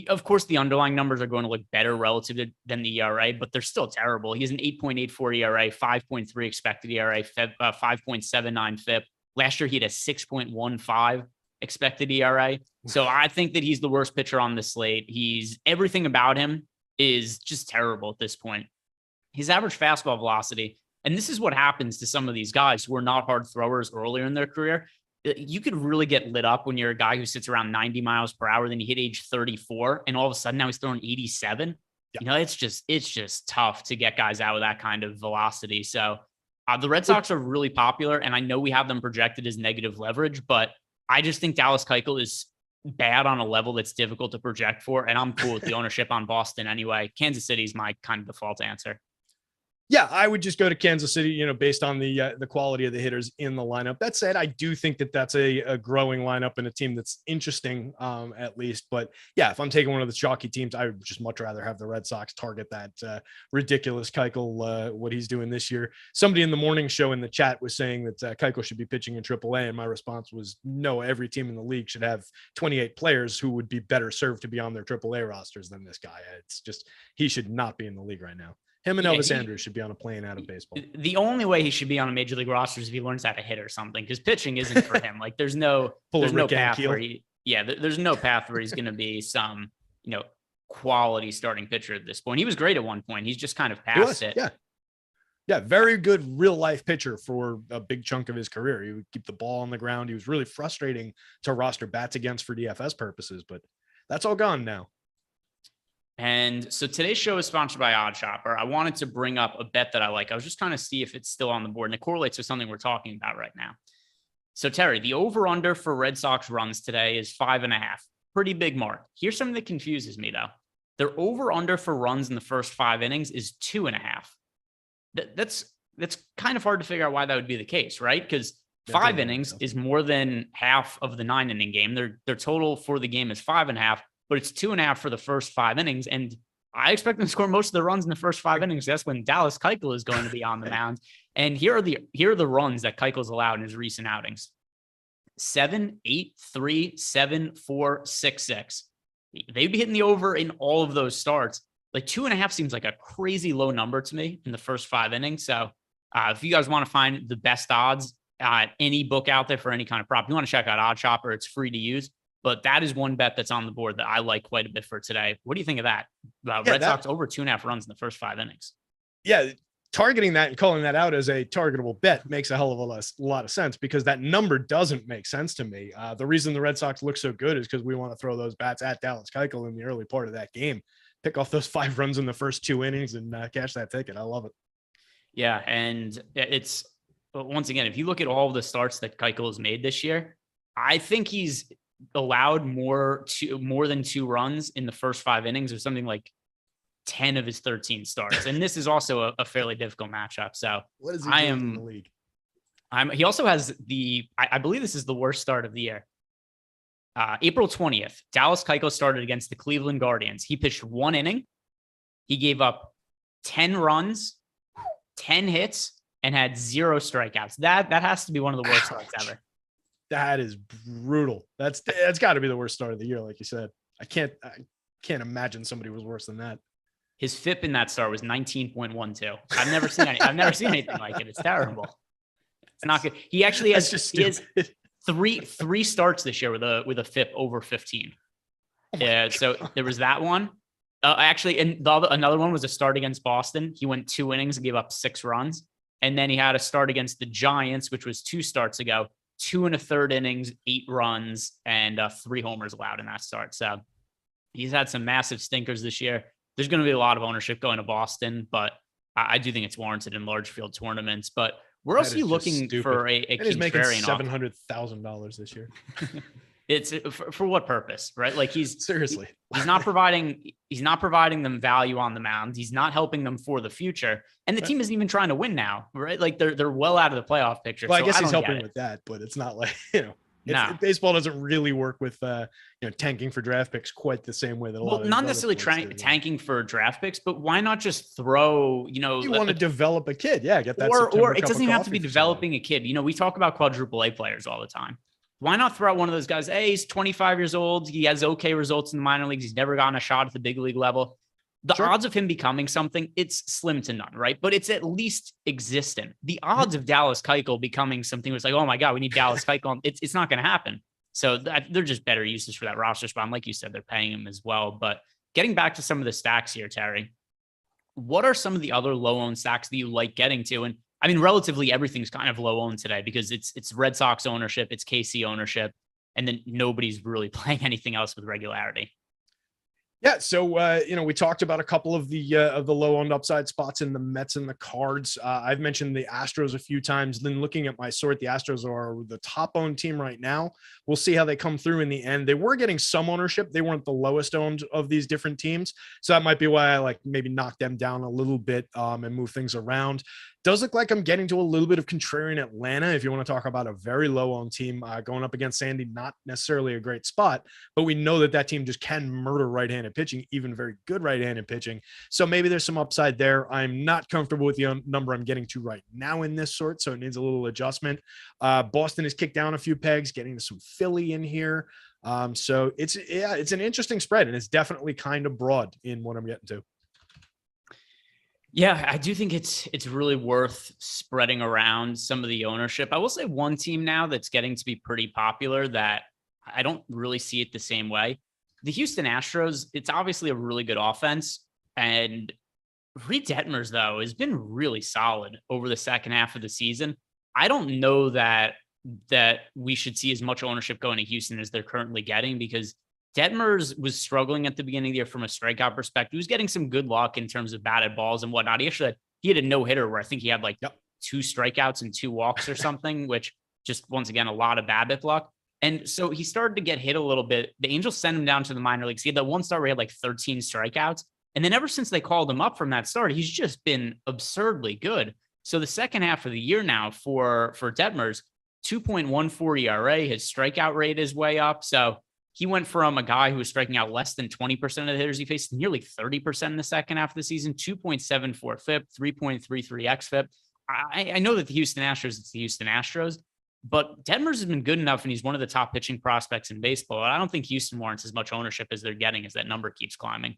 [SPEAKER 4] of course, the underlying numbers are going to look better relative than the ERA, but they're still terrible. He has an 8.84 ERA, 5.3 expected ERA, 5.79 FIP. Last year, he had a 6.15 expected ERA. So I think that he's the worst pitcher on the slate. Everything about him is just terrible at this point. His average fastball velocity, and this is what happens to some of these guys who are not hard throwers earlier in their career. You could really get lit up when you're a guy who sits around 90 miles per hour, then you hit age 34, and all of a sudden now he's throwing 87. Yeah. You know, it's just tough to get guys out with that kind of velocity. So the Red Sox are really popular, and I know we have them projected as negative leverage, but I just think Dallas Keuchel is bad on a level that's difficult to project for, and I'm cool with the ownership on Boston anyway. Kansas City is my kind of default answer.
[SPEAKER 5] Yeah, I would just go to Kansas City, you know, based on the quality of the hitters in the lineup. That said, I do think that that's a growing lineup and a team that's interesting, at least. But yeah, if I'm taking one of the chalky teams, I would just much rather have the Red Sox target that ridiculous Keuchel, what he's doing this year. Somebody in the morning show in the chat was saying that Keuchel should be pitching in AAA, and my response was no. Every team in the league should have 28 players who would be better served to be on their AAA rosters than this guy. It's just he should not be in the league right now. Him and Elvis Andrews should be on a plane out of baseball.
[SPEAKER 4] The only way he should be on a major league roster is if he learns how to hit or something, because pitching isn't for him. Like there's no path where there's no path where he's going to be some, you know, quality starting pitcher at this point. He was great at one point. He's just kind of past it.
[SPEAKER 5] Yeah. Yeah. Very good real life pitcher for a big chunk of his career. He would keep the ball on the ground. He was really frustrating to roster bats against for DFS purposes, but that's all gone now.
[SPEAKER 4] And so today's show is sponsored by Odd Shopper. I wanted to bring up a bet that I like. I was just trying to see if it's still on the board, and it correlates with something we're talking about right now. So Terry, the over-under for Red Sox runs today is 5.5. Pretty big mark. Here's something that confuses me, though. Their over-under for runs in the first 5 innings is 2.5. That's kind of hard to figure out why that would be the case, right? Because 5 innings is more than half of the 9-inning game. Their total for the game is 5.5. But it's 2.5 for the first 5 innings. And I expect them to score most of the runs in the first 5 innings. That's when Dallas Keuchel is going to be on the mound. And here are the runs that Keuchel's allowed in his recent outings. 7, 8, 3, 7, 4, 6, 6. They'd be hitting the over in all of those starts. Like 2.5 seems like a crazy low number to me in the first 5 innings. So if you guys want to find the best odds at any book out there for any kind of prop, you want to check out Odd Shopper. It's free to use. But that is one bet that's on the board that I like quite a bit for today. What do you think of that? Red Sox over 2.5 runs in the first 5 innings.
[SPEAKER 5] Yeah, targeting that and calling that out as a targetable bet makes a hell of a lot of sense, because that number doesn't make sense to me. The reason the Red Sox look so good is because we want to throw those bats at Dallas Keuchel in the early part of that game. Pick off those 5 runs in the first 2 innings and cash that ticket. I love it.
[SPEAKER 4] Yeah, and it's once again, if you look at all of the starts that Keuchel has made this year, I think he's allowed more than 2 runs in the first 5 innings, or something like 10 of his 13 starts. And this is also a fairly difficult matchup. So
[SPEAKER 5] what is he doing in the league?
[SPEAKER 4] He also has I believe this is the worst start of the year. April 20th, Dallas Keuchel started against the Cleveland Guardians. He pitched 1 inning. He gave up 10 runs, 10 hits, and had 0 strikeouts. That has to be one of the worst starts ever.
[SPEAKER 5] That is brutal. That's got to be the worst start of the year, like you said. I can't imagine somebody was worse than that.
[SPEAKER 4] His FIP in that start was 19.12. I've never seen anything like it. It's terrible. It's not good. He actually has
[SPEAKER 5] That's just
[SPEAKER 4] he has
[SPEAKER 5] stupid.
[SPEAKER 4] three starts this year with a FIP over 15. Yeah, so there was that one. Actually, and another one was a start against Boston. He went 2 innings and gave up 6 runs. And then he had a start against the Giants, which was 2 starts ago, 2 1/3 innings, 8 runs, and 3 homers allowed in that start. So he's had some massive stinkers this year. There's going to be a lot of ownership going to Boston, but I do think it's warranted in large field tournaments. But we're also looking for a
[SPEAKER 5] and he's making
[SPEAKER 4] contrarian
[SPEAKER 5] $700,000 this year.
[SPEAKER 4] It's for what purpose, right? Like
[SPEAKER 5] Seriously,
[SPEAKER 4] he's not providing them value on the mound. He's not helping them for the future, and the team isn't even trying to win now, right? Like they're well out of the playoff picture.
[SPEAKER 5] Well,
[SPEAKER 4] so
[SPEAKER 5] I guess
[SPEAKER 4] I
[SPEAKER 5] he's
[SPEAKER 4] don't
[SPEAKER 5] helping
[SPEAKER 4] get it.
[SPEAKER 5] with that, but it's not like baseball doesn't really work with tanking for draft picks quite the same way that a lot of
[SPEAKER 4] not
[SPEAKER 5] these
[SPEAKER 4] necessarily
[SPEAKER 5] other sports do.
[SPEAKER 4] tanking for draft picks, but why not just throw
[SPEAKER 5] You want to develop a kid, get that.
[SPEAKER 4] or
[SPEAKER 5] September
[SPEAKER 4] it
[SPEAKER 5] cup
[SPEAKER 4] doesn't
[SPEAKER 5] of
[SPEAKER 4] even have to
[SPEAKER 5] coffee
[SPEAKER 4] be
[SPEAKER 5] for someone.
[SPEAKER 4] developing a kid. We talk about quadruple A players all the time. Why not throw out one of those guys? Hey, he's 25 years old. He has okay results in the minor leagues. He's never gotten a shot at the big league level. The odds of him becoming something, it's slim to none, right? But it's at least existent. The odds of Dallas Keuchel becoming something was like, oh my God, we need Dallas Keuchel. It's not going to happen. So they're just better uses for that roster spot. And like you said, they're paying him as well. But getting back to some of the stacks here, Terry, what are some of the other low-owned stacks that you like getting to? And I mean, relatively everything's kind of low owned today because it's Red Sox ownership, it's KC ownership, and then nobody's really playing anything else with regularity.
[SPEAKER 5] Yeah, so we talked about a couple of the low-owned upside spots in the Mets and the Cards. I've mentioned the Astros a few times. Then looking at my sort, the Astros are the top-owned team right now. We'll see how they come through in the end. They were getting some ownership. They weren't the lowest owned of these different teams, so that might be why I maybe knock them down a little bit and move things around. Does look like I'm getting to a little bit of contrarian Atlanta. If you want to talk about a very low-owned team going up against Sandy, not necessarily a great spot, but we know that team just can murder right-handed pitching, even very good right-handed pitching. So maybe there's some upside there. I'm not comfortable with the number I'm getting to right now in this sort, so it needs a little adjustment. Boston has kicked down a few pegs, getting to some Philly in here. So it's an interesting spread, and it's definitely kind of broad in what I'm getting to.
[SPEAKER 4] Yeah, I do think it's really worth spreading around some of the ownership. I will say one team now that's getting to be pretty popular that I don't really see it the same way. The Houston Astros, it's obviously a really good offense. And Reed Detmers, though, has been really solid over the second half of the season. I don't know that we should see as much ownership going to Houston as they're currently getting because Detmers was struggling at the beginning of the year from a strikeout perspective. He was getting some good luck in terms of batted balls and whatnot. He had a no-hitter where I think he had 2 strikeouts and 2 walks or something, which just, once again, a lot of BABIP luck. And so he started to get hit a little bit. The Angels sent him down to the minor leagues. He had that one start where he had 13 strikeouts. And then ever since they called him up from that start, he's just been absurdly good. So the second half of the year now for Detmers, 2.14 ERA, his strikeout rate is way up. So he went from a guy who was striking out less than 20% of the hitters he faced to nearly 30% in the second half of the season, 2.74 FIP, 3.33 xFIP. I know that the Houston Astros, it's the Houston Astros, but Detmers has been good enough and he's one of the top pitching prospects in baseball. I don't think Houston warrants as much ownership as they're getting as that number keeps climbing.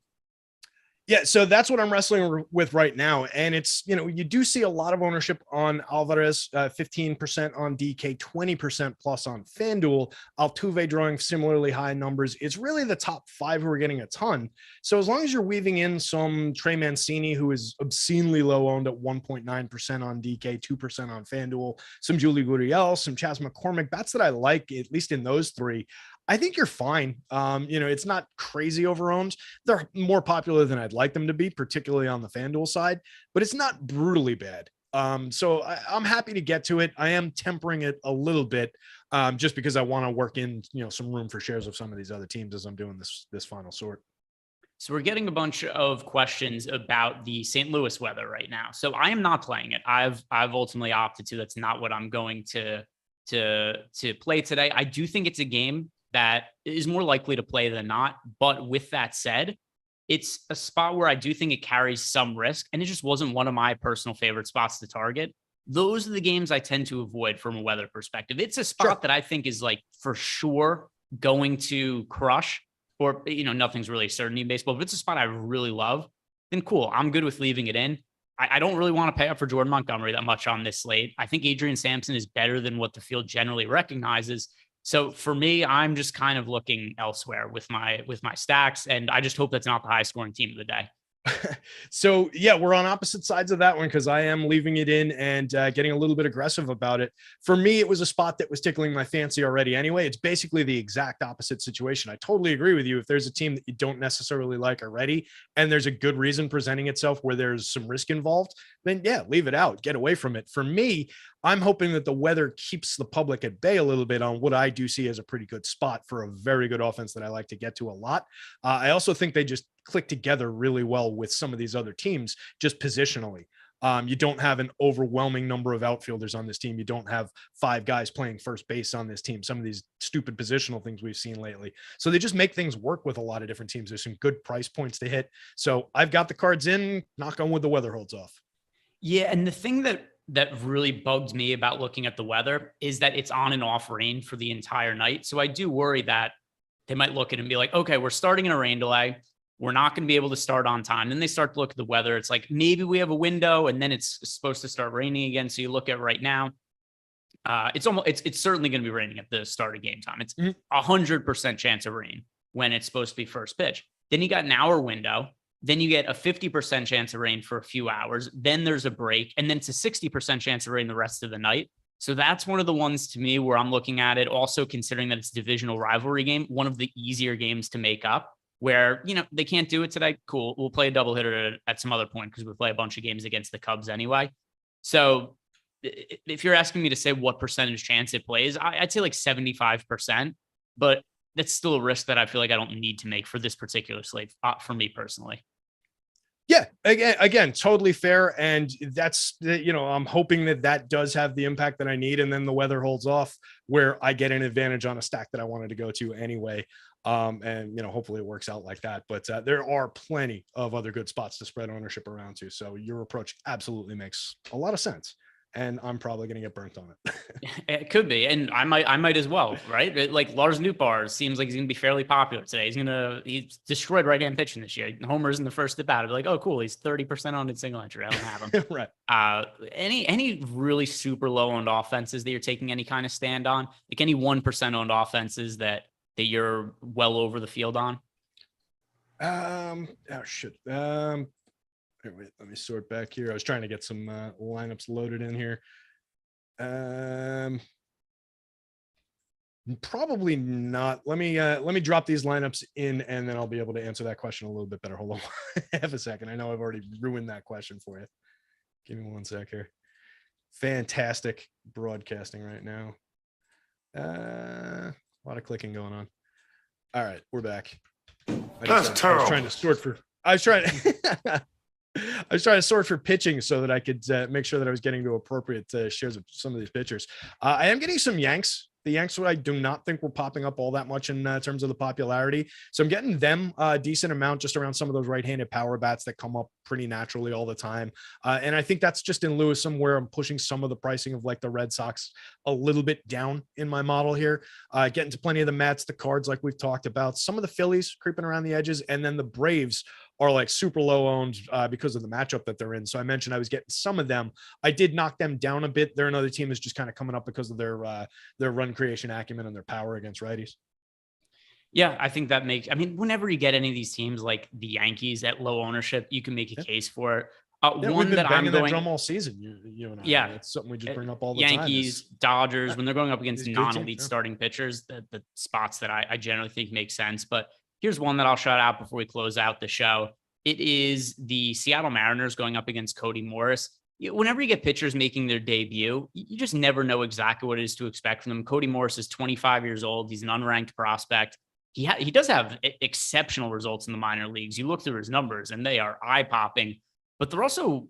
[SPEAKER 5] Yeah, so that's what I'm wrestling with right now. And it's, you do see a lot of ownership on Alvarez, 15% on DK, 20% plus on FanDuel. Altuve drawing similarly high numbers. It's really the top 5 who are getting a ton. So as long as you're weaving in some Trey Mancini, who is obscenely low owned at 1.9% on DK, 2% on FanDuel, some Julie Gurriel, some Chas McCormick, bats that I like, at least in those 3, I think you're fine. It's not crazy overowned. They're more popular than I'd like them to be, particularly on the FanDuel side, but it's not brutally bad. So I'm happy to get to it. I am tempering it a little bit just because I want to work in, some room for shares of some of these other teams as I'm doing this final sort.
[SPEAKER 4] So we're getting a bunch of questions about the St. Louis weather right now. So I am not playing it. I've ultimately opted to. That's not what I'm going to play today. I do think it's a game that is more likely to play than not. But with that said, it's a spot where I do think it carries some risk, and it just wasn't one of my personal favorite spots to target. Those are the games I tend to avoid from a weather perspective. It's a spot that I think is for sure going to crush, or, nothing's really certain in baseball, but it's a spot I really love. Then cool, I'm good with leaving it in. I don't really want to pay up for Jordan Montgomery that much on this slate. I think Adrian Sampson is better than what the field generally recognizes. So for me, I'm just kind of looking elsewhere with my stacks, and I just hope that's not the highest scoring team of the day.
[SPEAKER 5] So yeah, we're on opposite sides of that one because I am leaving it in and getting a little bit aggressive about it. For me, it was a spot that was tickling my fancy already anyway. It's basically the exact opposite situation. I totally agree with you. If there's a team that you don't necessarily like already, and there's a good reason presenting itself where there's some risk involved, then yeah, leave it out, get away from it. For me, I'm hoping that the weather keeps the public at bay a little bit on what I do see as a pretty good spot for a very good offense that I like to get to a lot. I also think they just click together really well with some of these other teams, just positionally. You don't have an overwhelming number of outfielders on this team. You don't have 5 guys playing first base on this team. Some of these stupid positional things we've seen lately. So they just make things work with a lot of different teams. There's some good price points to hit. So I've got the cards in, knock on wood, the weather holds off.
[SPEAKER 4] Yeah. And the thing that really bugs me about looking at the weather is that it's on and off rain for the entire night. So I do worry that they might look at it and be like, okay, we're starting in a rain delay. We're not going to be able to start on time. Then they start to look at the weather. It's like, maybe we have a window and then it's supposed to start raining again. So you look at right now, it's certainly going to be raining at the start of game time. It's 100% chance of rain when it's supposed to be first pitch. Then you got an hour window. Then you get a 50% chance of rain for a few hours. Then there's a break. And then it's a 60% chance of rain the rest of the night. So that's one of the ones to me where I'm looking at it. Also considering that it's a divisional rivalry game, one of the easier games to make up where, they can't do it today. Cool. We'll play a double hitter at some other point because we play a bunch of games against the Cubs anyway. So if you're asking me to say what percentage chance it plays, I'd say like 75%, but that's still a risk that I feel like I don't need to make for this particular slate for me personally.
[SPEAKER 5] Yeah, again, totally fair. And that's, I'm hoping that does have the impact that I need. And then the weather holds off where I get an advantage on a stack that I wanted to go to anyway. And hopefully it works out like that. But there are plenty of other good spots to spread ownership around to. So your approach absolutely makes a lot of sense. And I'm probably going to get burnt on it.
[SPEAKER 4] It could be. And I might as well, right? Like Lars Nootbaar seems like he's going to be fairly popular today. He's destroyed right-hand pitching this year. Homers in the first at bat. I'd be like, oh, cool. He's 30% on in single entry. I don't have him.
[SPEAKER 5] Right.
[SPEAKER 4] Any really super low owned offenses that you're taking any kind of stand on? Like any 1% owned offenses that you're well over the field on?
[SPEAKER 5] Wait, let me sort back here. I was trying to get some lineups loaded in here. Probably not. Let me drop these lineups in, and then I'll be able to answer that question a little bit better. Hold on, have a second. I know I've already ruined that question for you. Give me one sec here. Fantastic broadcasting right now. A lot of clicking going on. All right, we're back.
[SPEAKER 1] That's terrible.
[SPEAKER 5] I was trying to sort for pitching so that I could make sure that I was getting to appropriate shares of some of these pitchers. I am getting some Yanks. The Yanks, I do not think were popping up all that much in terms of the popularity. So I'm getting them a decent amount just around some of those right-handed power bats that come up pretty naturally all the time. And I think that's just in lieu of somewhere I'm pushing some of the pricing of like the Red Sox a little bit down in my model here. Getting to plenty of the Mets, the Cards like we've talked about, some of the Phillies creeping around the edges, and then the Braves are like super low owned because of the matchup that they're in. So I mentioned I was getting some of them. I did knock them down a bit. They're another team that's just kind of coming up because of their run creation acumen and their power against righties.
[SPEAKER 4] Yeah, I think that whenever you get any of these teams like the Yankees at low ownership, you can make a case for it.
[SPEAKER 5] One that I'm going drum all season. You and I.
[SPEAKER 4] Yeah,
[SPEAKER 5] it's something we just bring up all the
[SPEAKER 4] Yankees,
[SPEAKER 5] time.
[SPEAKER 4] Dodgers, when they're going up against non-elite
[SPEAKER 5] teams,
[SPEAKER 4] starting pitchers, the spots that I generally think make sense. But here's one that I'll shout out before we close out the show. It is the Seattle Mariners going up against Cody Morris. Whenever you get pitchers making their debut, you just never know exactly what it is to expect from them. Cody Morris is 25 years old. He's an unranked prospect. He does have exceptional results in the minor leagues. You look through his numbers and they are eye-popping, but they're also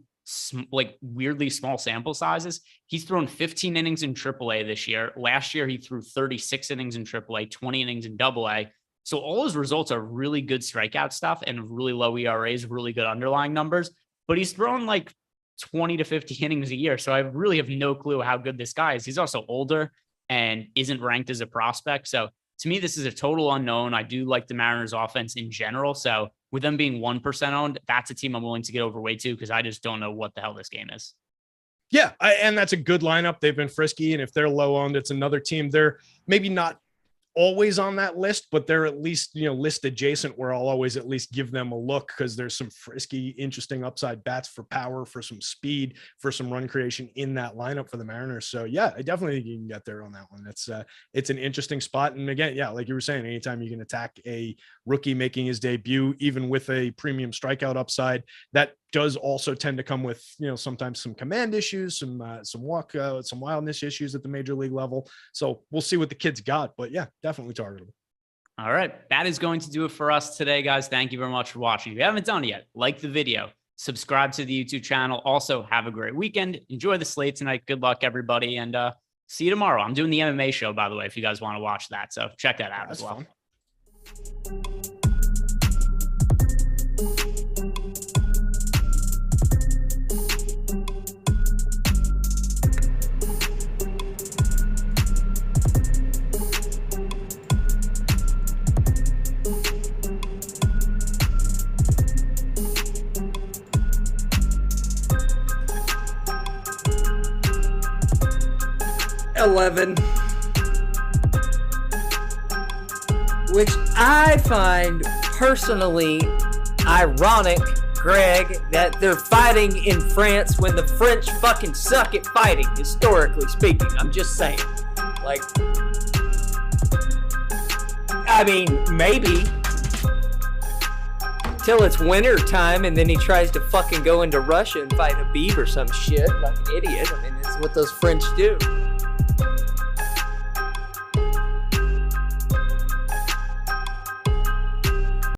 [SPEAKER 4] like weirdly small sample sizes. He's thrown 15 innings in AAA this year. Last year, he threw 36 innings in AAA, 20 innings in AA. So all his results are really good strikeout stuff and really low ERAs, really good underlying numbers, but he's thrown like 20 to 50 innings a year. So I really have no clue how good this guy is. He's also older and isn't ranked as a prospect. So to me, this is a total unknown. I do like the Mariners offense in general. So with them being 1% owned, that's a team I'm willing to get overweight to because I just don't know what the hell this game is.
[SPEAKER 5] Yeah, and that's a good lineup. They've been frisky, and if they're low owned, it's another team. They're maybe not always on that list, but they're at least, list adjacent where I'll always at least give them a look because there's some frisky, interesting upside bats for power, for some speed, for some run creation in that lineup for the Mariners. So yeah, I definitely think you can get there on that one. It's an interesting spot. And again, yeah, like you were saying, anytime you can attack a rookie making his debut, even with a premium strikeout upside, that does also tend to come with, sometimes some command issues, some wildness issues at the major league level. So we'll see what the kid's got, but yeah, definitely targetable.
[SPEAKER 4] All right. That is going to do it for us today, guys. Thank you very much for watching. If you haven't done it yet, like the video, subscribe to the YouTube channel. Also, have a great weekend. Enjoy the slate tonight. Good luck, everybody. And see you tomorrow. I'm doing the MMA show, by the way, if you guys want to watch that. So check that out as well.
[SPEAKER 5] Fun.
[SPEAKER 6] Which I find personally ironic, Greg, that they're fighting in France when the French fucking suck at fighting, historically speaking. I'm just saying. Like, I mean, maybe till it's winter time and then he tries to fucking go into Russia and fight Habib or some shit like an idiot. I mean, that's what those French do.